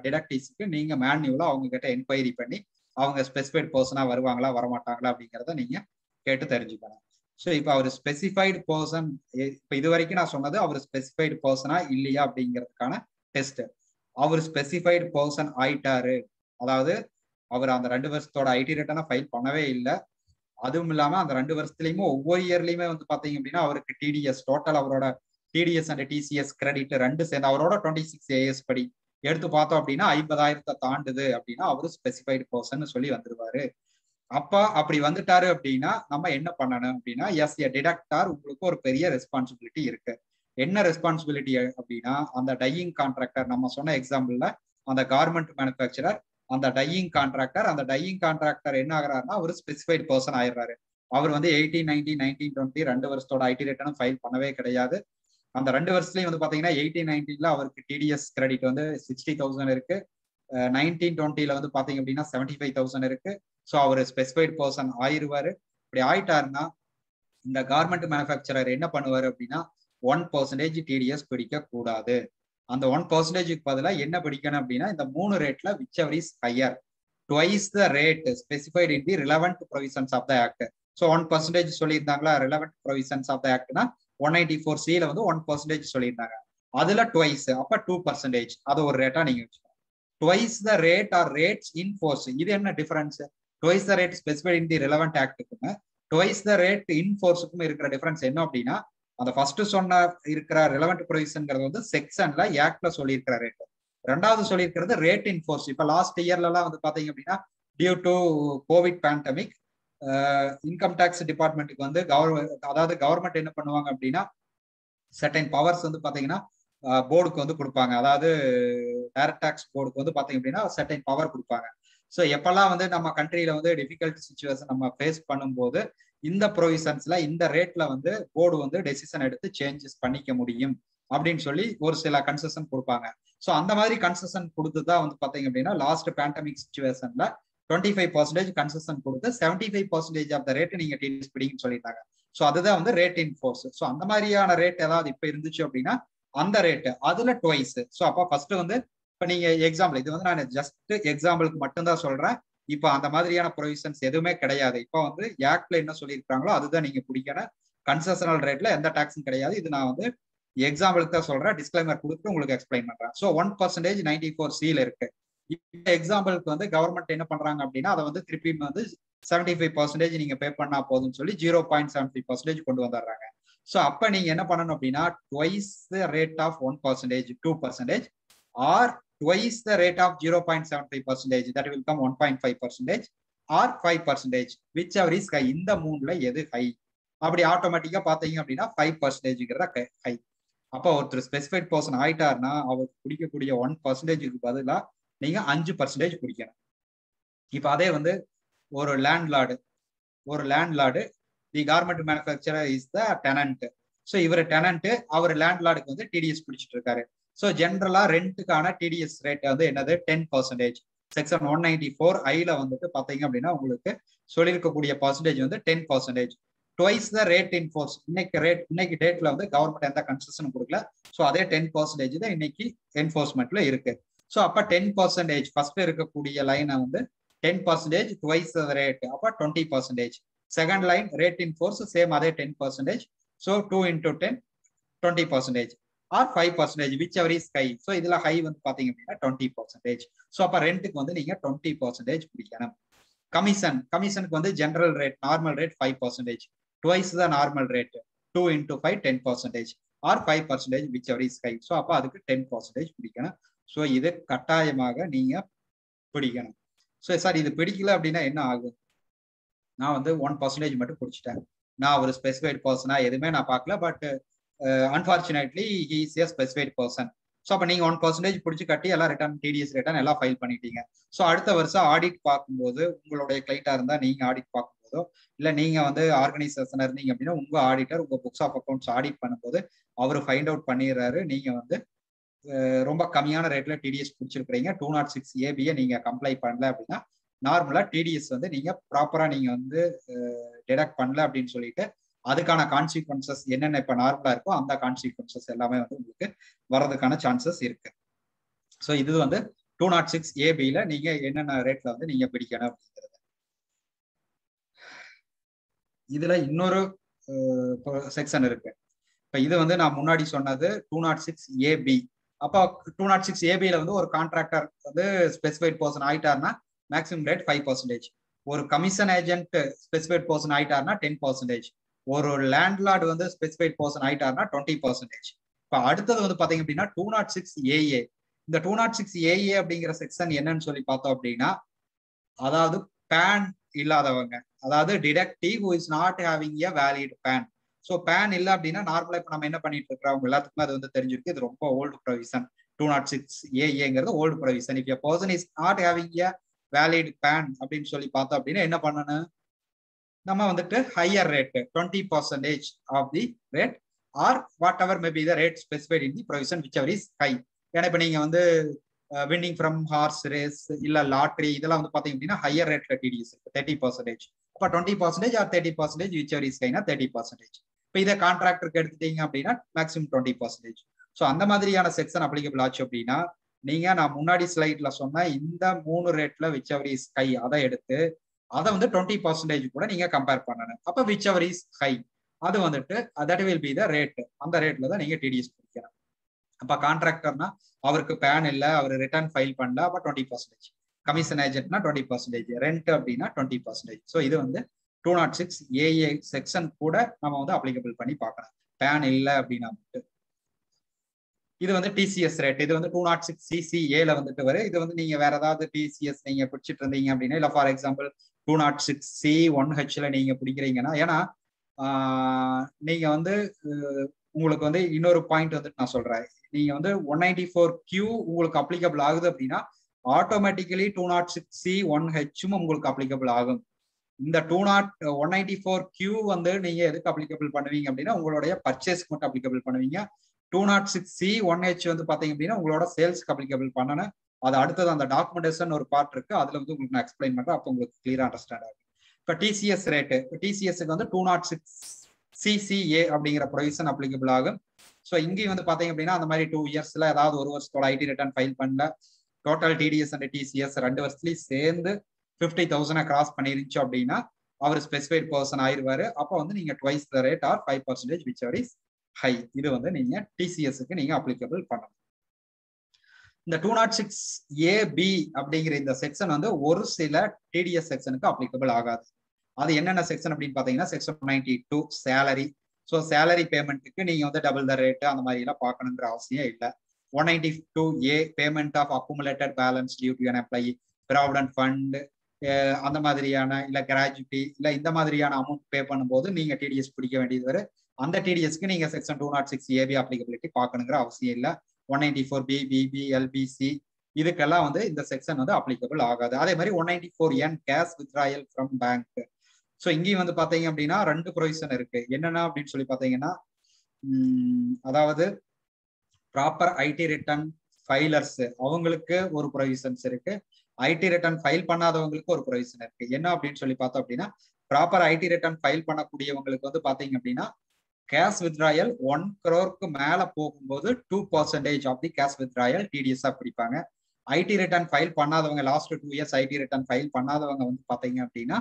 டிடக்டிவ்ஸ்க்கு நீங்க மேன்யூலா அவங்க கிட்ட என்கொயரி பண்ணி அவங்க ஸ்பெசிஃபைட் பர்சனா வருவாங்களா வரமாட்டாங்களா அப்படிங்கிறத நீங்க கேட்டு தெரிஞ்சுக்கணும். ஸோ இப்போ அவர் ஸ்பெசிஃபைடு பர்சன், இப்போ இது வரைக்கும் நான் சொன்னது அவர் ஸ்பெசிஃபைடு பர்சனா இல்லையா அப்படிங்கிறதுக்கான டெஸ்ட். அவர் ஸ்பெசிஃபைடு பர்சன் ஆயிட்டாரு, அதாவது அவர் அந்த 2 வருஷத்தோட ஐடி ரிட்டர்னை ஃபைல் பண்ணவே இல்லை. அதுவும் இல்லாம அந்த 2 வருஷத்துலயுமே ஒவ்வொரு இயர்லயுமே வந்து பாத்தீங்க அப்படின்னா அவருக்கு டிடிஎஸ் டோட்டல் அவரோட டிடிஎஸ் அண்ட் டிசிஎஸ் கிரெடிட் 2 சேர்ந்து அவரோட 26 ஏஎஸ் படி எடுத்து பார்த்தோம் அப்படின்னா 50,000 தாண்டுது அப்படின்னா அவரு ஸ்பெசிஃபைடு பர்சன் சொல்லி வந்துருவாரு. அப்ப அப்படி வந்துட்டாரு அப்படின்னா நம்ம என்ன பண்ணணும் அப்படின்னா எஸ் எ டிடக்டார் உங்களுக்கு ஒரு பெரிய ரெஸ்பான்சிபிலிட்டி இருக்கு. என்ன ரெஸ்பான்சிபிலிட்டி அப்படின்னா அந்த டையிங் கான்ட்ராக்டர், நம்ம சொன்ன எக்ஸாம்பிள்ல அந்த கார்மெண்ட் மேனுஃபேக்சரர், அந்த டையிங் கான்ட்ராக்டர் என்ன ஆகுறாருன்னா அவர் ஸ்பெசிஃபைடு பர்சன் ஆயிடுறாரு. அவர் வந்து 1890 1920 2 வருஷத்தோட ஐடி ரிட்டர்னும் ஃபைல் பண்ணவே கிடையாது. அந்த 2 வருஷத்துலயும் வந்து பாத்தீங்கன்னா 1890 அவருக்கு டிடிஎஸ் கிரெடிட் வந்து 60,000 இருக்கு, 1920 வந்து பாத்தீங்க அப்படின்னா 75,000 இருக்கு. ஸோ அவர் ஸ்பெசிஃபைடு பர்சன் ஆயிடுவாரு. இப்படி ஆயிட்டாருன்னா இந்த கார்மெண்ட் மேனுஃபேக்சரர் என்ன பண்ணுவாரு அப்படின்னா 1% டிடிஎஸ் பிடிக்க கூடாது. அந்த 1% பதிலாக என்ன பிடிக்கணும் அப்படின்னா இந்த 3 ரேட்ல whichever is higher twice the rate specified in the relevant provisions of the act. So 1% சொல்லியிருந்தாங்களா relevant provisions of the actனா 194C வந்து 1% சொல்லியிருந்தாங்க. அதுல ட்வைஸ் அப்ப 2%. அது ஒரு ரேட்டா நீங்க வச்சுக்கோங்க. Twice the rate or rates in force. இது என்ன difference? Twice the rate specified in the relevant ஆக்டுக்கும் ட்வைஸ் த ரேட் இன் ஃபோர்ஸுக்கும் இருக்கிற டிஃபரன்ஸ் என்ன அப்படின்னா அந்த ஃபர்ஸ்ட் சொன்ன இருக்கிற ரெலவெண்ட் ப்ரொவிஷன்ங்கிறது வந்து செக்ஷன்ல ஆக்ட்ல சொல்லியிருக்கிற ரேட், ரெண்டாவது சொல்லியிருக்கிறது ரேட் இன் ஃபோர்ஸ். இப்ப லாஸ்ட் இயர்லாம் வந்து பாத்தீங்க அப்படின்னா due to covid pandemic income tax டிபார்ட்மெண்ட்டுக்கு வந்து கவர்மெண்ட் என்ன பண்ணுவாங்க அப்படின்னா சர்டைன் பவர்ஸ் வந்து பாத்தீங்கன்னா போர்டுக்கு வந்து கொடுப்பாங்க. அதாவது டைரக்ட் டாக்ஸ் போர்டுக்கு வந்து பாத்தீங்க அப்படின்னா சர்டைன் பவர் கொடுப்பாங்க. ஸோ எப்பெல்லாம் வந்து நம்ம கண்ட்ரியில வந்து டிஃபிகல்ட் சுச்சுவேஷன் நம்ம ஃபேஸ் பண்ணும்போது இந்த ப்ரொவிஷன்ஸ்ல இந்த ரேட்ல வந்து போர்டு வந்து டெசிஷன் எடுத்து சேஞ்சஸ் பண்ணிக்க முடியும் அப்படின்னு சொல்லி ஒரு சில கன்செஷன் கொடுப்பாங்க. ஸோ அந்த மாதிரி கன்செஷன் கொடுத்துதான் வந்து பாத்தீங்க அப்படின்னா லாஸ்ட் பேண்டமிக் சுச்சுவேஷன்ல 25% கன்செஷன் கொடுத்து 75% ஆஃப் த ரேட் நீங்க டிடிஎஸ் பிடிங்கன்னு சொல்லிட்டாங்க. ஸோ அதுதான் வந்து ரேட் இன் ஃபோர்ஸ். ஸோ அந்த மாதிரியான ரேட் ஏதாவது இப்ப இருந்துச்சு அப்படின்னா அந்த ரேட் அதுல ட்வைஸ். ஸோ அப்ப ஃபர்ஸ்ட் வந்து இப்ப நீங்க எக்ஸாம்பிள், இது வந்து நான் ஜஸ்ட் எக்ஸாம்பிளுக்கு மட்டும்தான் சொல்றேன். இப்ப அந்த மாதிரியான ப்ரொவிஷன்ஸ் எதுவுமே கிடையாது. இப்ப வந்து ஆக்ட்ல என்ன சொல்லியிருக்காங்களோ அதுதான் நீங்க பிடிக்கணும். கன்செஷனல் ரேட்ல எந்த டாக்ஸும் கிடையாது. இது நான் வந்து எக்ஸாம்பிளுக்கு தான் சொல்றேன், டிஸ்க்ளைமர் கொடுத்து உங்களுக்கு எக்ஸ்பிளைன் பண்றேன். ஸோ 1% 94C இருக்கு. இந்த எக்ஸாம்பிளுக்கு வந்து கவர்மெண்ட் என்ன பண்றாங்க அப்படின்னா அதை வந்து திருப்பி வந்து 75% நீங்க பே பண்ணா போதும்னு சொல்லி 0.75% கொண்டு வந்துடுறாங்க. ஸோ அப்ப நீங்க என்ன பண்ணணும் அப்படின்னா twice the rate of 1%, 2% or twice the rate of 0.75%, that will come 1.5% or 5%, whichever is high. இந்த மூணுல எது ஹை அப்படி ஆட்டோமேட்டிக்கா பாத்தீங்க அப்படின்னா 5%ங்கிறத ஹை. அப்போ ஒருத்தர் ஸ்பெசிஃபைட் பர்சன் ஆயிட்டாருன்னா அவருக்கு பிடிக்கக்கூடிய 1%க்கு பதிலா நீங்க 5% பிடிக்கணும். இப்ப அதே வந்து ஒரு landlord the garment manufacturer is the tenant. So இவர் டெனன்ட், அவர் லேண்ட்லார்டுக்கு வந்து டிடிஎஸ் பிடிச்சிட்டு இருக்காரு. ஸோ ஜென்ரலா ரெண்ட்டுக்கான டிடிஎஸ் ரேட் வந்து என்னது 10%. செக்ஷன் 194 ஐல வந்துட்டு பாத்தீங்க அப்படின்னா உங்களுக்கு சொல்லியிருக்கக்கூடிய பர்சன்டேஜ் வந்து 10%. Twice the rate in force. இன்னைக்கு டேட்ல வந்து கவர்மெண்ட் எந்த கன்செஷனும் கொடுக்கல. ஸோ அதே 10% தான் இன்னைக்கு என்ஃபோர்ஸ்மெண்ட்ல இருக்கு. ஸோ அப்ப 10% ஃபர்ஸ்ட் இருக்கக்கூடிய லைனை வந்து 10% ட்வைஸ் த ரேட், அப்ப 20%. Second line rate in force same அதே 10%. So 2 into 10 20% or 5% whichever is high. So இதுல ஹை வந்து பாத்தீங்க அப்படின்னா 20%. ஸோ அப்ப ரெண்ட்டுக்கு வந்து நீங்க 20% பிடிக்கணும். கமிஷனுக்கு வந்து general rate normal rate 5%. Twice the normal rate 2 into 5 10% or 5% whichever is high. So அப்ப அதுக்கு 10% பிடிக்கணும். ஸோ இது கட்டாயமாக நீங்க பிடிக்கணும். ஸோ சார் இது பிடிக்கல அப்படின்னா என்ன ஆகும்? நான் வந்து 1% மட்டும் பிடிச்சிட்டேன், நான் ஒரு ஸ்பெசிஃபைட் பர்சனா எதுவுமே நான் பார்க்கல, but unfortunately he is a specified person. So அப்போ நீங்கள் 1% பிடிச்சி கட்டி எல்லாம் ரிட்டர்ன் டிடிஎஸ் ரிட்டர்ன் எல்லாம் ஃபைல் பண்ணிட்டீங்க. ஸோ அடுத்த வருஷம் ஆடிட் பார்க்கும்போது உங்களுடைய கிளைண்டா இருந்தால் நீங்கள் ஆடிட் பார்க்கும்போதோ இல்லை நீங்கள் வந்து ஆர்கனைசேஷனாக இருந்தீங்க அப்படின்னா உங்கள் ஆடிட்டர் உங்கள் புக்ஸ் ஆஃப் அக்கௌண்ட்ஸ் ஆடிட் பண்ணும்போது அவர் ஃபைண்ட் அவுட் பண்ணிடுறாரு நீங்கள் வந்து ரொம்ப கம்மியான ரேட்ல டிடிஎஸ் பிடிச்சிருக்கிறீங்க, 206 ஏபியை நீங்க கம்ப்ளை பண்ணல அப்படின்னா நார்மலா டிடிஎஸ் வந்து நீங்க ப்ராப்பரா நீங்க வந்து டிடக்ட் பண்ணல அப்படின்னு சொல்லிட்டு அதுக்கான கான்சிக்வன்சஸ் என்னென்ன இப்ப நார்மலா இருக்கோ அந்த கான்சிக்வன்சஸ் எல்லாமே வந்து உங்களுக்கு வர்றதுக்கான சான்சஸ் இருக்கு. ஸோ இது வந்து 206 ஏபியில நீங்க என்னென்ன ரேட்ல வந்து நீங்க பிடிக்கணும் அப்படிங்கிறது. இதுல இன்னொரு செக்ஷன் இருக்கு. இப்ப இது வந்து நான் முன்னாடி சொன்னது 206 ஏபி. அப்போ 206 ஏபியில வந்து ஒரு கான்ட்ராக்டர் வந்து ஸ்பெசிஃபைட் பர்சன் ஆயிட்டாருன்னா மேக்ஸிமம் ரேட் 5%. ஒரு கமிஷன் ஏஜென்ட் ஸ்பெசிஃபைட் பர்சன் ஆயிட்டாருன்னா 10%. ஒரு லேண்ட்லார்டு வந்து ஸ்பெசிஃபைட் பர்சன் ஆயிட்டாருன்னா 20%. இப்போ அடுத்தது வந்து பாத்தீங்க அப்படின்னா 206 ஏஏ. இந்த 206 ஏஏ அப்படிங்கிற செக்ஷன் என்னன்னு சொல்லி பார்த்தோம் அப்படின்னா, அதாவது பேன் இல்லாதவங்க, அதாவது deductive who is not having a valid PAN. So PAN இல்லை அப்படின்னா நார்மலா இப்போ நம்ம என்ன பண்ணிட்டு இருக்கிறோம் எல்லாத்துக்குமே அது வந்து தெரிஞ்சிருக்கு. இது ரொம்ப ஓல்டு ப்ரொவிஷன். 206 ஏஏங்கிறது old provision. If a person is not having a valid PAN அப்படின்னு சொல்லி பார்த்தோம் அப்படின்னா என்ன பண்ணணும், நம்ம வந்துட்டு higher rate 20% of the rate or whatever may be the rate specified in the provision whichever is high. ஏன்னா இப்போ நீங்க வந்து வின்னிங் ஃப்ரம் ஹார்ஸ் ரேஸ் இல்ல லாட்ரி இதெல்லாம் வந்து பாத்தீங்க அப்படின்னா ஹையர் ரேட்ல டிடிஎஸ் இருக்கு 30%. அப்ப 20% ஆர் 30% விச் எவர் இஸ் ஹைனா 30%. இப்போ இதை கான்ட்ராக்டருக்கு எடுத்துட்டீங்க அப்படின்னா மேக்ஸிமம் 20%. ஸோ அந்த மாதிரியான செக்ஷன் அப்ளிகபிள் ஆச்சு அப்படின்னா நீங்க நான் முன்னாடி ஸ்லைட்ல சொன்ன இந்த 3 ரேட்ல விச் எவர் இஸ் ஹை அதை எடுத்து அதை வந்து 20% கூட நீங்க கம்பேர் பண்ணணும். அப்ப விச் எவர் இஸ் ஹை அது வந்துட்டு that will be the rate. அந்த ரேட்ல தான் நீங்க டிடிஎஸ் பிடிக்கணும். அப்ப கான்ட்ராக்டர்னா அவருக்கு பேன் இல்லை, அவர் ரிட்டர்ன் ஃபைல் பண்ணல, அப்ப 20%. கமிஷன் ஏஜென்ட்னா 20%, ரெண்ட் அப்படின்னா 20%. ஸோ இது வந்து 206 ஏஏ செக்ஷன் கூட நம்ம வந்து அப்ளிகபிள் பண்ணி பார்க்கணும் பேன் இல்லை அப்படின்னா மட்டும். இது வந்து டிசிஎஸ் ரேட். இது வந்து 206 சிசிஏல வந்துட்டு வரும். இது வந்து நீங்க வேற ஏதாவது டிசிஎஸ் நீங்க பிடிச்சிட்டு இருந்தீங்க அப்படின்னா, இல்லை ஃபார் எக்ஸாம்பிள் 206 C1Hல நீங்க பிடிக்கிறீங்கன்னா, ஏன்னா நீங்க வந்து உங்களுக்கு வந்து இன்னொரு பாயிண்ட் வந்துட்டு நான் சொல்றேன். நீங்க வந்து 194Q உங்களுக்கு அப்ளிகபிள் ஆகுது அப்படின்னா ஆட்டோமேட்டிக்கலி 206 C1H உங்களுக்கு அப்ளிகபிள் ஆகும். இந்த 194Q வந்து நீங்க எதுக்கு அப்ளிகபிள் பண்ணுவீங்க அப்படின்னா உங்களுடைய பர்ச்சேஸ்க்கு மட்டும் அப்ளிகபிள் பண்ணுவீங்க. 206 C1H வந்து பாத்தீங்க அப்படின்னா உங்களோட சேல்ஸ்க்கு அப்ளிகபிள் பண்ணணும். அது அடுத்தது அந்த டாக்குமெண்டேஷன் ஒரு பார்ட் இருக்கு, அதுல வந்து உங்களுக்கு நான் எக்ஸ்பிளைன் பண்றேன், அப்போ உங்களுக்கு கிளியரா அண்டர்ஸ்டாண்ட் ஆகும். இப்போ டிசிஎஸ் ரேட்டு, டிசிஎஸ்க்கு வந்து 206 CCA அப்படிங்கிற ப்ரொவிஷன் அப்ளிகபிள் ஆகும். ஸோ இங்கேயும் வந்து பாத்தீங்க அப்படின்னா அந்த மாதிரி 2 இயர்ஸ்ல ஏதாவது ஒரு வருஷத்தோட ஐடி ரிட்டர்ன் ஃபைல் பண்ணல, டோட்டல் டிடிஎஸ் அண்ட் டிசிஎஸ் 2 வருஷத்துலயும் சேர்ந்து 50,000 கிராஸ் பண்ணிருந்துச்சு அப்படின்னா அவர் ஸ்பெசிஃபைட் பர்சன் ஆயிடுவாரு. அப்போ வந்து நீங்க twice the rate or 5% whichever is high. இது வந்து நீங்க டிசிஎஸ்க்கு நீங்க அப்ளிகபிள் பண்ணணும். இந்த 206 ஏபி அப்படிங்கிற இந்த செக்ஷன் வந்து ஒரு சில டிடிஎஸ் செக்ஷனுக்கு அப்ளிகபிள் ஆகாது. அது என்னென்ன செக்ஷன் அப்படின்னு பாத்தீங்கன்னா செக்ஷன் 192 சேலரி. ஸோ சேலரி பேமெண்ட்டுக்கு நீங்க வந்து டபுள் த ரேட் அந்த மாதிரி எல்லாம் பார்க்கணுங்கிற அவசியம் இல்லை. 192A payment of accumulated balance due to an employee, provident fund, அந்த மாதிரியான இல்ல கிராஜுவிட்டி இல்ல இந்த மாதிரியான அமௌண்ட் பே பண்ணும்போது நீங்க டிடிஎஸ் பிடிக்க வேண்டியது வரும். அந்த டிடிஎஸ்க்கு நீங்க செக்ஷன் 206 ஏபி அப்ளிகபிலிட்டி பார்க்கணுங்கிற அவசியம் இல்லை. 194B, பிபி, எல்பிசி இதுக்கெல்லாம் வந்து இந்த செக்ஷன் வந்து அப்ளிகபிள் ஆகாது. அதே மாதிரி 194N cash withdrawal from bank. So இங்கேயும் வந்து பாத்தீங்க அப்படின்னா 2 ப்ரொவிஷன் இருக்கு. என்னென்ன அப்படின்னு சொல்லி பாத்தீங்கன்னா அதாவது ப்ராப்பர் ஐடி ரிட்டர்ன் ஃபைலர்ஸ் அவங்களுக்கு ஒரு ப்ரொவிஷன்ஸ் இருக்கு. ஐடி ரிட்டர்ன் ஃபைல் பண்ணாதவங்களுக்கு ஒரு ப்ரொவிஷன் இருக்கு. என்ன அப்படின்னு சொல்லி பார்த்தோம் அப்படின்னா ப்ராப்பர் ஐடி ரிட்டர்ன் ஃபைல் பண்ணக்கூடியவங்களுக்கு வந்து பாத்தீங்க அப்படின்னா கேஷ் வித்ராயல் 1 crore மேல போகும்போது 2% of the cash withdrawal TDS பிடிப்பாங்க. ஐடி ரிட்டர்ன் ஃபைல் பண்ணாதவங்க last 2 years IT return file பண்ணாதவங்க வந்து பாத்தீங்க அப்படின்னா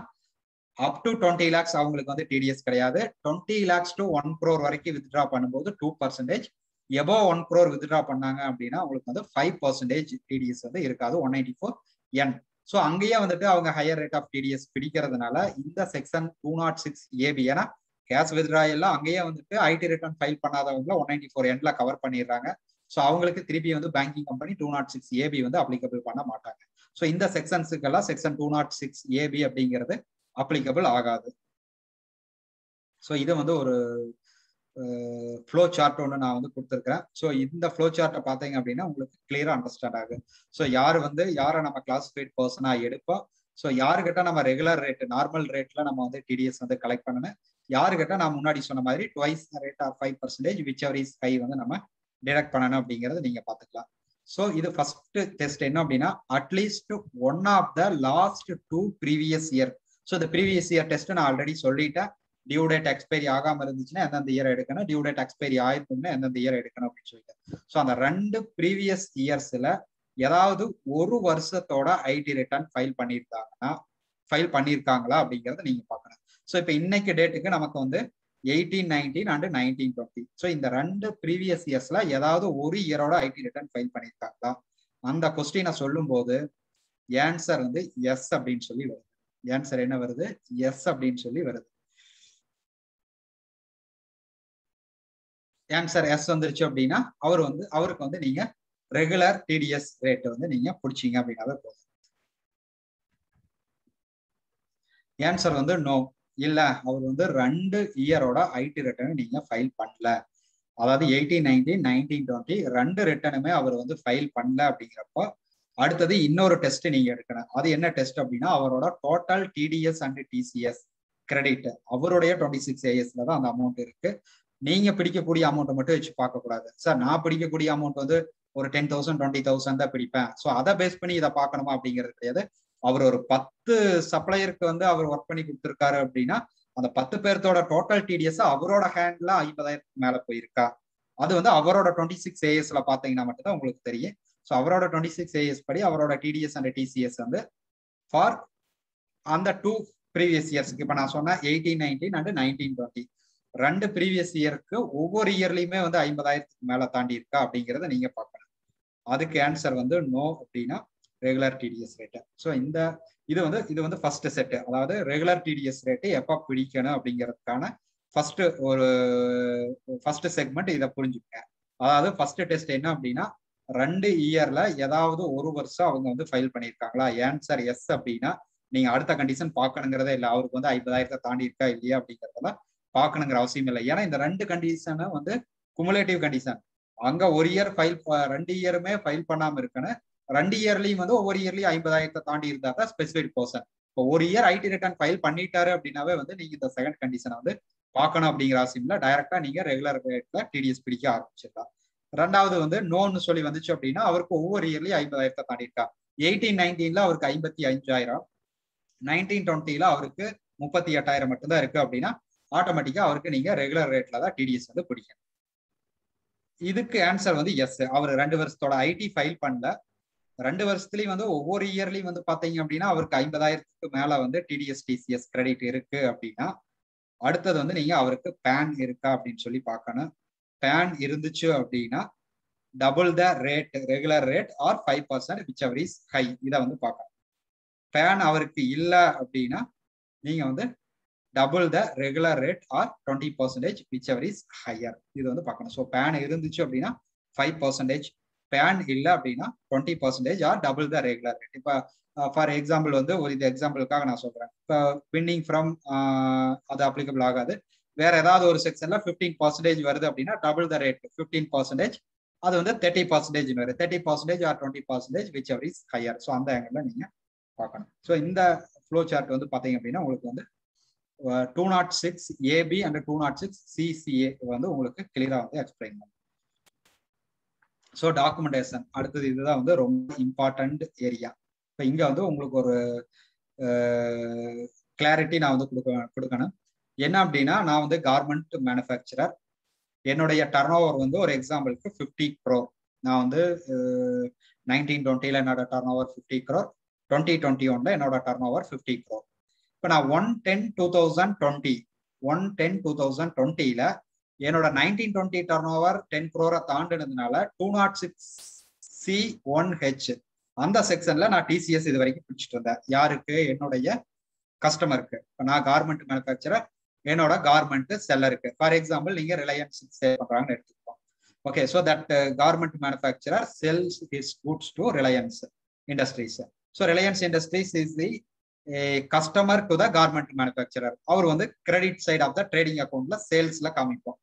அப் டு 20 lakhs அவங்களுக்கு வந்து டிடிஎஸ் கிடையாது. 20 lakhs to 1 crore வரைக்கும் வித்ட்ரா பண்ணும்போது 2%, எபோவ் 1 crore வித்ட்ரா பண்ணாங்க அப்படின்னா அவங்களுக்கு வந்து 5% டிடிஎஸ் வந்து இருக்காது 194N. ஸோ அங்கேயே வந்துட்டு அவங்க ஹையர் ரேட் ஆஃப் டிடிஎஸ் பிடிக்கிறதுனால இந்த செக்ஷன் 206 ஏபி, ஏன்னா கேஷ் வித்ட்ராயல்ல அங்கேயே வந்துட்டு ஐடி ரிட்டர்ன் ஃபைல் பண்ணாதவங்கள 194Nல கவர் பண்ணிடுறாங்க. ஸோ அவங்களுக்கு திருப்பி வந்து பேங்கிங் கம்பெனி 206 ஏபி வந்து அப்ளிகபிள் பண்ண மாட்டாங்க. ஸோ இந்த செக்ஷன்ஸுக்கெல்லாம் செக்ஷன் 206 ஏபி அப்படிங்கிறது அப்ளிகபிள் ஆகாது. ஸோ இது வந்து ஒரு ஃப்ளோ சார்ட் ஒன்று நான் வந்து கொடுத்துருக்கிறேன். ஸோ இந்த ஃப்ளோ சார்ட்டை பார்த்தீங்க அப்படின்னா உங்களுக்கு கிளியரா அண்டர்ஸ்டாண்ட் ஆகும். ஸோ யாரை நம்ம கிளாசிஃபைட் பர்சனா எடுப்போம், ஸோ யாருக்கிட்ட நம்ம ரெகுலர் ரேட் நார்மல் ரேட்ல நம்ம வந்து டிடிஎஸ் வந்து கலெக்ட் பண்ணணும், யாருக்கிட்ட நான் முன்னாடி சொன்ன மாதிரி twice rate of 5% whichever is high வந்து நம்ம டிடக்ட் பண்ணணும் அப்படிங்கறது நீங்க பாத்துக்கலாம். ஸோ இது ஃபர்ஸ்ட் டெஸ்ட் என்ன அப்படின்னா at least 1 of the last 2 previous year. So இந்த ப்ரீவியஸ் இயர் டெஸ்ட் நான் ஆல்ரெடி சொல்லிட்டேன். டியூ டேட் எக்ஸ்பைரி ஆகாம இருந்துச்சுன்னா எந்தெந்த இயர் எடுக்கணும், டியூ டேட் எக்ஸ்பைரி ஆயிருக்குன்னா எந்தெந்த இயர் எடுக்கணும் அப்படின்னு சொல்லிட்டு. ஸோ அந்த 2 previous yearsல ஏதாவது ஒரு வருஷத்தோட ஐடி ரிட்டர்ன் ஃபைல் பண்ணியிருக்காங்களா அப்படிங்கறத நீங்க பார்க்கணும். ஸோ இப்போ இன்னைக்கு டேட்டுக்கு நமக்கு வந்து 1819 and 1920. ஸோ இந்த 2 previous yearsல ஏதாவது ஒரு இயரோட ஐடி ரிட்டர்ன் ஃபைல் பண்ணியிருக்காங்களா? அந்த கொஸ்டினை சொல்லும் போது ஆன்சர் வந்து எஸ் அப்படின்னு சொல்லி வருது. ஆன்சர் என்ன வருது? எஸ் அப்படின்னு சொல்லி வருது. ஆன்சர் எஸ் வந்துருச்சு அப்படின்னா அவருக்கு வந்து நீங்க ரெகுலர் டிடிஎஸ் ரேட் வந்து நீங்க பிடிச்சிங்க அப்படின்னாவே போதும். ஆன்சர் வந்து நோ, இல்ல அவர் வந்து 2 இயரோட ஐடி ரிட்டர்ன் நீங்க ஃபைல் பண்ணல, அதாவது 1819 1920 2 ரிட்டர்னுமே அவர் வந்து ஃபைல் பண்ணல அப்படிங்கிறப்போ அடுத்தது இன்னொரு டெஸ்ட் நீங்க எடுக்கணும். அது என்ன டெஸ்ட் அப்படின்னா அவரோட total TDS and TCS credit அவருடைய 26 ASல தான் அந்த அமௌண்ட் இருக்கு. நீங்க பிடிக்கக்கூடிய அமௌண்ட் மட்டும் வச்சு பார்க்க கூடாது. சார் நான் பிடிக்கக்கூடிய அமௌண்ட் வந்து ஒரு 10,000 20,000 தான் பிடிப்பேன், ஸோ அதை பேஸ் பண்ணி இதை பார்க்கணுமா அப்படிங்கிறது கிடையாது. அவர் ஒரு 10 சப்ளையருக்கு வந்து அவர் ஒர்க் பண்ணி கொடுத்துருக்காரு அப்படின்னா அந்த 10 பேர்த்தோட டோட்டல் டிடிஎஸ் அவரோட ஹேண்ட்ல 50,000 மேல போயிருக்கா, அது வந்து அவரோட 26 ASல பாத்தீங்கன்னா மட்டும்தான் உங்களுக்கு தெரியும். ஸோ அவரோட 26 AS படி அவரோட டிடிஎஸ் அண்ட் டிசிஎஸ் வந்து ஃபார் அந்த 2 previous இயர்ஸ்க்கு இப்போ நான் சொன்ன 1819 and 1920 2 previous இயருக்கு ஒவ்வொரு இயர்லயுமே வந்து 50,000 மேல தாண்டி இருக்கா அப்படிங்கிறத நீங்க பார்க்கணும். அதுக்கு ஆன்சர் வந்து நோ அப்படின்னா ரெகுலர் டிடிஎஸ் ரேட். ஸோ இது வந்து ஃபர்ஸ்ட் செட், அதாவது ரெகுலர் டிடிஎஸ் ரேட்டு எப்போ பிடிக்கணும் அப்படிங்கிறதுக்கான ஃபர்ஸ்ட் செக்மெண்ட். இதை புரிஞ்சுக்கங்க. அதாவது ஃபர்ஸ்ட் டெஸ்ட் என்ன அப்படின்னா 2 இயர்ல ஏதாவது ஒரு வருஷம் அவங்க வந்து ஃபைல் பண்ணியிருக்காங்களா? ஆன்சர் எஸ் அப்படின்னா நீங்க அடுத்த கண்டிஷன் பார்க்கணுங்கிறதே இல்லை. அவருக்கு வந்து 50,000 தாண்டி இருக்கா இல்லையா அப்படிங்கிறதெல்லாம் பார்க்கணுங்கிற அவசியம் இல்லை. ஏன்னா இந்த 2 கண்டிஷனை வந்து குமுலேட்டிவ் கண்டிஷன். அங்க ஒரு இயர் 2 இயருமே ஃபைல் பண்ணாம இருக்கணும், 2 இயர்லயும் வந்து ஒவ்வொரு இயர்லயும் 50,000 தாண்டி இருந்தா தான் ஸ்பெசிஃபைட் பர்சன். இப்போ ஒரு இயர் ஐடி ரிட்டர்ன் ஃபைல் பண்ணிட்டாரு அப்படின்னாவே வந்து நீங்க இந்த செகண்ட் கண்டிஷனை வந்து பார்க்கணும் அப்படிங்கிற அவசியம் இல்லை. டைரக்டா நீங்க ரெகுலர் ரேட்ல டிடிஎஸ் பிடிக்க ஆரம்பிச்சிடலாம். ரெண்டாவது வந்து நோன்னு சொல்லி வந்துச்சு அப்படின்னா அவருக்கு ஒவ்வொரு இயர்லயும் 50,000 தாண்டி இருக்கா. 1819 அவருக்கு 55,000, 1920 அவருக்கு 38,000 மட்டும்தான் இருக்கு அப்படின்னா ஆட்டோமேட்டிக்கா அவருக்கு நீங்க ரெகுலர் ரேட்ல தான் டிடிஎஸ் வந்து பிடிக்கணும். இதுக்கு ஆன்சர் வந்து எஸ். அவர் 2 வருஷத்தோட ஐடி ஃபைல் பண்ணல, 2 வருஷத்துலயும் வந்து ஒவ்வொரு இயர்லயும் வந்து பாத்தீங்க அப்படின்னா அவருக்கு 50,000க்கு மேல வந்து டிடிஎஸ் டிசிஎஸ் கிரெடிட் இருக்கு அப்படின்னா அடுத்தது வந்து நீங்க அவருக்கு பேன் இருக்கா அப்படின்னு சொல்லி பார்க்கணும். பேன் இருந்துச்சு அப்படின்னா double the rate regular rate or 5% whichever is high, இதை வந்து பார்க்கணும். பேன் அவருக்கு இல்லை அப்படின்னா நீங்க வந்து double the regular rate or 20% whichever is higher, இது வந்து பார்க்கணும். ஸோ பேன் இருந்துச்சு அப்படின்னா 5% பேன் இல்லை அப்படின்னா 20% or double the regular rate. இப்போ ஃபார் எக்ஸாம்பிள் வந்து ஒரு இது எக்ஸாம்பிளுக்காக நான் சொல்றேன். இப்போ வின்னிங் ஃப்ரம் அது அப்ளிகபிள் ஆகாது. வேற ஏதாவது ஒரு செக்ஷன்ல 15% வருது அப்படின்னா டபுள் த ரேட் 15%, அது வந்து 30% வரும். 30% or 20% whichever is higher. So அந்த ஆங்கிள் நீங்க பார்க்கணும். ஸோ இந்த ஃப்ளோ சார்ட் வந்து பாத்தீங்க அப்படின்னா உங்களுக்கு வந்து 206 AB அண்ட் 206 CCA வந்து உங்களுக்கு கிளியரா வந்து எக்ஸ்பிளைன் பண்ணும். ஸோ டாக்குமெண்டேஷன் அடுத்தது, இதுதான் வந்து ரொம்ப இம்பார்ட்டன்ட் ஏரியா. இப்போ இங்க வந்து உங்களுக்கு ஒரு கிளாரிட்டி நான் வந்து கொடுக்கணும். என்ன அப்படின்னா, நான் வந்து கார்மெண்ட் மேனுஃபேக்சரர். என்னுடைய டர்ன் ஓவர் வந்து ஒரு எக்ஸாம்பிளுக்கு 50 crore. நான் வந்து 1920 என்னோட டர்ன் ஓவர் 50 crore, 2021 என்னோட டர்ன் ஓவர் 50 crore. இப்போ நான் 1/10/2020 என்னோட 1920 டர்ன் ஓவர் 10 crore தாண்டினதுனால 206C1H அந்த செக்ஷன்ல நான் டிசிஎஸ் இது வரைக்கும் பிடிச்சிட்டு இருந்தேன். யாருக்கு? என்னுடைய கஸ்டமருக்கு. இப்போ நான் கார்மெண்ட் மேனுஃபேக்சரர், என்னோட கார்மெண்ட் செல்லருக்கு. ஃபார் எக்ஸாம்பிள் நீங்க ரிலையன்ஸ் சேல் பண்றாங்கன்னு எடுத்துக்கோம். Okay, so that garment manufacturer sells his goods to Reliance Industries. So Reliance Industries is the customer to the garment manufacturer. அவர் வந்து கிரெடிட் சைட் ஆஃப் த ட்ரேடிங் அக்கௌண்ட்ல சேல்ஸ்ல காமிப்போம்.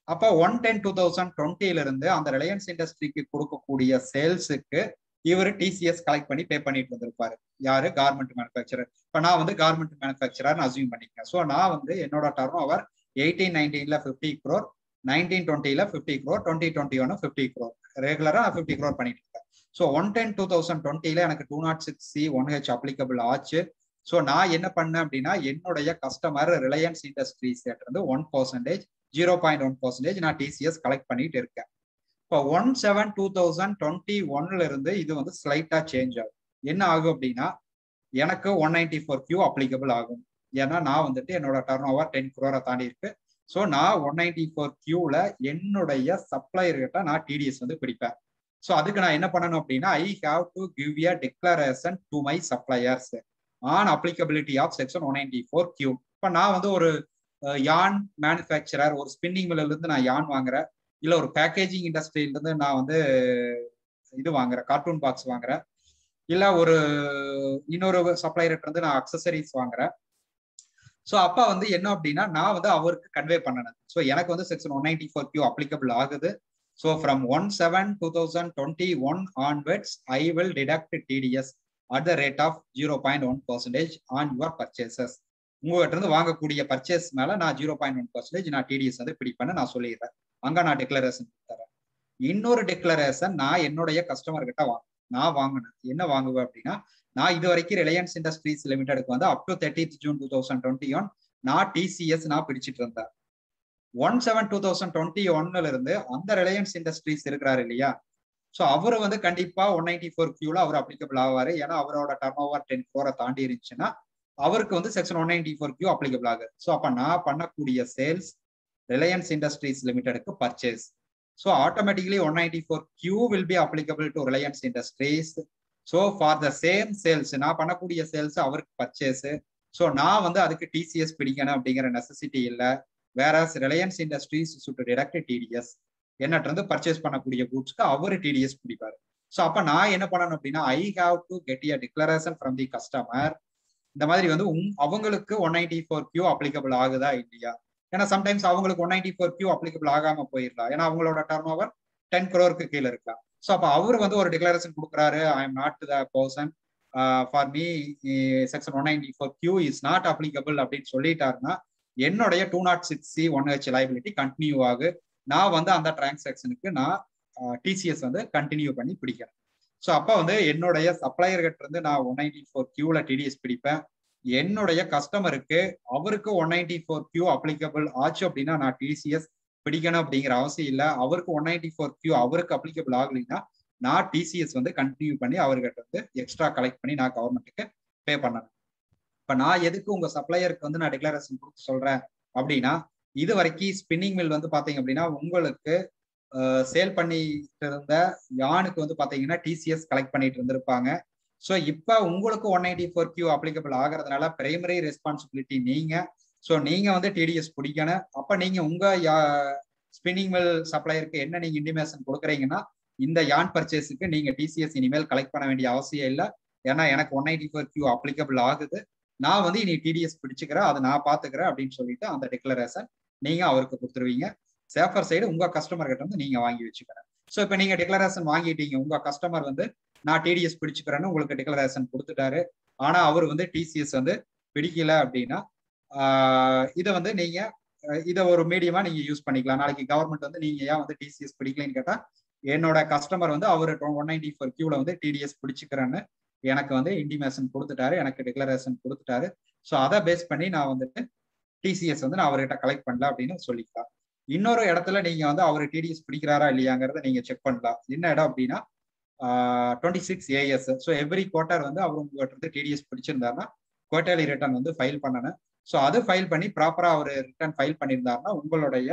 அப்போ 1/10/2020 இருந்து அந்த ரிலையன்ஸ் இண்டஸ்ட்ரிக்கு கொடுக்கக்கூடிய சேல்ஸுக்கு இவர் டிசிஎஸ் கலெக்ட் பண்ணி பே பண்ணிட்டு வந்திருப்பாரு. யாரு? Garment manufacturer. இப்போ நான் வந்து கார்மெண்ட் மேனுஃபேக்சரர் அசியூம் பண்ணிக்கிறேன். ஸோ நான் வந்து என்னோட turn over 18-19 50 crore, 1920 50 crore, 2021 50 crore. ரெகுலரா 50 crore பண்ணிட்டு இருக்கேன். ஸோ 1/10/2020 எனக்கு 206C1H அப்ளிகபிள் ஆச்சு. ஸோ நான் என்ன பண்ணேன் அப்படின்னா, என்னுடைய கஸ்டமர் ரிலையன்ஸ் இண்டஸ்ட்ரீஸ் இருந்து 1%, 0.1% நான் டிசிஎஸ் கலெக்ட் பண்ணிட்டு இருக்கேன். இப்போ 1/7/2021 இருந்து இது வந்து ஸ்லைட்டா சேஞ்ச் ஆகும். என்ன ஆகும் அப்படின்னா, எனக்கு 194Q அப்ளிகபிள் ஆகும். ஏன்னா நான் வந்துட்டு என்னோட டர்ன் ஓவர் 10 crore தாண்டி இருக்கு. ஸோ நான் 194Qல என்னுடைய சப்ளையர் கிட்ட நான் டிடிஎஸ் வந்து பிடிப்பேன். ஸோ அதுக்கு நான் என்ன பண்ணணும் அப்படின்னா, I have to give a declaration to my suppliers on applicability of section 194Q. இப்போ நான் வந்து ஒரு யான் மேனுஃபேக்சரர், ஒரு ஸ்பின்னிங் மில்ல இருந்து நான் யான் வாங்குறேன், இல்ல ஒரு பேக்கேஜிங் இண்டஸ்ட்ரியில இருந்து நான் வந்து இது வாங்குறேன், கார்ட்டூன் பாக்ஸ் வாங்குறேன், இல்ல ஒரு இன்னொரு சப்ளையர்கிட்ட இருந்து நான் அக்சசரிஸ் வாங்குறேன். ஸோ அப்ப வந்து என்ன அப்படின்னா, நான் வந்து அவருக்கு கன்வே பண்ணணும். ஸோ எனக்கு வந்து செக்ஷன் 194Q அப்ளிகபிள் ஆகுது. So from 1/7/2021 onwards I will deduct TDS at the rate of 0.1% on your purchases. உங்ககிட்ட இருந்து வாங்கக்கூடிய பர்ச்சேஸ் மேல நான் 0.1% நான் டிடிஎஸ் வந்து பிடிப்பேன்னு நான் சொல்லிடுறேன். அங்க நான் டிக்ளரேஷன் தரேன். இன்னொரு டிக்ளரேஷன் நான் என்னுடைய கஸ்டமர் கிட்ட நான் வாங்கினேன். என்ன வாங்குவேன் அப்படின்னா, நான் இது வரைக்கும் ரிலையன்ஸ் இண்டஸ்ட்ரீஸ் லிமிடெடுக்கு வந்து அப் டு 30th June 2021 நான் டிசிஎஸ் நான் பிடிச்சிட்டு இருந்தேன். 1/7/2021 இருந்து அந்த ரிலையன்ஸ் இண்டஸ்ட்ரீஸ் இருக்கிறாரு இல்லையா, ஸோ அவரு வந்து கண்டிப்பா 194Qல அவர் அப்ளிகபிள் ஆவாரு. ஏன்னா அவரோட டர்ன் ஓவர் 10 crore தாண்டி இருந்துச்சுன்னா அவருக்கு வந்து செக்ஷன் 194Q அப்ளிகபிள் ஆகுது. ஸோ அப்ப நான் பண்ணக்கூடிய சேல்ஸ் ரிலையன்ஸ் இண்டஸ்ட்ரீஸ் லிமிடெடுக்கு purchase. So automatically 194Q will be applicable to Reliance Industries. So for the same sales, நான் பண்ணக்கூடிய சேல்ஸ் அவருக்கு பர்ச்சேஸ். ஸோ நான் வந்து அதுக்கு டிசிஎஸ் பிடிக்கணும் அப்படிங்கிற நெசசிட்டி இல்லை. வேற ரிலையன்ஸ் இண்டஸ்ட்ரீஸ் சுட் டிடக்ட் டிடிஎஸ். என்னட்டு இருந்து பர்ச்சேஸ் பண்ணக்கூடிய குட்ஸ்க்கு அவரு டிடிஎஸ் பிடிப்பாரு. ஸோ அப்ப நான் என்ன பண்ணணும் அப்படின்னா, I have to get a declaration from the customer. இந்த மாதிரி வந்து அவங்களுக்கு 194Q அப்ளிகபிள் ஆகுதா இல்லையா? ஏன்னா சம்டைம்ஸ் அவங்களுக்கு 194Q அப்ளிகபிள் ஆகாம போயிடலாம். ஏன்னா அவங்களோட டர்ன் ஓவர் 10 crore கீழே இருக்கலாம். ஸோ அப்போ அவர் வந்து ஒரு டிக்ளரேஷன் கொடுக்குறாரு, I am not the person for me section 194Q is not applicable அப்படின்னு சொல்லிட்டாருன்னா, என்னுடைய 206C1H லைபிலிட்டி கண்டினியூ ஆகு. நான் வந்து அந்த டிரான்சாக்ஷனுக்கு நான் டிசிஎஸ் வந்து கண்டினியூ பண்ணி பிடிக்கிறேன். ஸோ அப்போ வந்து என்னுடைய சப்ளையர் கிட்ட இருந்து நான் 194Qல டிடிஎஸ் பிடிப்பேன். என்னுடைய கஸ்டமருக்கு அவருக்கு 194Q அப்ளிகபிள் ஆச்சு அப்படின்னா நான் டிசிஎஸ் பிடிக்கணும் அப்படிங்கிற அவசியம் இல்லை. அவருக்கு 194Q அவருக்கு அப்ளிகபிள் ஆகலைன்னா நான் டிசிஎஸ் வந்து கண்டினியூ பண்ணி அவர்கிட்ட வந்து எக்ஸ்ட்ரா கலெக்ட் பண்ணி நான் கவர்மெண்ட்டுக்கு பே பண்ணணும். இப்போ நான் எதுக்கு உங்க சப்ளையருக்கு வந்து நான் டிக்ளரேஷன் கொடுத்து சொல்றேன் அப்படின்னா, இது வரைக்கும் ஸ்பின்னிங் மில் வந்து பாத்தீங்க அப்படின்னா உங்களுக்கு சேல் பண்ணிட்டு இருந்த யானுக்கு வந்து பாத்தீங்கன்னா டிசிஎஸ் கலெக்ட் பண்ணிட்டு இருந்திருப்பாங்க. ஸோ இப்போ உங்களுக்கு 194Q அப்ளிகபிள் ஆகிறதுனால பிரைமரி ரெஸ்பான்சிபிலிட்டி நீங்க. ஸோ நீங்க வந்து டிடிஎஸ் பிடிக்கணும். அப்ப நீங்க உங்க ஸ்பின்னிங் மில் சப்ளையருக்கு என்ன நீங்க இன்டிமேஷன் கொடுக்குறீங்கன்னா, இந்த யான் பர்ச்சேஸுக்கு நீங்க டிசிஎஸ் இனிமேல் கலெக்ட் பண்ண வேண்டிய அவசியம் இல்லை. ஏன்னா எனக்கு 194Q அப்ளிகபிள் ஆகுது, நான் வந்து இனி டிடிஎஸ் பிடிச்சுக்கிறேன், அதை நான் பாத்துக்கிறேன் அப்படின்னு சொல்லிட்டு அந்த டிக்ளரேஷன் நீங்க அவருக்கு கொடுத்துருவீங்க. சேஃபர் சைடு உங்க கஸ்டமர் கிட்ட வந்து நீங்க வாங்கி வச்சுக்கிறேன். ஸோ இப்போ நீங்க டிக்ளரேஷன் வாங்கிட்டீங்க, உங்க கஸ்டமர் வந்து நான் டிடிஎஸ் பிடிச்சுக்கிறேன்னு உங்களுக்கு டிக்ளரேஷன் கொடுத்துட்டாரு. ஆனா அவர் வந்து டிசிஎஸ் வந்து பிடிக்கல அப்படின்னா இதை வந்து நீங்க இதை ஒரு மீடியமா நீங்க யூஸ் பண்ணிக்கலாம். நாளைக்கு கவர்மெண்ட் வந்து நீங்க ஏன் வந்து டிசிஎஸ் பிடிக்கலன்னு கேட்டா, என்னோட கஸ்டமர் வந்து அவர் 194Qல வந்து டிடிஎஸ் பிடிச்சுக்கிறேன்னு எனக்கு வந்து இன்டிமேஷன் கொடுத்துட்டாரு, எனக்கு டிக்ளரேஷன் கொடுத்துட்டாரு. ஸோ அதை பேஸ் பண்ணி நான் வந்துட்டு டிசிஎஸ் வந்து நான் அவர்கிட்ட கலெக்ட் பண்ணல அப்படின்னு சொல்லிக்கலாம். இன்னொரு இடத்துல நீங்க வந்து அவர் டிடிஎஸ் பிடிக்கிறாரா இல்லையாங்கிறத நீங்க செக் பண்ணலாம். என்ன இடம் அப்படின்னா 26 AS. ஸோ எவ்ரி குவார்டர் வந்து அவர் உங்ககிட்ட இருந்து டிடிஎஸ் பிடிச்சிருந்தாருன்னா குவார்டர்லி ரிட்டர்ன் வந்து ஃபைல் பண்ணணும். ஸோ அது ஃபைல் பண்ணி ப்ராப்பரா அவர் ரிட்டர்ன் ஃபைல் பண்ணியிருந்தாருன்னா உங்களுடைய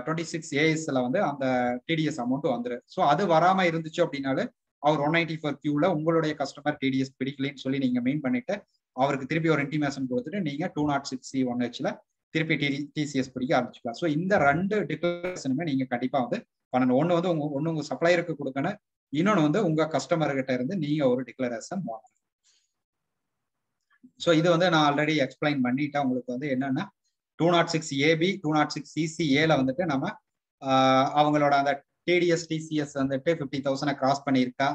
26 ASல வந்து அந்த டிடிஎஸ் அமௌண்ட் வந்துடும். ஸோ அது வராம இருந்துச்சு அப்படின்னாலே அவர் 194Qல உங்களுடைய கஸ்டமர் டிடிஎஸ் பிடிக்கலன்னு சொல்லி நீங்க மெயின் பண்ணிட்டு அவருக்கு திருப்பி ஒரு இன்டிமேஷன் கொடுத்துட்டு நீங்க 206C1Hல திருப்பி டிசிஎஸ் பிடிக்க ஆரம்பிச்சுக்கலாம். ஸோ இந்த 2 டிக்ளரேஷனுமே நீங்க கண்டிப்பா வந்து பண்ணணும். ஒன்று வந்து உங்க சப்ளையருக்கு கொடுக்கணும், இன்னொன்று வந்து உங்க கஸ்டமர் கிட்ட இருந்து நீங்க ஒரு டிக்ளரேஷன் வாங்கணும். ஸோ இது வந்து நான் ஆல்ரெடி எக்ஸ்பிளைன் பண்ணிட்டேன் உங்களுக்கு. வந்து என்னன்னா 206AB 206CCAல வந்துட்டு நம்ம அவங்களோட அந்த டிடிஎஸ் டிசிஎஸ் வந்துட்டு 50,000 கிராஸ் பண்ணியிருக்கா,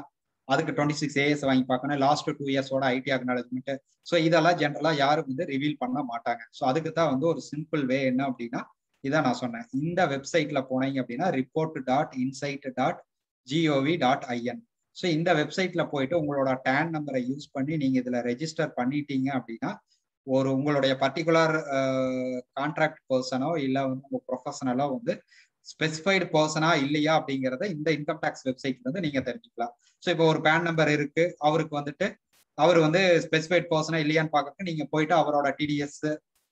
அதுக்கு 26 AS வாங்கி பார்க்கணும், லாஸ்ட் 2 இயர்ஸோட ஐடி அக்னாலஜ்மெண்ட். ஸோ இதெல்லாம் ஜென்ரலா யாரும் வந்து ரிவீல் பண்ண மாட்டாங்க. ஸோ அதுக்கு தான் வந்து ஒரு சிம்பிள் வே என்ன அப்படின்னா இதான் நான் சொன்னேன். இந்த வெப்சைட்ல போனீங்க அப்படின்னா report.insight.gov.in. ஸோ இந்த வெப்சைட்ல போயிட்டு உங்களோட டேன் நம்பரை யூஸ் பண்ணி நீங்க இதுல ரெஜிஸ்டர் பண்ணிட்டீங்க அப்படின்னா ஒரு உங்களுடைய பர்டிகுலர் கான்ட்ராக்ட் பர்சனோ இல்லை வந்து உங்க ப்ரொஃபஷனலோ வந்து ஸ்பெசிஃபைடு பர்சனா இல்லையா அப்படிங்கிறத இந்த இன்கம் டேக்ஸ் வெப்சைட்ல வந்து நீங்க தெரிஞ்சுக்கலாம். ஸோ இப்போ ஒரு பேன் நம்பர் இருக்கு, அவருக்கு வந்துட்டு அவர் வந்து ஸ்பெசிஃபைட் பர்சனா இல்லையான்னு பார்க்கறதுக்கு நீங்க போயிட்டு அவரோட டிடிஎஸ்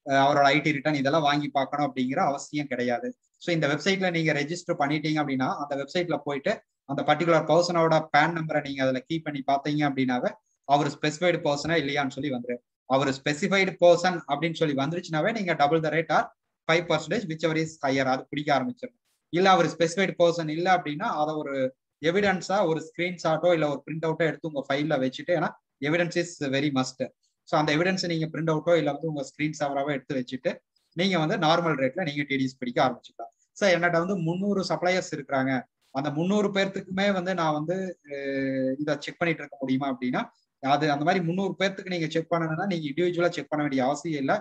அவரோட ஐடி ரிட்டர்ன் இதெல்லாம் வாங்கி பார்க்கணும் அப்படிங்கிற அவசியம் கிடையாது. ஸோ இந்த வெப்சைட்ல நீங்க ரெஜிஸ்டர் பண்ணிட்டீங்க அப்படின்னா அந்த வெப்சைட்ல போயிட்டு அந்த பர்டிகுலர் பர்சனோட பேன் நம்பரை நீங்க அதுல கீ பண்ணி பார்த்தீங்க அப்படின்னாவே அவர் ஸ்பெசிஃபைடு பர்சனா இல்லையான்னு சொல்லி வந்துரு. அவர் ஸ்பெசிஃபைடு பர்சன் அப்படின்னு சொல்லி வந்துருச்சுனாவே நீங்க double the rate or 5% whichever is higher அது பிடிக்க ஆரம்பிச்சிடும். இல்ல அவர் ஸ்பெசிஃபைடு பர்சன் இல்லை அப்படின்னா அதை ஒரு எவிடன்ஸா ஒரு ஸ்கிரீன்ஷாட்டோ இல்லை ஒரு பிரிண்ட் அவுட்டோ எடுத்து உங்க ஃபைல்ல வச்சுட்டு, ஏன்னா evidence is very must. So அந்த எவிடன்ஸை நீங்க பிரிண்ட் அவுட்டோ இல்லை வந்து உங்க ஸ்கிரீன் சாவராவோ எடுத்து வச்சுட்டு நீங்க வந்து நார்மல் ரேட்ல நீங்க டிடிஎஸ் பிடிக்க ஆரம்பிச்சுக்கலாம். சார் என்கிட்ட வந்து 300 சப்ளையர்ஸ் இருக்கிறாங்க, அந்த 300 பேர்த்துக்குமே வந்து நான் வந்து இதை செக் பண்ணிட்டு இருக்க முடியுமா அப்படின்னா அது அந்த மாதிரி 300 பேர்த்துக்கு நீங்க செக் பண்ணணும்னா நீங்க இண்டிவிஜுவலா செக் பண்ண வேண்டிய அவசியம் இல்லை.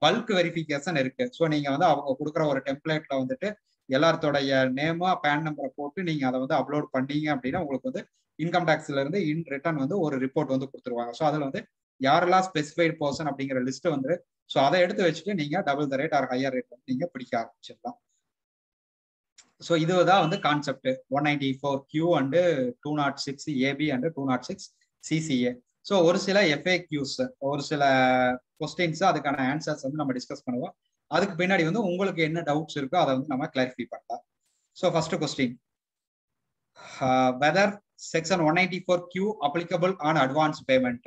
பல்க் வெரிஃபிகேஷன் இருக்கு. ஸோ நீங்க வந்து அவங்க கொடுக்குற ஒரு டெம்ப்ளேட்ல வந்துட்டு எல்லாத்தோடைய நேமா பேன் நம்பரை போட்டு நீங்க அதை வந்து அப்லோட் பண்ணீங்க அப்படின்னா உங்களுக்கு வந்து இன்கம் டேக்ஸ்ல இருந்து இன் ரிட்டர்ன் வந்து ஒரு ரிப்போர்ட் வந்து கொடுத்துருவாங்க. ஸோ அதுல வந்து யாரெல்லாம் ஸ்பெசிஃபைடு பர்சன் அப்படிங்கிற லிஸ்ட் வந்து ஸோ அதை எடுத்து வச்சுட்டு நீங்க double the rate or higher rate வந்து நீங்க பிடிக்க ஆரம்பிச்சிடலாம். ஸோ இதுதான் வந்து concept 194Q and 206AB and 206CCA. So ஒரு சில FAQs, ஒரு சில கொஸ்டின்ஸ், அதுக்கான ஆன்சர்ஸ் வந்து நம்ம டிஸ்கஸ் பண்ணுவோம். அதுக்கு பின்னாடி வந்து உங்களுக்கு என்ன டவுட்ஸ் இருக்கோ அதை வந்து நம்ம கிளாரிஃபை பண்ணலாம். So first question, whether section 194Q applicable on advance payment.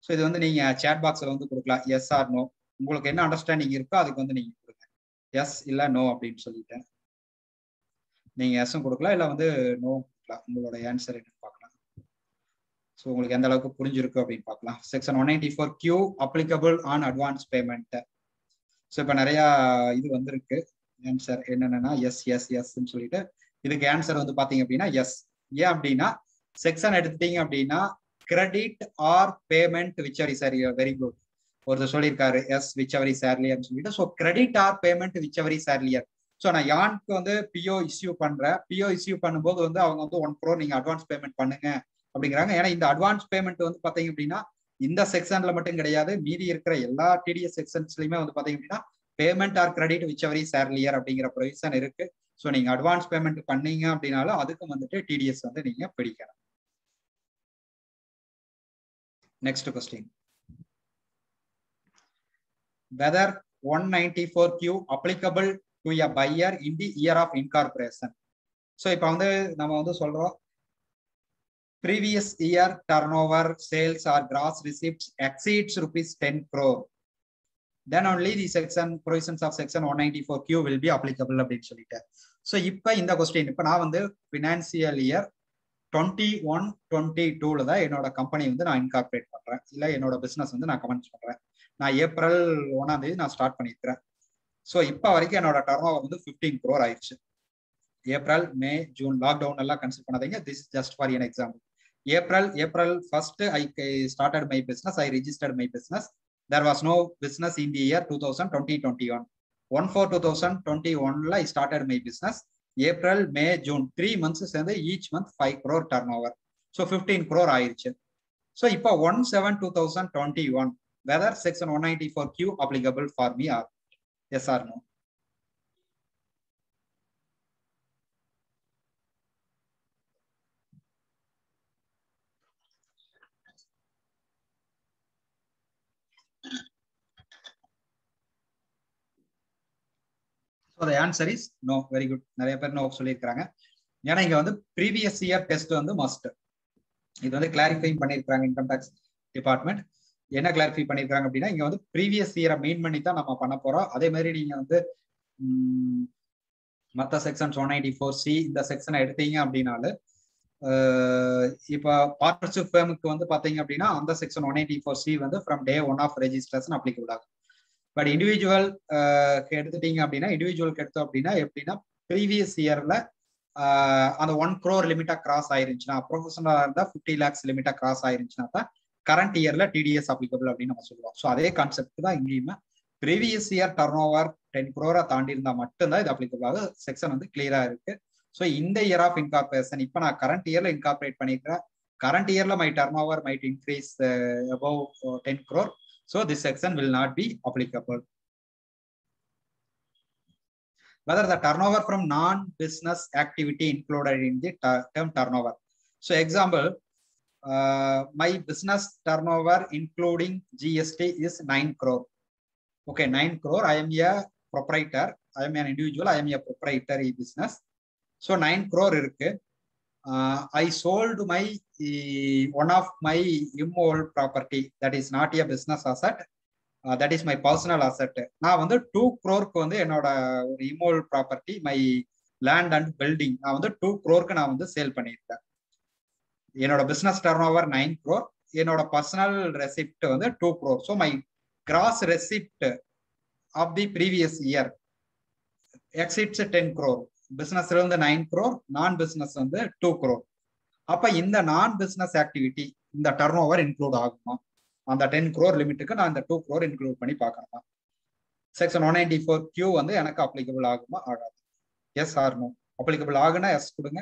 So இது வந்து நீங்க சேட் பாக்ஸ்ல வந்து கொடுக்கலாம், எஸ் ஆர் நோ. உங்களுக்கு என்ன அண்டர்ஸ்டாண்டிங் இருக்கோ அதுக்கு வந்து நீங்க கொடுங்க, எஸ் இல்ல நோ அப்படின்னு சொல்லிட்டேன். நீங்க எஸ்ஸும் கொடுக்கலாம் இல்லை வந்து நோ கொடுக்கலாம். உங்களோட ஆன்சர் என்னன்னு பார்க்கலாம். ஸோ உங்களுக்கு எந்த அளவுக்கு புரிஞ்சிருக்கு அப்படின்னு பார்க்கலாம். Section 194Q applicable on advance payment. So இப்போ நிறைய இது வந்திருக்கு. ஆன்சர் என்னென்னா எஸ் எஸ் எஸ்ன்னு சொல்லிட்டு இதுக்கு ஆன்சர் வந்து பார்த்தீங்க அப்படின்னா எஸ். ஏன் அப்படின்னா செக்ஷன் எடுத்துட்டீங்க அப்படின்னா credit or payment Witcher is very good. ஒருத்தர் சொல்லியிருக்காரு எஸ் விச்சவர் இஸ் ஏர்லியர்னு சொல்லிட்டு. So credit or payment whichever is earlier. So நான் யானுக்கு வந்து பிஓ இஸ்யூ பண்றேன். பிஓ இஸ்யூ பண்ணும்போது வந்து அவங்க வந்து 1 crore நீங்க அட்வான்ஸ் பேமெண்ட் பண்ணுங்க அப்படிங்கிறாங்க. ஏன்னா இந்த அட்வான்ஸ் பேமெண்ட் வந்து பார்த்தீங்க அப்படின்னா இந்த செக்ஷன்ல மட்டும் கிடையாது, மீதி இருக்கிற எல்லா டிடிஎஸ் செக்ஷன்ஸ்லயுமே வந்து பார்த்தீங்க அப்படின்னா payment or credit whichever is earlier அப்படிங்கிற ப்ரொவிஷன் இருக்கு. ஸோ நீங்க அட்வான்ஸ் பேமெண்ட் பண்ணீங்க அப்படின்னாலும் அதுக்கு வந்துட்டு டிடிஎஸ் வந்து நீங்க பிடிக்கணும். Next question, whether 194Q applicable to a buyer in the year of incorporation. So இப்போ வந்து நம்ம வந்து சொல்றோம் previous year turnover, sales or gross receipts exceeds rupees 10 crore. Then only the section provisions of section 194Q will be applicable அப்படின்னு சொல்லிட்டு. So இப்போ இந்த question இப்போ நான் வந்து ஃபினான்சியல் இயர் 21-22 தான் என்னோட கம்பெனி வந்து நான் இன்கார்பரேட் பண்றேன், இல்லை என்னோட பிசினஸ் வந்து நான் கமெண்ட்ஸ் பண்றேன். நான் ஏப்ரல் 1ஆம் தேதி நான் ஸ்டார்ட் பண்ணியிருக்கிறேன். ஸோ இப்போ வரைக்கும் என்னோட டர்ன் ஓவர் வந்து 15 crore ஆயிடுச்சு. ஏப்ரல், மே, ஜூன் லாக்டவுன் எல்லாம் கன்சிடர் பண்ணாதீங்க. This is just for N example. April 1st I started my business. I registered my business. There was no business in the year 2020-21. 1/4/2021 I started my business. April, May, June 3 months சேர்ந்து each month 5 crore turnover. So 15 crore ஆயிடுச்சு. So இப்போ 1/7/2021 whether section 194Q applicable for me or yes or no? So the answer is no. Very good. நிறைய பேர் no சொல்லியிருக்காங்க. ஏன்னா இங்க வந்து previous year test வந்து மஸ்ட். இது வந்து கிளாரிஃபை பண்ணியிருக்காங்க இன்கம் டேக்ஸ் டிபார்ட்மெண்ட். என்ன கிளாரிஃபை பண்ணியிருக்காங்க அப்படின்னா இங்க வந்து ப்ரீவியஸ் இயரை மெயின் பண்ணி தான் நம்ம பண்ண போறோம். அதே மாதிரி நீங்க வந்து மற்ற செக்ஷன்ஸ் 194C இந்த செக்ஷனை எடுத்தீங்க அப்படின்னாலும் இப்போ பார்ட்னர்ஷிப் ஃபேமுக்கு வந்து பாத்தீங்க அப்படின்னா அந்த செக்ஷன் 194C வந்து from day 1 of registration applicable ஆகும். பட் இண்டிவிஜுவல் எடுத்துட்டீங்க அப்படின்னா இண்டிவிஜுவலுக்கு எடுத்தோம் அப்படின்னா எப்படின்னா ப்ரீவியஸ் இயர்ல அந்த 1 crore லிமிட்டா கிராஸ் ஆயிருந்துச்சுன்னா, ப்ரொஃபஷனலா இருந்தா 50 lakhs லிமிட்டா கிராஸ் ஆயிருந்துச்சுன்னா தான் கரண்ட் இயர்ல டிடிஎஸ் அப்ளிகபிள் அப்படின்னு நம்ம சொல்லுவோம். ஸோ அதே கான்செப்ட் தான் இங்கேயுமே. Previous year turnover 10 crore தாண்டி இருந்தா மட்டும்தான் இது அப்ளிகபிள் ஆகும். செக்ஷன் வந்து கிளியரா இருக்கு. ஸோ இந்த இயர் ஆஃப் இன்கார்பரேஷன் இப்போ நான் கரண்ட் இயர்ல இன்கார்பரேட் பண்ணிக்கிறேன். கரண்ட் இயர்ல my turn over might increase above 10 crore. So this section will not be applicable. Whether the turnover from non-business activity included in the term turnover. So example, my business turnover including GST is 9 crore. Okay, 9 crore. I am a proprietor. I am an individual. I am a proprietary business. So 9 crore irukku. I sold my one of my immovable property that is not a business asset. That is my personal asset. நான் வந்து 2 crore வந்து என்னோட ஒரு immovable property my land and building நான் வந்து 2 crore நான் வந்து sale பண்ணியிருக்கேன். என்னோட business turnover 9 crore, என்னோட personal receipt வந்து 2 crore. So my gross receipt of the previous year exceeds 10 crore. பிசினஸ்ல இருந்து 9 crore, நான் பிசினஸ் வந்து 2 crore. அப்ப இந்த நான் பிசினஸ் ஆக்டிவிட்டி இந்த டர்ன் ஓவர் இன்க்ளூட் ஆகுமா? அந்த 10 crore லிமிட்டுக்கு நான் இந்த 2 crore இன்க்ளூட் பண்ணி பார்க்கணுமா? செக்ஷன் 194Q வந்து எனக்கு அப்ளிகபிள் ஆகுமா ஆகாது? Yes or no? அப்ளிகபிள் ஆகுனா எஸ் கொடுங்க,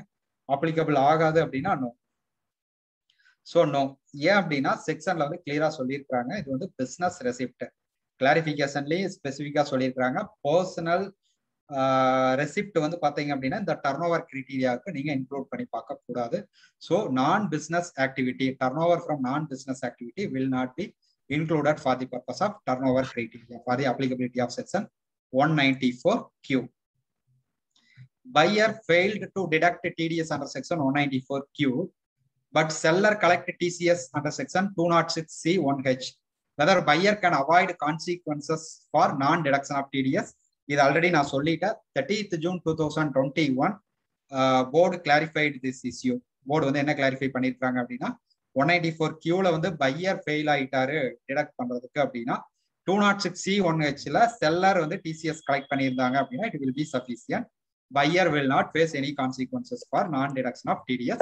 அப்ளிகபிள் ஆகாது அப்படின்னா நோ. So no. ஏன் அப்படின்னா செக்ஷன்ல வந்து கிளியரா சொல்லியிருக்காங்க இது வந்து பிசினஸ் ரெசிப்ட். கிளாரிபிகேஷன்லயே ஸ்பெசிஃபிக்கா சொல்லியிருக்காங்க பர்சனல் ரெசிப்ட் வந்து பாத்தீங்க அப்படின்னா இந்த டர்ன் ஓவர் கிரைட்டீரியாவுக்கு நீங்க இன்க்ளூட் பண்ணி பார்க்க கூடாது. So non business activity turnover from non business activity will not be included for the purpose of turnover criteria for the applicability of section 194Q. Buyer failed to deduct TDS under section 194Q, but seller collect TCS under section 206C1H. Whether buyer can avoid consequences for non-deduction of TDS. இது already நான் சொல்லிட்டேன். 30th June 2021 board clarified this issue. Board வந்து என்ன clarify பண்ணியிருக்காங்க அப்படின்னா 194Qல வந்து pier fail ஆயிட்டாரு detect பண்றதுக்கு அப்படின்னா 206C1Hல செல்லர் வந்து TCS கலெக்ட் பண்ணியிருந்தாங்க அப்படின்னா it will B sufficient. Buyer will not face any consequences for non-deduction of TDS.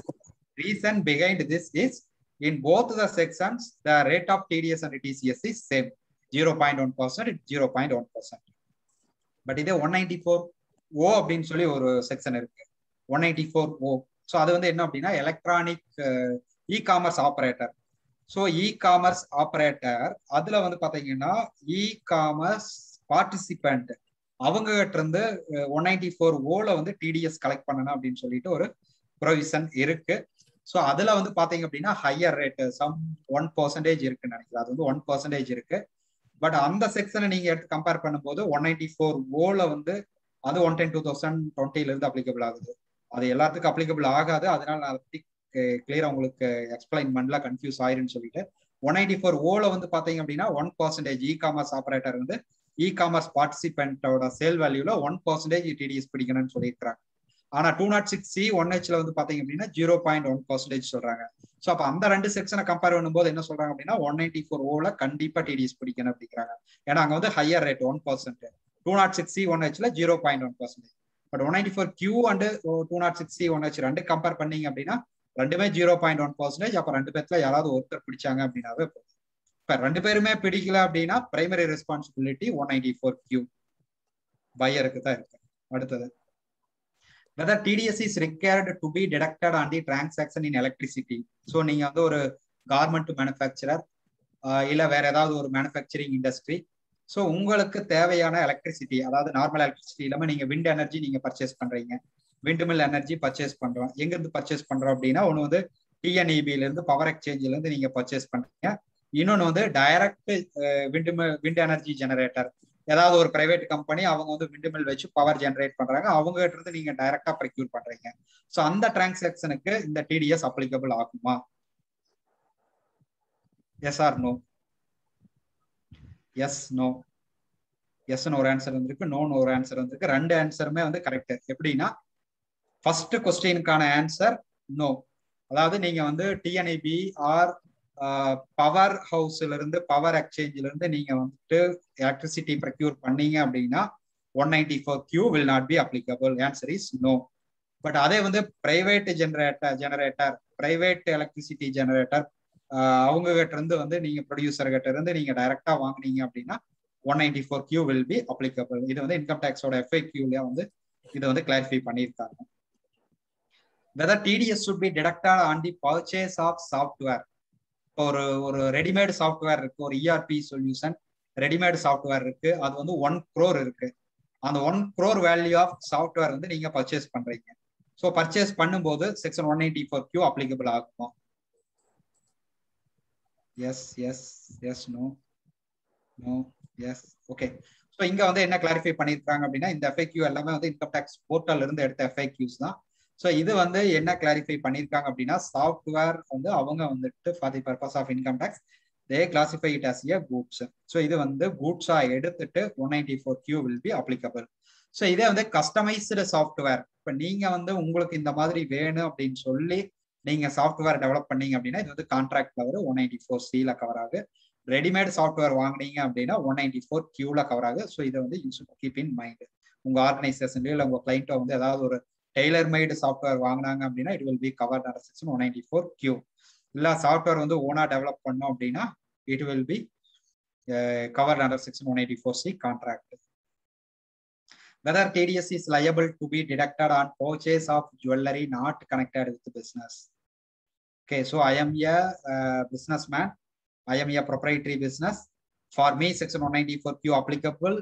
Reason behind this is in both the sections the rate of TDS and TCS is same 0.1%, 0.1%. But இதே 194O அப்படின்னு சொல்லி ஒரு section இருக்கு 194O. So அது வந்து என்ன அப்படின்னா electronic e commerce operator. So e commerce operator அதுல வந்து பாத்தீங்கன்னா இ காமர்ஸ் பார்ட்டிசிபென்ட் அவங்க கிட்ட இருந்து 194Oல வந்து டிடிஎஸ் கலெக்ட் பண்ணணும் அப்படின்னு சொல்லிட்டு ஒரு ப்ரொவிஷன் இருக்கு. ஸோ அதுல வந்து பாத்தீங்க அப்படின்னா ஹையர் ரேட் சம் 1% இருக்குன்னு நினைக்கிறேன். அது வந்து 1% இருக்கு. பட் அந்த செக்ஷனை நீங்க எடுத்து கம்பேர் பண்ணும்போது 194Oல வந்து அது 110/2020 இருந்து அப்ளிகபிள் ஆகுது. அது எல்லாத்துக்கும் அப்ளிகபிள் ஆகாது. அதனால நான் அதை பத்தி கிளியரா உங்களுக்கு எக்ஸ்பிளைன் பண்ணல, கன்ஃபியூஸ் ஆயிருன்னு சொல்லிட்டு 194Oல வந்து பாத்தீங்க அப்படின்னா 1% இ காமர்ஸ் ஆப்ரேட்டர் வந்து இ காமர்ஸ் பார்ட்டிசிபென்ட்டோட சேல் வேல்யூல 1% டிடிஎஸ் பிடிக்கணும்னு சொல்லியிருக்காங்க. ஆனா 206C 1Hல வந்து பாத்தீங்க அப்படின்னா 0.1% சொல்றாங்க. ஸோ அப்ப அந்த ரெண்டு செக்ஷனை கம்பேர் பண்ணும்போது என்ன சொல்றாங்க அப்படின்னா 194O கண்டிப்பா டிடிஎஸ் பிடிக்கணும் அப்படிங்கிறாங்க. ஏன்னா அங்க வந்து higher rate 1%. 206C 1Hல 0.1%. But 194Q and 206C 1H ரெண்டு கம்பேர் பண்ணீங்க அப்படின்னா ரெண்டுமே 0.1%. அப்ப ரெண்டு பேர்த்துல யாராவது ஒருத்தர் பிடிச்சாங்க அப்படின்னாவே இப்ப ரெண்டு பேருமே பிடிக்கல அப்படின்னா பிரைமரி ரெஸ்பான்சிபிலிட்டி 194Q பையருக்கு தான் இருக்கு. அடுத்தது, whether TDS is required to be deducted on the transaction in electricity. So நீங்க வந்து ஒரு கார்மெண்ட் மேனுஃபேக்சரர் இல்ல வேற ஏதாவது ஒரு மேனுஃபேக்சரிங் இண்டஸ்ட்ரி, ஸோ உங்களுக்கு தேவையான எலக்ட்ரிசிட்டி, அதாவது நார்மல் எலக்ட்ரிசிட்டி இல்லாம நீங்க விண்ட் எனர்ஜி நீங்க பர்ச்சேஸ் பண்றீங்க, விண்ட் மில் எனர்ஜி பர்ச்சேஸ் பண்றோம். எங்க இருந்து பர்ச்சேஸ் பண்றோம் அப்படின்னா ஒன்று வந்து டிஎன்இபில இருந்து பவர் எக்ஸ்சேஞ்சில இருந்து நீங்க பர்ச்சேஸ் பண்றீங்க. இன்னொன்று வந்து டைரக்ட் விண்ட் எனர்ஜி ஜெனரேட்டர், ஏதாவது ஒரு பிரைவேட் கம்பெனி அவங்க வந்து விண்ட்மில் வச்சு பவர் ஜெனரேட் பண்றாங்க, அவங்க கிட்ட இருந்து நீங்க டைரக்டா ப்ரொக்யூர் பண்றீங்க. ஸோ அந்த டிரான்சாக்ஷனுக்கு இந்த டிடிஎஸ் அப்ளிகபிள் ஆகுமா? Yes or no? Yes no, எஸ்ன்னு ஒரு ஆன்சர் வந்திருக்கு, நோன்னு ஒரு ஆன்சர் வந்திருக்கு. ரெண்டு ஆன்சருமே வந்து கரெக்ட். எப்படின்னா ஃபர்ஸ்ட் கொஸ்டினுக்கான ஆன்சர் நோ. அதாவது நீங்க வந்து டிஎன்இபி ஆர் பவர் ஹவுஸ்ல இருந்து பவர் எக்ஸ்சேஞ்சில இருந்து நீங்க வந்துட்டு எலக்ட்ரிசிட்டி ப்ரொக்யூர் பண்ணீங்க அப்படின்னா 194Q will not be applicable. Answer is no. But அதே வந்து private generator private electricity generator அவங்க கிட்ட இருந்து வந்து நீங்க ப்ரொடியூசர் கிட்ட இருந்து நீங்க டைரக்டா வாங்குனீங்க அப்படின்னா 194Q will be applicable. இது வந்து இன்கம் டேக்ஸோட FAQல வந்து இதை வந்து கிளாரிஃபை பண்ணியிருக்காங்க. whether TDS should be deducted on the purchase of software. ஒரு ரெடிமேட் சாஃப்ட்வேர் இருக்கு, ஒரு இஆர்பி சொல்யூஷன் ரெடிமேட் சாஃப்ட்வேர் இருக்கு, அது வந்து 1 crore இருக்கு. அந்த 1 crore வேல்யூ ஆஃப் சாஃப்ட்வேர் வந்து நீங்க பர்ச்சேஸ் பண்றீங்க. ஸோ பர்ச்சேஸ் பண்ணும்போது செக்ஷன் 194Q அப்ளிகபிள் ஆகுமா? Yes yes yes no no yes. Okay, so இங்க வந்து என்ன கிளாரிஃபை பண்ணியிருக்காங்க அப்படின்னா இந்த FAQ எல்லாமே வந்து இன்கம் டேக்ஸ் போர்ட்டல்ல இருந்து எடுத்த FAQs தான். ஸோ இது வந்து என்ன கிளாரிஃபை பண்ணியிருக்காங்க அப்படின்னா சாஃப்ட்வேர் வந்து அவங்க வந்துட்டு for the purpose of income tax they classify it as a goods. So இது வந்து கூட்ஸா எடுத்துட்டு 194Q will be applicable. So இதே வந்து கஸ்டமைஸ்டு சாஃப்ட்வேர், இப்போ நீங்க வந்து உங்களுக்கு இந்த மாதிரி வேணும் அப்படின்னு சொல்லி நீங்க சாஃப்ட்வேர் டெவலப் பண்ணீங்க அப்படின்னா இது வந்து கான்ட்ராக்ட் கவர் 194C கவர் ஆகுது. ரெடிமேட் சாஃப்ட்வேர் வாங்கினீங்க அப்படின்னா 194Q கவர் ஆகுது. ஸோ இதை வந்து you should keep in mind. உங்க ஆர்கனைசேஷன்லயோ இல்லை உங்க கிளைண்ட்டோ வந்து ஏதாவது ஒரு டெய்லர் மேடு சாஃப்ட்வேர் வாங்கினாங்க அப்படின்னா it will be covered under section 194Q. இல்ல சாஃப்ட்வேர் வந்து ஓனா டெவலப் பண்ணோம் அப்படின்னா it will be covered under section 184C contract. whether TDS is liable to be deducted on purchase of jewelry not connected with business. Okay, so I am a businessman, I am a proprietary business. For me section 194Q applicable.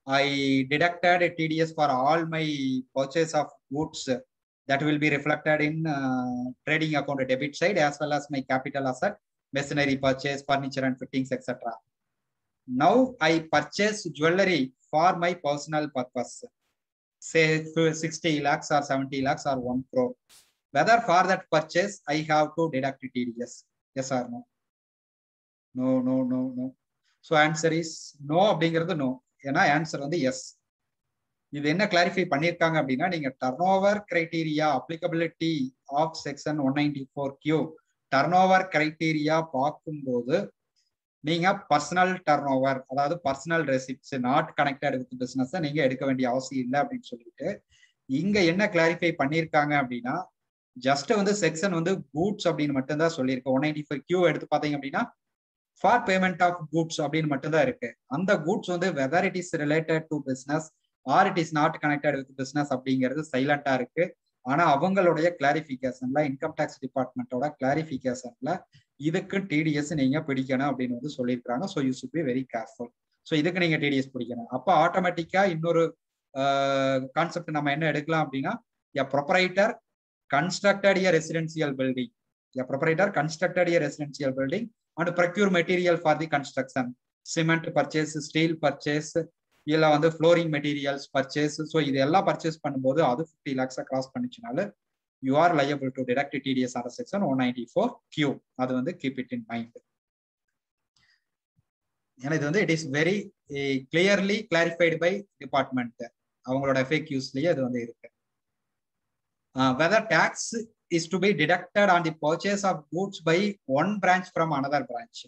I deducted a TDS for all my purchase of goods that will be reflected in trading account debit side as well as my capital asset, machinery purchase, furniture and fittings, etc. Now I purchase jewelry for my personal purpose, say 60 lakhs or 70 lakhs or 1 crore. Whether for that purchase I have to deduct TDS? Yes or no? No, no, no, no. So answer is no அப்படிங்கிறது no. ஏன்னா answer வந்து yes. இது என்ன clarify பண்ணியிருக்காங்க அப்படின்னா நீங்க turnover criteria applicability of section 194Q turnover criteria பார்க்கும்போது நீங்க பர்சனல் டர்ன் ஓவர், அதாவது personal receipts not connected with business நீங்க எடுக்க வேண்டிய அவசியம் இல்லை அப்படின்னு சொல்லிட்டு இங்க என்ன கிளாரிஃபை பண்ணியிருக்காங்க அப்படின்னா ஜஸ்ட் வந்து செக்ஷன் வந்து கூட்ஸ் அப்படின்னு மட்டும்தான் சொல்லியிருக்கு. 195Q எடுத்து பார்த்தீங்க அப்படின்னா ஃபார் பேமெண்ட் ஆஃப் கூட்ஸ் அப்படின்னு மட்டும்தான் இருக்கு. அந்த கூட்ஸ் வந்து whether it is related to business R it is not connected with business அப்படிங்கிறது சைலண்டா இருக்கு. ஆனா அவங்களுடைய கிளாரிஃபிகேஷன்ல இன்கம் டேக்ஸ் டிபார்ட்மெண்டோட கிளாரிஃபிகேஷன்ல இதுக்கு டிடிஎஸ் நீங்க பிடிக்கணும் அப்படின்னு வந்து சொல்லியிருக்காங்க. So you should be very careful. So இதுக்கு நீங்க டிடிஎஸ் பிடிக்கணும். அப்போ ஆட்டோமேட்டிக்கா இன்னொரு கான்செப்ட் நம்ம என்ன எடுக்கலாம் அப்படின்னா a proprietor constructed a residential building, a proprietor constructed a residential building and procure material for the construction, cement purchase, steel purchase, இல்ல வந்து flooring materials purchase. ஸோ இது எல்லாம் பர்ச்சேஸ் பண்ணும்போது அது 50 lakhs கிராஸ் பண்ணிச்சுனால you are liable to deduct TDS under section 194Q. அது வந்து keep it in mind. ஏன்னா இது வந்து it is very clearly clarified by department. அவங்களோட FAQsலயே அது வந்து இருக்கு. whether tax is to be deducted on the purchase of goods by one branch from another branch.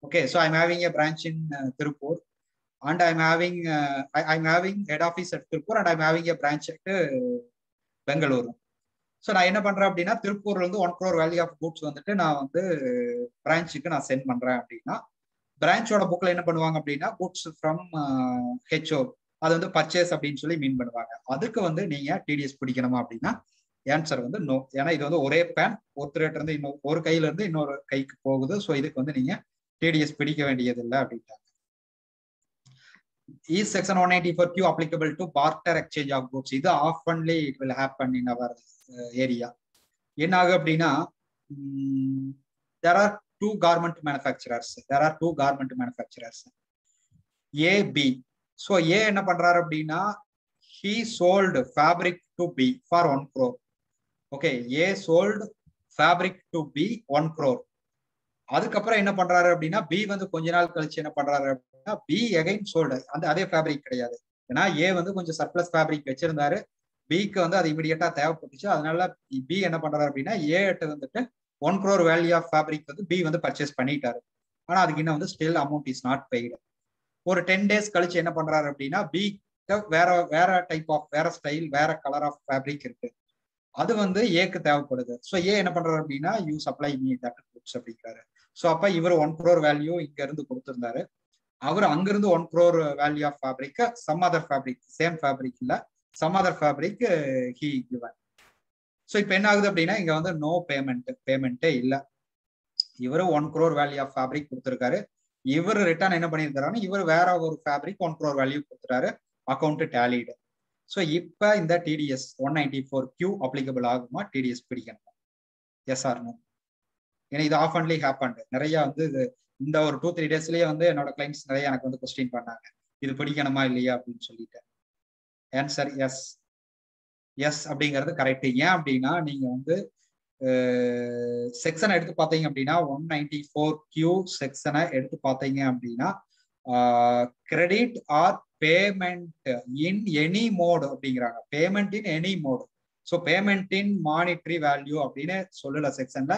Okay, so I'm having a branch in Tirupur, and I'm having head office at Tirupur, and I'm having a branch at Bengaluru. So நான் என்ன பண்றேன் அப்படின்னா, திருப்பூர்ல இருந்து 1 crore value of goods வந்துட்டு நான் வந்து பிரான்ச்சுக்கு நான் சென்ட் பண்றேன் அப்படின்னா, பிரான்ச்சோட புக்ல என்ன பண்ணுவாங்க அப்படின்னா, கூட்ஸ் ஃப்ரம் ஹெச்ஓ அது வந்து பர்ச்சேஸ் அப்படின்னு சொல்லி மீன் பண்ணுவாங்க. அதுக்கு வந்து நீங்க டிடிஎஸ் பிடிக்கணுமா அப்படின்னா ஆன்சர் வந்து நோ. ஏன்னா இது வந்து ஒரே பேன் ஒருத்தர்கிட்ட இருந்து இன்னொரு ஒரு கையில இருந்து இன்னொரு கைக்கு போகுது. ஸோ இதுக்கு வந்து நீங்க டிடிஎஸ் பிடிக்க வேண்டியது இல்லை அப்படின்ட்டாங்க. Is section 184Q applicable to barter exchange of goods? இது oftenly it will happen in our area. என்ன ஆகும் அப்படின்னா, there are two garment manufacturers. A, B. So A என்ன பண்றாரு அப்படின்னா, he sold fabric to B for 1 crore. Okay, A sold fabric to B 1 crore. அதுக்கப்புறம் என்ன பண்றாரு அப்படின்னா, B வந்து கொஞ்ச நாள் கழிச்சு என்ன பண்றாரு அப்படின்னா, B again sold அந்த அதே ஃபேப்ரிக் கிடையாது. ஏன்னா A வந்து கொஞ்சம் சர்ப்ளஸ் ஃபேப்ரிக் வச்சிருந்தாரு, பிக்கு வந்து அது இமிடியேட்டா தேவைப்பட்டுச்சு. அதனால B என்ன பண்றாரு அப்படின்னா, A வந்துட்டு 1 crore வேல்யூ ஆஃப் ஃபேப்ரிக் வந்து B வந்து பர்ச்சேஸ் பண்ணிட்டாரு. ஆனா அதுக்கு இன்னும் வந்து still amount is not paid. ஒரு 10 days கழிச்சு என்ன பண்றாரு அப்படின்னா, B வேற டைப் ஆஃப் வேற ஸ்டைல் வேற கலர் ஆஃப் ஃபேப்ரிக் இருக்கு, அது வந்து ஏக்கு தேவைப்படுது. ஸோ ஏ என்ன பண்றாரு அப்படின்னா, you supply me that goods அப்படிங்கிறாரு. ஸோ அப்ப இவர் 1 crore வேல்யூ இங்க இருந்து கொடுத்திருந்தாரு, அவர் அங்கிருந்து 1 crore value of fabric some other fabric, same fabric இல்ல some other fabric he given. So இப்போ என்ன ஆகுது அப்படின்னா, இங்க வந்து நோ பேமெண்ட்டே இல்லை. இவரு 1 crore வேல்யூ ஆஃப் ஃபேப்ரிக் கொடுத்திருக்காரு, இவர் ரிட்டர்ன் என்ன பண்ணியிருக்காருன்னா, இவர் வேற ஒரு ஃபேப்ரிக் 1 crore வேல்யூ கொடுத்துறாரு, அக்கௌண்ட் டேலிடு. ஸோ இப்போ இந்த டிடிஎஸ் 194Q அப்ளிகபிள் ஆகுமா, டிடிஎஸ் பிடிக்கணுமா? Yes or no? ஏன்னா இது ஆஃபன்லி ஹேப்பன்ட். நிறைய வந்து இது இந்த ஒரு 2-3 daysலயே வந்து என்னோட கிளைண்ட்ஸ் நிறைய எனக்கு வந்து கொஸ்டின் பண்ணாங்க, இது பிடிக்கணுமா இல்லையா அப்படின்னு சொல்லிட்டு. Answer yes. எஸ் அப்படிங்கிறது கரெக்ட். ஏன் அப்படின்னா, நீங்க வந்து செக்ஷனை எடுத்து பார்த்தீங்க அப்படின்னா, 194Q செக்ஷனை எடுத்து பார்த்தீங்க அப்படின்னா, credit or payment in any mode அப்படிங்கிறாங்க. Payment in any mode. So payment in monetary value அப்படின்னு சொல்லல செக்ஷன்ல,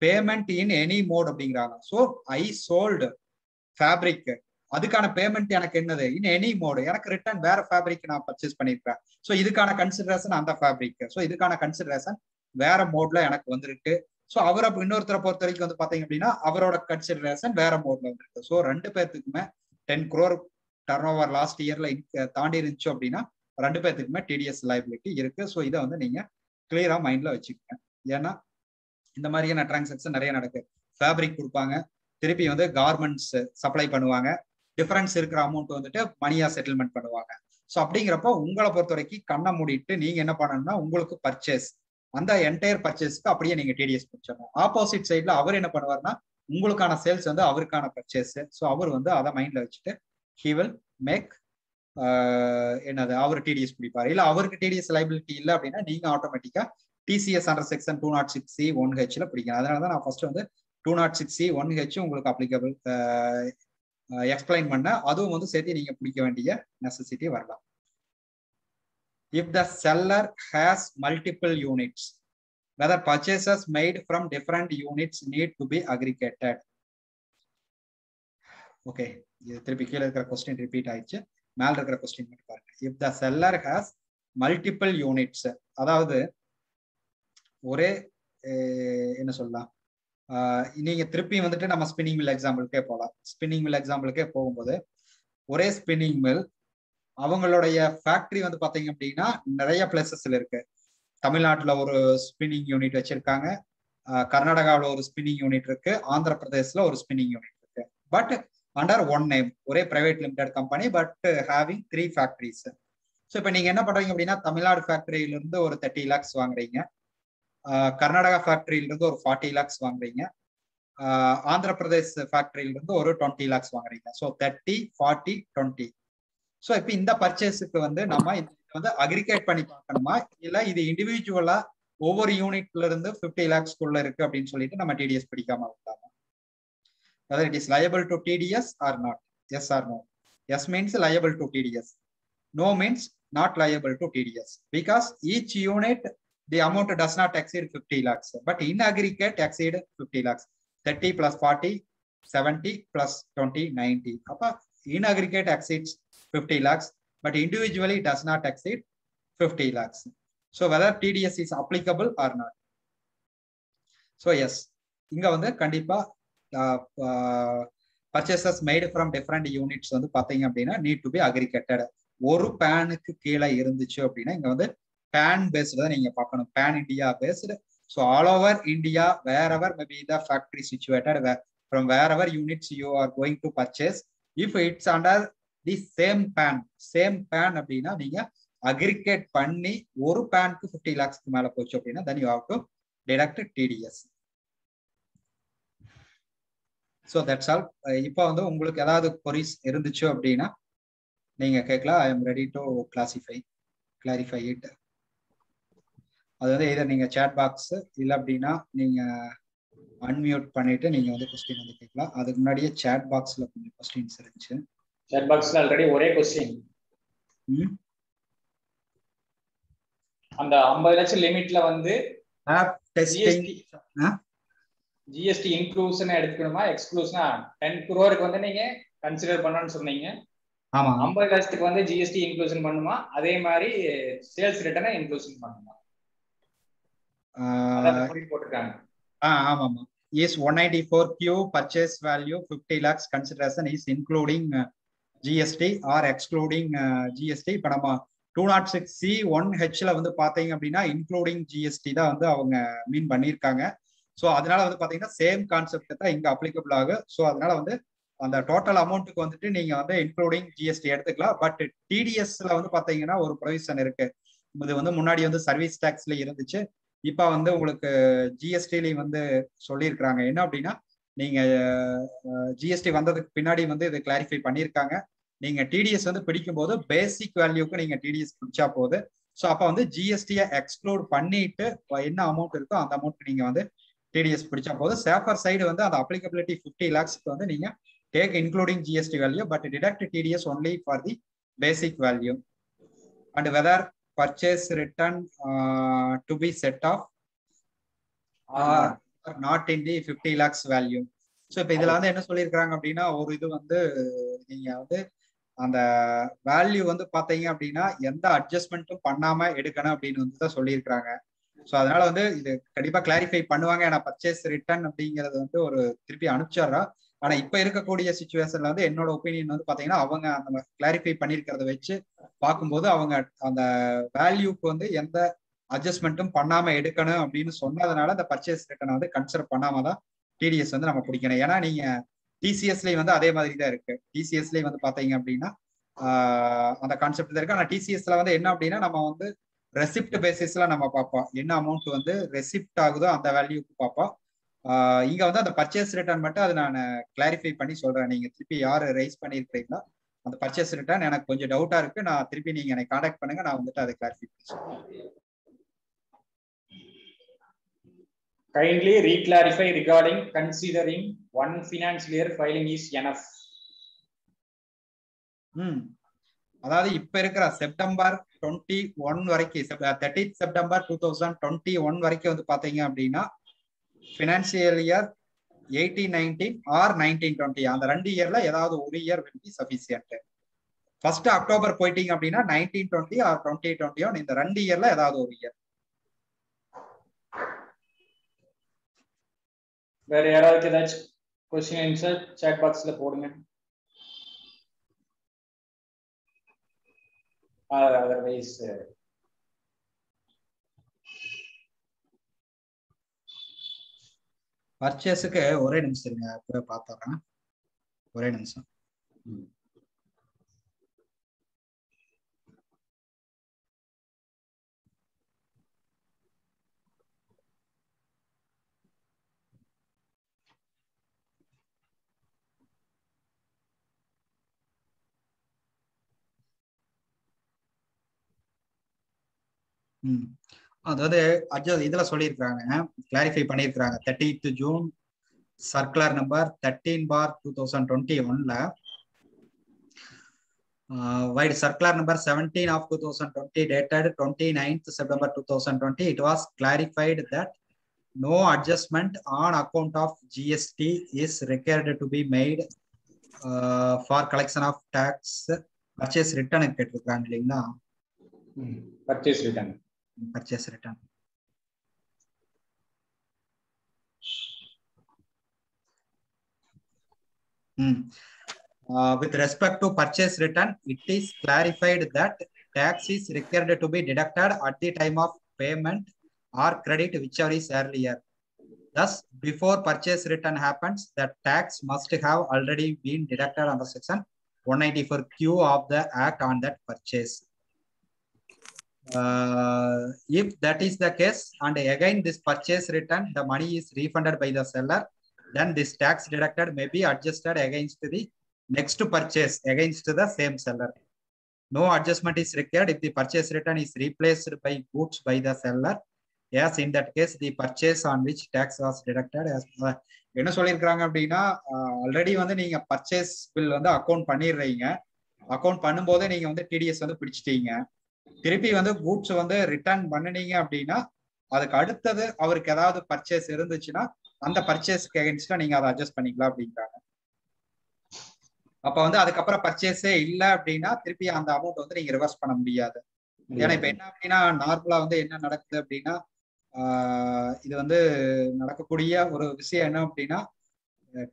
பேமெண்ட் இன் எனி மோட் அப்படிங்கிறாங்க. ஸோ ஐ சோல்டு ஃபேப்ரிக், அதுக்கான பேமெண்ட் எனக்கு என்னது, இன் எனி மோடு, எனக்கு ரிட்டர்ன் வேற ஃபேப்ரிக் நான் பர்ச்சேஸ் பண்ணிருப்பேன். ஸோ இதுக்கான கன்சிடரேஷன் அந்த ஃபேப்ரிக், ஸோ இதுக்கான கன்சிடரேஷன் வேற மோட்ல எனக்கு வந்திருக்கு. ஸோ அவரை இன்னொருத்தரை பொறுத்த வரைக்கும் வந்து பாத்தீங்க அப்படின்னா, அவரோட கன்சிடரேஷன் வேற மோட்ல வந்திருக்கு. So 2 பேர்த்துக்குமே 10 crore turn over last இயர்ல தாண்டி இருந்துச்சு அப்படின்னா 2 பேர்த்துக்குமே டிடிஎஸ் லைபிலிட்டி இருக்கு. ஸோ இதை வந்து நீங்க கிளியரா மைண்ட்ல வச்சுக்கோங்க. ஏன்னா இந்த மாதிரியான டிரான்சாக்ஷன் நிறைய நடக்குது. ஃபேப்ரிக் கொடுப்பாங்க, திருப்பி வந்து கார்மெண்ட்ஸ் சப்ளை பண்ணுவாங்க, டிஃபரன்ஸ் இருக்கிற அமௌண்ட் வந்துட்டு மணியா செட்டில்மெண்ட் பண்ணுவாங்க. ஸோ அப்படிங்கிறப்ப உங்களை பொறுத்த வரைக்கும் கண்ணை மூடிட்டு நீங்க என்ன பண்ணணும்னா, உங்களுக்கு பர்ச்சேஸ் அந்த என்டையர் பர்ச்சேஸ்க்கு அப்படியே நீங்க டிடிஎஸ் பிடிச்சிடணும். ஆப்போசிட் சைட்ல அவர் என்ன பண்ணுவார்னா, உங்களுக்கான சேல்ஸ் வந்து அவருக்கான பர்ச்சேஸ். ஸோ அவர் வந்து அதை மைண்ட்ல வச்சுட்டு ஹி வில் மேக் என்னது, அவர் டிடிஎஸ் பிடிப்பாரு. இல்லை அவருக்கு டிடிஎஸ் லைபிலிட்டி இல்லை அப்படின்னா நீங்க ஆட்டோமேட்டிக்கா டிசிஎஸ் அண்டர் செக்ஷன் 206C 1Hல பிடிக்கணும். அதனாலதான் நான் ஃபர்ஸ்ட் வந்து 206C 1H உங்களுக்கு அப்ளிகபிள் எக்ஸ்பிளைன் பண்ண, அதுவும் வந்து சேர்த்து நீங்க பிடிக்க வேண்டிய நெசசிட்டி வரலாம். If the seller has multiple units, whether purchases made from different units need to be aggregated. Okay, இது திருப்பி கீழே இருக்கிற கொஸ்டின் ரிப்பீட் ஆயிடுச்சு, மேல இருக்கிற கொஸ்டின் மட்டும் பாருங்க. If the seller has multiple units, அதாவது ஒரே என்ன சொல்லலாம், நீங்க திருப்பி வந்துட்டு நம்ம ஸ்பின்னிங் மில் எக்ஸாம்பிளுக்கே போகலாம். ஸ்பின்னிங் மில் எக்ஸாம்பிளுக்கே போகும்போது, ஒரே ஸ்பின்னிங் மில் அவங்களுடைய ஃபேக்டரி வந்து பாத்தீங்க அப்படின்னா நிறைய பிளேசஸ்ல இருக்கு. தமிழ்நாட்டுல ஒரு ஸ்பின்னிங் யூனிட் வச்சிருக்காங்க, கர்நாடகாவில் ஒரு ஸ்பின்னிங் யூனிட் இருக்கு, ஆந்திர பிரதேஷ்ல ஒரு ஸ்பின்னிங் யூனிட் இருக்கு. பட் அண்டர் ஒன் நேம், ஒரே private limited company, but having 3 factories. So இப்போ நீங்க என்ன பண்றீங்க அப்படின்னா, தமிழ்நாடு ஃபேக்டரியில இருந்து ஒரு 30 lakhs வாங்குறீங்க, கர்நாடகா ஃபேக்டரியில இருந்து ஒரு 40 lakhs வாங்குறீங்க, ஆந்திர பிரதேஷ் ஃபேக்டரியில இருந்து ஒரு 20 lakhs வாங்குறீங்க. ஸோ 30, 40, 20. ஸோ இப்போ இந்த பர்ச்சேஸுக்கு வந்து நம்ம வந்து அக்ரிகேட் பண்ணி பார்க்கணுமா, இல்ல இது இண்டிவிஜுவலா ஒவ்வொரு யூனிட்ல இருந்து 50 lakhsக்குள்ள இருக்கு அப்படின்னு சொல்லிட்டு நம்ம டிடிஎஸ் பிடிக்காம விட்டாமா? whether it is liable to TDS or not. Yes or no? Yes means liable to TDS. No means not liable to TDS, because each unit the amount does not exceed 50 lakhs. But in aggregate, exceed 50 lakhs. 30 plus 40, 70 plus 20, 90. In aggregate exceeds 50 lakhs, but individually does not exceed 50 lakhs. So whether TDS is applicable or not. So yes, inga வந்து கண்டிப்பா purchases made from different units வந்து பாத்தீங்க அப்படின்னா need to be aggregated. ஒரு பேனுக்கு கீழே இருந்துச்சு அப்படின்னா இங்க வந்து பேன் பேஸ்டு தான் நீங்க பார்க்கணும். PAN India based. So all over India wherever may be the factory situated from wherever units you are going to purchase, if it's under the same PAN அப்படின்னா நீங்க அக்ரிகேட் பண்ணி ஒரு பேனுக்கு 50 lakhsக்கு மேல போச்சு அப்படின்னா then you have to deduct TDS. So that's all. இப்போ வந்து உங்களுக்கு ஏதாவது queries இருந்துச்சு அப்படின்னா நீங்க கேட்கலாம். I am ready to clarify it. அது வந்து இதை நீங்க சேட் பாக்ஸ் இல்லை அப்படின்னா நீங்க அன்மியூட் பண்ணிட்டு நீங்க வந்து கொஸ்டின் வந்து கேட்கலாம். அதுக்கு முன்னாடியே சேட் பாக்ஸ்ல கொஞ்சம் கொஸ்டின்ஸ் இருந்துச்சு. சேட் பாக்ஸ்ல ஆல்ரெடி ஒரே கொஸ்டின். அந்த 50 லட்சம் லிமிட்ல வந்து ஜிஎஸ்டி இன்க்ளூஷன் எடுத்துக்கணுமா எக்ஸ்க்ளூஷனா? 10 crore வந்து நீங்க கன்சிடர் பண்ணணும்னு சொன்னீங்க. ஆமா, 50 லட்சத்துக்கு வந்து ஜிஎஸ்டி இன்க்ளூஷன் பண்ணுமா, அதே மாதிரி சேல்ஸ் ரிட்டர்னை இன்க்ளூஷன் பண்ணுமா? போட்டுருக்காங்க. ஆமாமா. is 194Q purchase value 50 lakhs consideration is including GST or excluding GST. இப்ப நம்ம 206C 1H ல வந்து பாத்தீங்க அப்படின்னா இன்க்ளூடிங் ஜிஎஸ்டி தான் வந்து அவங்க மீன் பண்ணியிருக்காங்க. ஸோ அதனால வந்து பாத்தீங்கன்னா சேம் கான்செப்ட் தான் இங்க அப்ளிகபிள் ஆகும். ஸோ அதனால வந்து அந்த டோட்டல் அமௌண்ட்டுக்கு வந்துட்டு நீங்க வந்து இன்க்ளூடிங் ஜிஎஸ்டி எடுத்துக்கலாம். பட் டிடிஎஸ்ல வந்து பாத்தீங்கன்னா ஒரு ப்ரொவிஷன் இருக்கு. இது வந்து முன்னாடி வந்து சர்வீஸ் டேக்ஸ்ல இருந்துச்சு, இப்ப வந்து உங்களுக்கு ஜிஎஸ்டிலையும் வந்து சொல்லியிருக்கிறாங்க. என்ன அப்படின்னா நீங்க ஜிஎஸ்டி வந்ததுக்கு பின்னாடி வந்து இதை கிளாரிஃபை பண்ணியிருக்காங்க. நீங்க டிடிஎஸ் வந்து பிடிக்கும் போது பேசிக் வேல்யூக்கு நீங்க டிடிஎஸ் பிடிச்சா போகுது. ஸோ அப்ப வந்து ஜிஎஸ்டியை எக்ஸ்க்ளூட் பண்ணிட்டு என்ன அமௌண்ட் இருக்கோ அந்த அமௌண்ட் நீங்க வந்து டிடிஎஸ் பிடிச்சா போது. சேஃபர் சைடு வந்து அந்த அப்ளிகபிலிட்டி 50 lakhsக்கு வந்து நீங்க take including GST value but deduct TDS only for the basic value and whether purchase return to be set off or not in the 50 lakhs value. So இப்ப இதுல வந்து என்ன சொல்லியிருக்காங்க அப்படின்னா ஒரு இது வந்து நீங்க வந்து அந்த வேல்யூ வந்து பாத்தீங்க அப்படின்னா எந்த அட்ஜஸ்ட்மெண்ட்டும் பண்ணாம எடுக்கணும் அப்படின்னு வந்து தான் சொல்லியிருக்காங்க. ஸோ அதனால வந்து இது கண்டிப்பா கிளாரிஃபை பண்ணுவாங்க. ஏன்னா பர்ச்சேஸ் ரிட்டர்ன் அப்படிங்கிறது வந்து ஒரு திருப்பி அனுப்பிச்சிடுறா. ஆனா இப்ப இருக்கக்கூடிய சிச்சுவேஷன்ல வந்து என்னோட ஒப்பீனியன் வந்து பாத்தீங்கன்னா அவங்க அந்த கிளாரிஃபை பண்ணிருக்கிறத வச்சு பார்க்கும்போது அவங்க அந்த வேல்யூக்கு வந்து எந்த அட்ஜஸ்ட்மெண்ட்டும் பண்ணாம எடுக்கணும் அப்படின்னு சொன்னதுனால அந்த பர்ச்சேஸ் ரிட்டர்னை வந்து கன்சிடர் பண்ணாம தான் டிடிஎஸ் வந்து நம்ம பிடிக்கணும். ஏன்னா நீங்க டிசிஎஸ்லயும் வந்து அதே மாதிரி தான் இருக்கு. டிசிஎஸ்லயும் வந்து பாத்தீங்க அப்படின்னா அந்த கான்செப்ட் தான் இருக்கு. ஆனா டிசிஎஸ்ல வந்து என்ன அப்படின்னா நம்ம வந்து ரெசிப்ட் பேசிஸ்ல நம்ம பார்ப்போம். என்ன அமௌண்ட் வந்து ரெசிப்ட் ஆகுதோ அந்த வேல்யூக்கு பார்ப்போம். இங்க வந்து அந்த பர்ச்சேஸ் ரிட்டர்ன் மட்டும் அது நான் கிளாரிஃபை பண்ணி சொல்றேன். நீங்க திருப்பி யாரு ரைஸ் பண்ணிருக்கீங்களா அந்த பர்ச்சேஸ் ரிட்டர்ன் எனக்கு கொஞ்சம் டவுட்டா இருக்கு. நான் திருப்பி நீங்க எனக்கு கான்டாக்ட் பண்ணுங்க, நான் வந்துட்டு அதை கிளாரிஃபை பண்ணி சொல்றேன். Kindly reclarify regarding considering one financial year filing is enough. அதாவது இப்ப இருக்கிற செப்டம்பர் 21 வரைக்கும் 30 செப்டம்பர் 2021 வரைக்கும் வந்து பாத்தீங்க அப்படின்னா ஃபினான்சியல் இயர் 18-19 ஆர் 19-20 அந்த 2 இயர்ல ஏதாவது ஒரு year will be sufficient. First October போயிட்டீங்க அப்படின்னா 19-20 ஆர் 20-21 இந்த 2 இயர்ல ஏதாவது ஒரு இயர். வேற யாராவது ஏதாச்சும் क्वेश्चन ஆன்சர் chat பாக்ஸ்ல போடுங்க. அதர்வைஸ் பர்ச்சேஸுக்கு ஒரே நிமிஷம் இருங்க, போய் பார்த்துறேன். ஒரே நிமிஷம். அதாவது இதுல சொல்லியிருக்காங்க, கிளாரிஃபை பண்ணியிருக்காங்க. 30th June circular number 13/2021 While circular number 17 of 2020 dated 29th September 2020, it was clarified that no adjustment on account of GST is required to be made for collection of tax purchase return கேட்டிருக்காங்க இல்லைங்களா? Purchase return. Purchase return. With respect to purchase return, it is clarified that tax is required to be deducted at the time of payment or credit, whichever is earlier. Thus, before purchase return happens, the tax must have already been deducted under section 194Q of the Act on that purchase. If that is the case, and again this purchase return, the money is refunded by the seller, then this tax deducted may be adjusted against the next purchase against the same seller. No adjustment is required if the purchase return is replaced by goods by the seller. Yes, in that case, the purchase on which tax was deducted as என்ன சொல்லியிருக்கிறாங்க அப்படின்னா, already வந்து நீங்க purchase bill வந்து account பண்ணிடுறீங்க. Account பண்ணும்போதே நீங்க வந்து டிடிஎஸ் வந்து பிடிச்சிட்டீங்க. திருப்பி வந்து கூட்ஸ் வந்து ரிட்டர்ன் பண்ணினீங்க அப்படின்னா, அதுக்கு அடுத்தது அவருக்கு ஏதாவது பர்ச்சேஸ் இருந்துச்சுன்னா அந்த பர்ச்சேஸ்க்கு அகைன்ஸ்டா நீங்க அதை அட்ஜஸ்ட் பண்ணிக்கலாம் அப்படின்றாங்க. அப்ப வந்து அதுக்கப்புறம் பர்ச்சேஸே இல்லை அப்படின்னா திருப்பி அந்த அமௌண்ட் வந்து நீங்க ரிவர்ஸ் பண்ண முடியாது. ஏன்னா இப்ப என்ன அப்படின்னா, நார்மலா வந்து என்ன நடக்குது அப்படின்னா, இது வந்து நடக்கக்கூடிய ஒரு விஷயம் என்ன அப்படின்னா,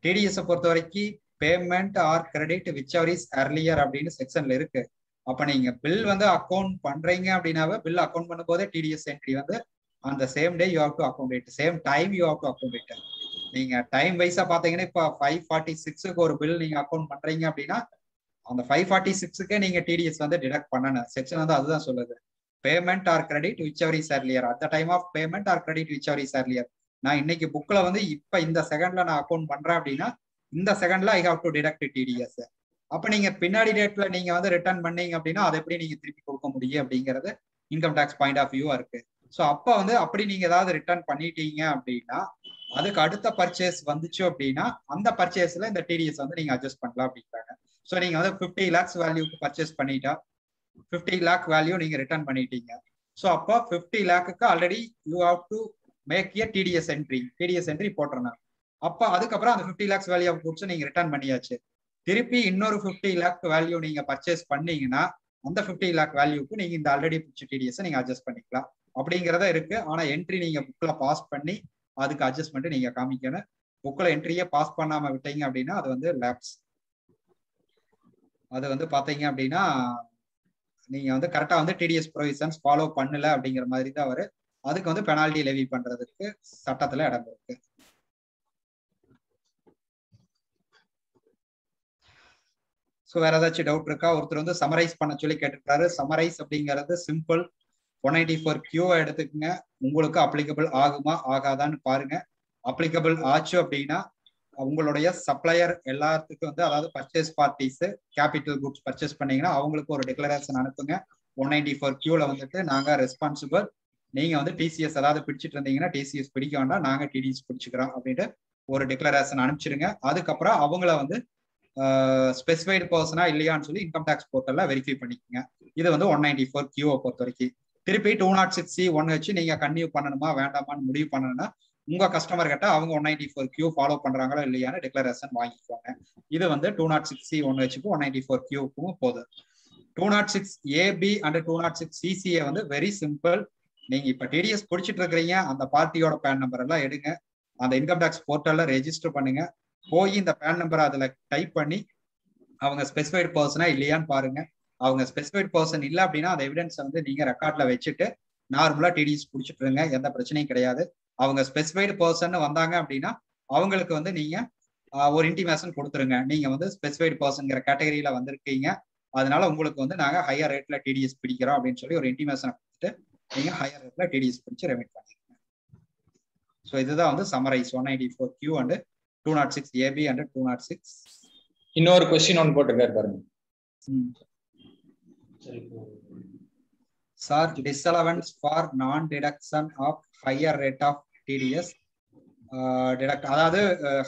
டிடிஎஸ் பொறுத்த வரைக்கும் payment or credit whichever is earlier அப்படின்னு செக்ஷன்ல இருக்கு. அப்ப நீங்க பில் வந்து அக்கௌண்ட் பண்றீங்க அப்படின்னாவே பில் அக்கௌண்ட் பண்ணும் போதே டிடிஎஸ் என்ட்ரி வந்து அந்த same day you have to account, same time you have to account. நீங்க டைம் வைஸா பாத்தீங்கன்னா இப்ப 546க்கு ஒரு பில் நீங்க அக்கௌண்ட் பண்றீங்க அப்படின்னா அந்த 546க்கே நீங்க டிடிஎஸ் வந்து டிடக்ட் பண்ணணும். செக்ஷன் வந்து அதுதான் சொல்லுது. Payment or credit whichever is earlier at the time of payment or credit whichever is earlier. நான் இன்னைக்கு புக்ல வந்து இப்ப இந்த செகண்ட்ல நான் அக்கௌண்ட் பண்றேன் அப்படின்னா இந்த செகண்ட்ல I have to deduct TDS. அப்ப நீங்க பின்னாடி டேட்ல நீங்க வந்து ரிட்டர்ன் பண்ணீங்க அப்படின்னா அதை எப்படி நீங்க திருப்பி கொடுக்க முடியும் அப்படிங்கிறது இன்கம் டேக்ஸ் பாயிண்ட் ஆஃப் வியூவா இருக்கு. ஸோ அப்ப வந்து அப்படி நீங்க ஏதாவது ரிட்டர்ன் பண்ணிட்டீங்க அப்படின்னா அதுக்கு அடுத்த பர்ச்சேஸ் வந்துச்சு அப்படின்னா அந்த பர்ச்சேஸ்ல இந்த டிடிஎஸ் வந்து நீங்க அட்ஜஸ்ட் பண்ணலாம் அப்படின்றாங்க. ஸோ நீங்க வந்து 50 lakhs வேல்யூக்கு பர்ச்சேஸ் பண்ணிட்டா 50 lakh வேல்யூ நீங்க ரிட்டர்ன் பண்ணிட்டீங்க. ஸோ அப்போ 50 lakhக்கு already you have to make a TDS entry போட்டுறேன். அப்போ அதுக்கப்புறம் அந்த 50 lakhs வேல்யூ ஆஃப் குட்ஸ் நீங்க ரிட்டர்ன் பண்ணியாச்சு. திருப்பி இன்னொரு 50 lakh வேல்யூ நீங்க பர்ச்சேஸ் பண்ணீங்கன்னா அந்த 50 lakh வேல்யூக்கு நீங்க இந்த ஆல்ரெடி பிடிச்ச டிடிஎஸ் நீங்க அட்ஜஸ்ட் பண்ணிக்கலாம் அப்படிங்கிறத இருக்கு. ஆனா என்ட்ரி நீங்க புக்ல பாஸ் பண்ணி அதுக்கு அட்ஜஸ்ட்மெண்ட் நீங்க காமிக்கணும். புக்ல என்ட்ரியே பாஸ் பண்ணாம விட்டீங்க அப்படின்னா அது வந்து லேப்ஸ். அது வந்து பாத்தீங்க அப்படின்னா நீங்க வந்து கரெக்டா வந்து டிடிஎஸ் ப்ரொவிஷன்ஸ் ஃபாலோ பண்ணல அப்படிங்கிற மாதிரி தான் வரும். அதுக்கு வந்து பெனால்டி லெவி பண்றதுக்கு சட்டத்துல இடம் இருக்கு. ஸோ வேற ஏதாச்சும் டவுட் இருக்கா? ஒருத்தர் வந்து சமரைஸ் பண்ண சொல்லி கேட்டிருக்காரு. சமரைஸ் அப்படிங்கிறது சிம்பிள். 194Q எடுத்துக்கங்க. உங்களுக்கு அப்ளிகபிள் ஆகுமா ஆகாதான்னு பாருங்க. அப்ளிகபிள் ஆச்சு அப்படின்னா உங்களுடைய சப்ளையர் எல்லாத்துக்கும் வந்து, அதாவது purchase parties capital goods purchase பண்ணீங்கன்னா அவங்களுக்கு ஒரு டிக்ளரேஷன் அனுப்புங்க. 194Qல வந்துட்டு நாங்க ரெஸ்பான்சிபிள், நீங்க வந்து டிசிஎஸ் அதாவது பிடிச்சிட்டு இருந்தீங்கன்னா டிசிஎஸ் பிடிக்க வேண்டாம், நாங்க டிடிஎஸ் பிடிச்சிக்கிறோம் அப்படின்ட்டு ஒரு டிக்ளரேஷன் அனுப்பிச்சிருங்க. அதுக்கப்புறம் அவங்கள வந்து ஸ்பெசிஃபைடு பர்சனா இல்லையான்னு சொல்லி இன்கம் டேக்ஸ் போர்ட்டல்ல வெரிஃபை பண்ணிக்கோங்க. இது வந்து 194Qவை பொறுத்த வரைக்கும். திருப்பி 206C1H நீங்க கன்டினியூ பண்ணணுமா வேண்டாமான்னு முடிவு பண்ணணும்னா உங்க கஸ்டமர் கிட்ட அவங்க 194Q ஃபாலோ பண்றாங்களா இல்லையான்னு டிக்ளரேஷன் வாங்கிக்குவாங்க. இது வந்து 206C1Hக்கும் 194Qக்கும் போகுது. 206AB அண்ட் 206CCA வந்து வெரி சிம்பிள். நீங்க இப்ப டிடிஎஸ் பிடிச்சிட்டு இருக்கிறீங்க, அந்த பார்ட்டியோட பேன் நம்பர் எல்லாம் எடுங்க, அந்த இன்கம் டேக்ஸ் போர்ட்டல்ல ரெஜிஸ்டர் பண்ணுங்க. போய் இந்த பேன் நம்பர் அதுல டைப் பண்ணி அவங்க ஸ்பெசிஃபைடு பர்சனா இல்லையான்னு பாருங்க. அவங்க ஸ்பெசிஃபைடு பர்சன் இல்லை அப்படின்னா அந்த எவிடன்ஸ் வந்து நீங்க ரெக்கார்ட்ல வச்சுட்டு நார்மலா டிடிஎஸ் பிடிச்சிட்டு இருங்க, எந்த பிரச்சனையும் கிடையாது. அவங்க ஸ்பெசிஃபைடு பர்சன் வந்தாங்க அப்படின்னா அவங்களுக்கு வந்து நீங்க ஒரு இன்டிமேஷன் கொடுத்துருங்க, நீங்க வந்து ஸ்பெசிஃபைடு பர்சன்ங்கிற கேட்டகரியில வந்திருக்கீங்க, அதனால உங்களுக்கு வந்து நாங்க ஹையர் ரேட்ல டிடிஎஸ் பிடிக்கிறோம் அப்படின்னு சொல்லி ஒரு இன்டிமேஷன் கொடுத்துட்டு நீங்க ஹையர் ரேட்ல டிடிஎஸ் பிடிச்சு ரெமிட் பண்ணிருங்க. ஸோ இதுதான் வந்து summarise 194Q and 206AB and 206. இன்னொரு கொஸ்டின் ஒன்று போட்டிருக்காரு பாருங்க. Sir, disallowance for non-deduction of higher rate of TDS detect, அதாவது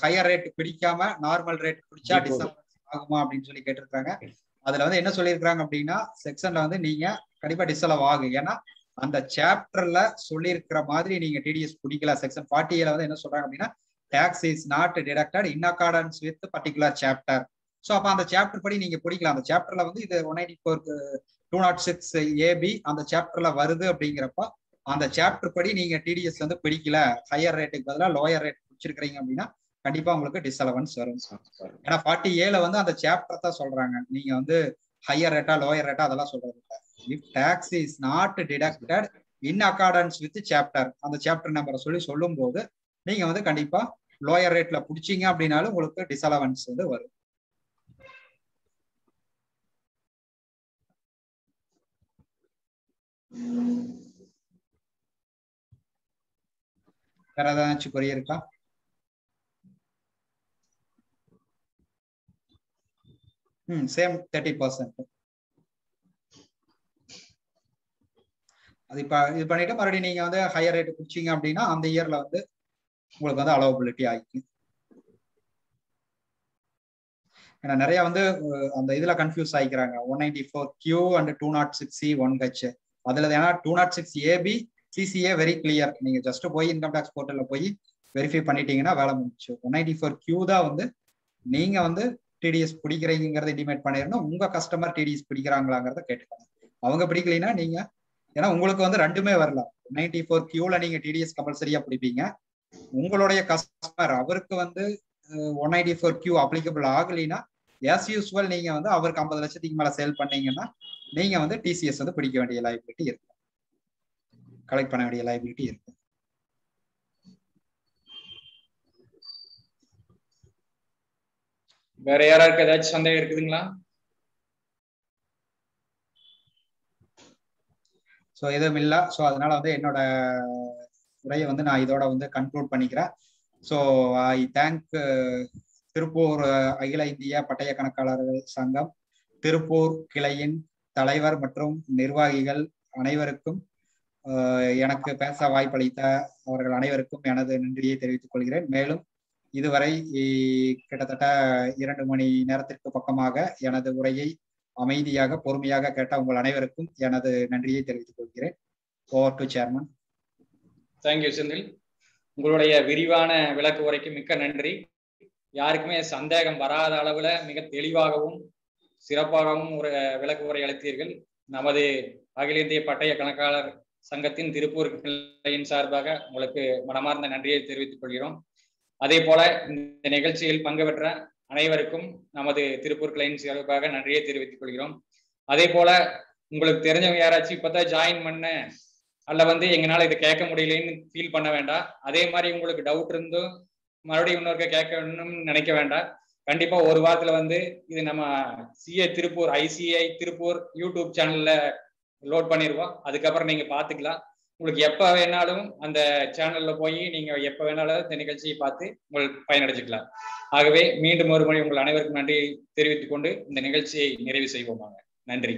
ஹையர் ரேட் பிடிக்காம நார்மல் ரேட் பிடிச்சா டிஸ்அலவன்ஸ் ஆகுமா அப்படின்னு சொல்லி கேட்டிருக்காங்க. அதுல வந்து என்ன சொல்லியிருக்கிறாங்க அப்படின்னா செக்ஷன்ல வந்து நீங்க கண்டிப்பா டிஸ்அலவ் ஆகும். ஏன்னா அந்த சாப்டர்ல சொல்லியிருக்கிற மாதிரி நீங்க டிடிஎஸ் பிடிக்கல. செக்ஷன் 40A வந்து என்ன சொல்றாங்க அப்படின்னா tax is not deducted in accordance with particular chapter. So அப்ப அந்த சாப்டர் படி நீங்க பிடிக்கலாம். அந்த சாப்டர்ல வந்து இது 194(206)AB அந்த சாப்டர்ல வருது அப்படிங்கிறப்ப அந்த சாப்டர் படி நீங்க டிடிஎஸ் வந்து பிடிக்கல, ஹையர் ரேட்டுக்கு பதிலாக லோயர் ரேட் பிடிச்சிருக்கிறீங்க அப்படின்னா கண்டிப்பா உங்களுக்கு டிஸ்அலவன்ஸ் வரும். ஏன்னா 40A வந்து அந்த சாப்டர் தான் சொல்றாங்க. நீங்க வந்து ஹையர் ரேட்டா லோயர் ரேட்டா அதெல்லாம் சொல்றது இல்லை. If tax is not deducted in accordance with chapter அந்த சாப்டர் நம்பரை சொல்லும் போது நீங்க வந்து கண்டிப்பா லோயர் ரேட்ல பிடிச்சிங்க அப்படின்னாலும் உங்களுக்கு டிஸ்அலவன்ஸ் வந்து வரும். வேற ஏதாச்சும் குறை இருக்கா? சேம் 30%. அது இப்ப இது பண்ணிட்டு மறுபடியும் நீங்க வந்து ஹையர் ரேட் குடிச்சீங்க அப்படின்னா அந்த இயர்ல வந்து உங்களுக்கு வந்து அலோவபிலிட்டி ஆயிருக்கு. ஏன்னா நிறைய வந்து அந்த இதுல confuse ஆகிக்கிறாங்க. 194Q and 206C 1H அதுல. ஏன்னா 206AB CCA வெரி கிளியர். நீங்க ஜஸ்ட் போய் இன்கம் டேக்ஸ் போர்ட்டல்ல போய் வெரிஃபை பண்ணிட்டீங்கன்னா வேலை முடிச்சு. 194Q தான் வந்து நீங்க வந்து டிடிஎஸ் பிடிக்கிறீங்கிறத இன்டிமேட் பண்ணிடணும். உங்க கஸ்டமர் டிடிஎஸ் பிடிக்கிறாங்களாங்கிறத கேட்டுக்கணும். அவங்க பிடிக்கலைன்னா நீங்க, ஏன்னா உங்களுக்கு வந்து ரெண்டுமே வரலாம். 194Qல நீங்க டிடிஎஸ் கம்பல்சரியா பிடிப்பீங்க. உங்களுடைய கஸ்டமர் அவருக்கு வந்து 194Q அப்ளிகபிள் ஆகலைன்னா as usual நீங்க வந்து அவருக்கு 50 லட்சத்துக்கு மேல சேல் பண்ணீங்கன்னா நீங்க வந்து டிசிஎஸ் வந்து பிடிக்க வேண்டிய லைபிலிட்டி இருக்கும், கலெக்ட் பண்ண வேண்டிய லைபிலிட்டி இருக்கும். வேற யாராருக்கு ஏதாச்சும் சந்தேகம் இருக்குதுங்களா? ஸோ எதுவும் இல்லை. ஸோ அதனால வந்து என்னோட உரையை வந்து நான் இதோட வந்து கன்க்ளூட் பண்ணிக்கிறேன். ஸோ ஐ தேங்க் திருப்பூர் அகில இந்திய பட்டய கணக்காளர்கள் சங்கம் திருப்பூர் கிளையின் தலைவர் மற்றும் நிர்வாகிகள் அனைவருக்கும், எனக்கு பேச வாய்ப்பளித்த அவர்கள் அனைவருக்கும் எனது நன்றியை தெரிவித்துக் கொள்கிறேன். மேலும் இதுவரை கிட்டத்தட்ட 2 மணி நேரத்திற்கு பக்கமாக எனது உரையை அமைதியாக பொறுமையாக கேட்ட உங்கள் அனைவருக்கும் எனது நன்றியை தெரிவித்துக் கொள்கிறேன். Over to chairman. Thank you Senthil. உங்களுடைய விரிவான விளக்கு உரைக்கு மிக்க நன்றி. யாருக்குமே சந்தேகம் வராத அளவுல மிக தெளிவாகவும் சிறப்பாகவும் ஒரு விளக்கு உரை அளித்தீர்கள். நமது அகில இந்திய பட்டய கணக்காளர் சங்கத்தின் திருப்பூர் கிளையின் சார்பாக உங்களுக்கு மனமார்ந்த நன்றியை தெரிவித்துக் கொள்கிறோம். அதே போல இந்த நிகழ்ச்சியில் பங்கு பெற்ற அனைவருக்கும் நமது திருப்பூர் கிளையின் சார்பாக நன்றியை தெரிவித்துக் கொள்கிறோம். அதே போல உங்களுக்கு தெரிஞ்சவங்க யாராச்சும் இப்பதான் ஜாயின் பண்ண அல்ல வந்து எங்களால இதை கேட்க முடியலன்னு ஃபீல் பண்ண வேண்டாம். அதே மாதிரி உங்களுக்கு டவுட் இருந்தும் மறுபடியும் இன்னொருக்க கேட்கணும்னு நினைக்க வேண்டாம். கண்டிப்பா ஒரு வாரத்துல வந்து இது நம்ம CA Tiruppur ICI Tiruppur YouTube சேனல்ல லோட் பண்ணிருவோம். அதுக்கப்புறம் நீங்க பாத்துக்கலாம். உங்களுக்கு எப்ப வேணாலும் அந்த சேனல்ல போய் நீங்க எப்ப வேணாலும் இந்த நிகழ்ச்சியை பார்த்து உங்களுக்கு பயனடைஞ்சுக்கலாம். ஆகவே மீண்டும் ஒரு முறை உங்கள் அனைவருக்கும் நன்றியை தெரிவித்துக் கொண்டு இந்த நிகழ்ச்சியை நிறைவு செய்வோமாக. நன்றி.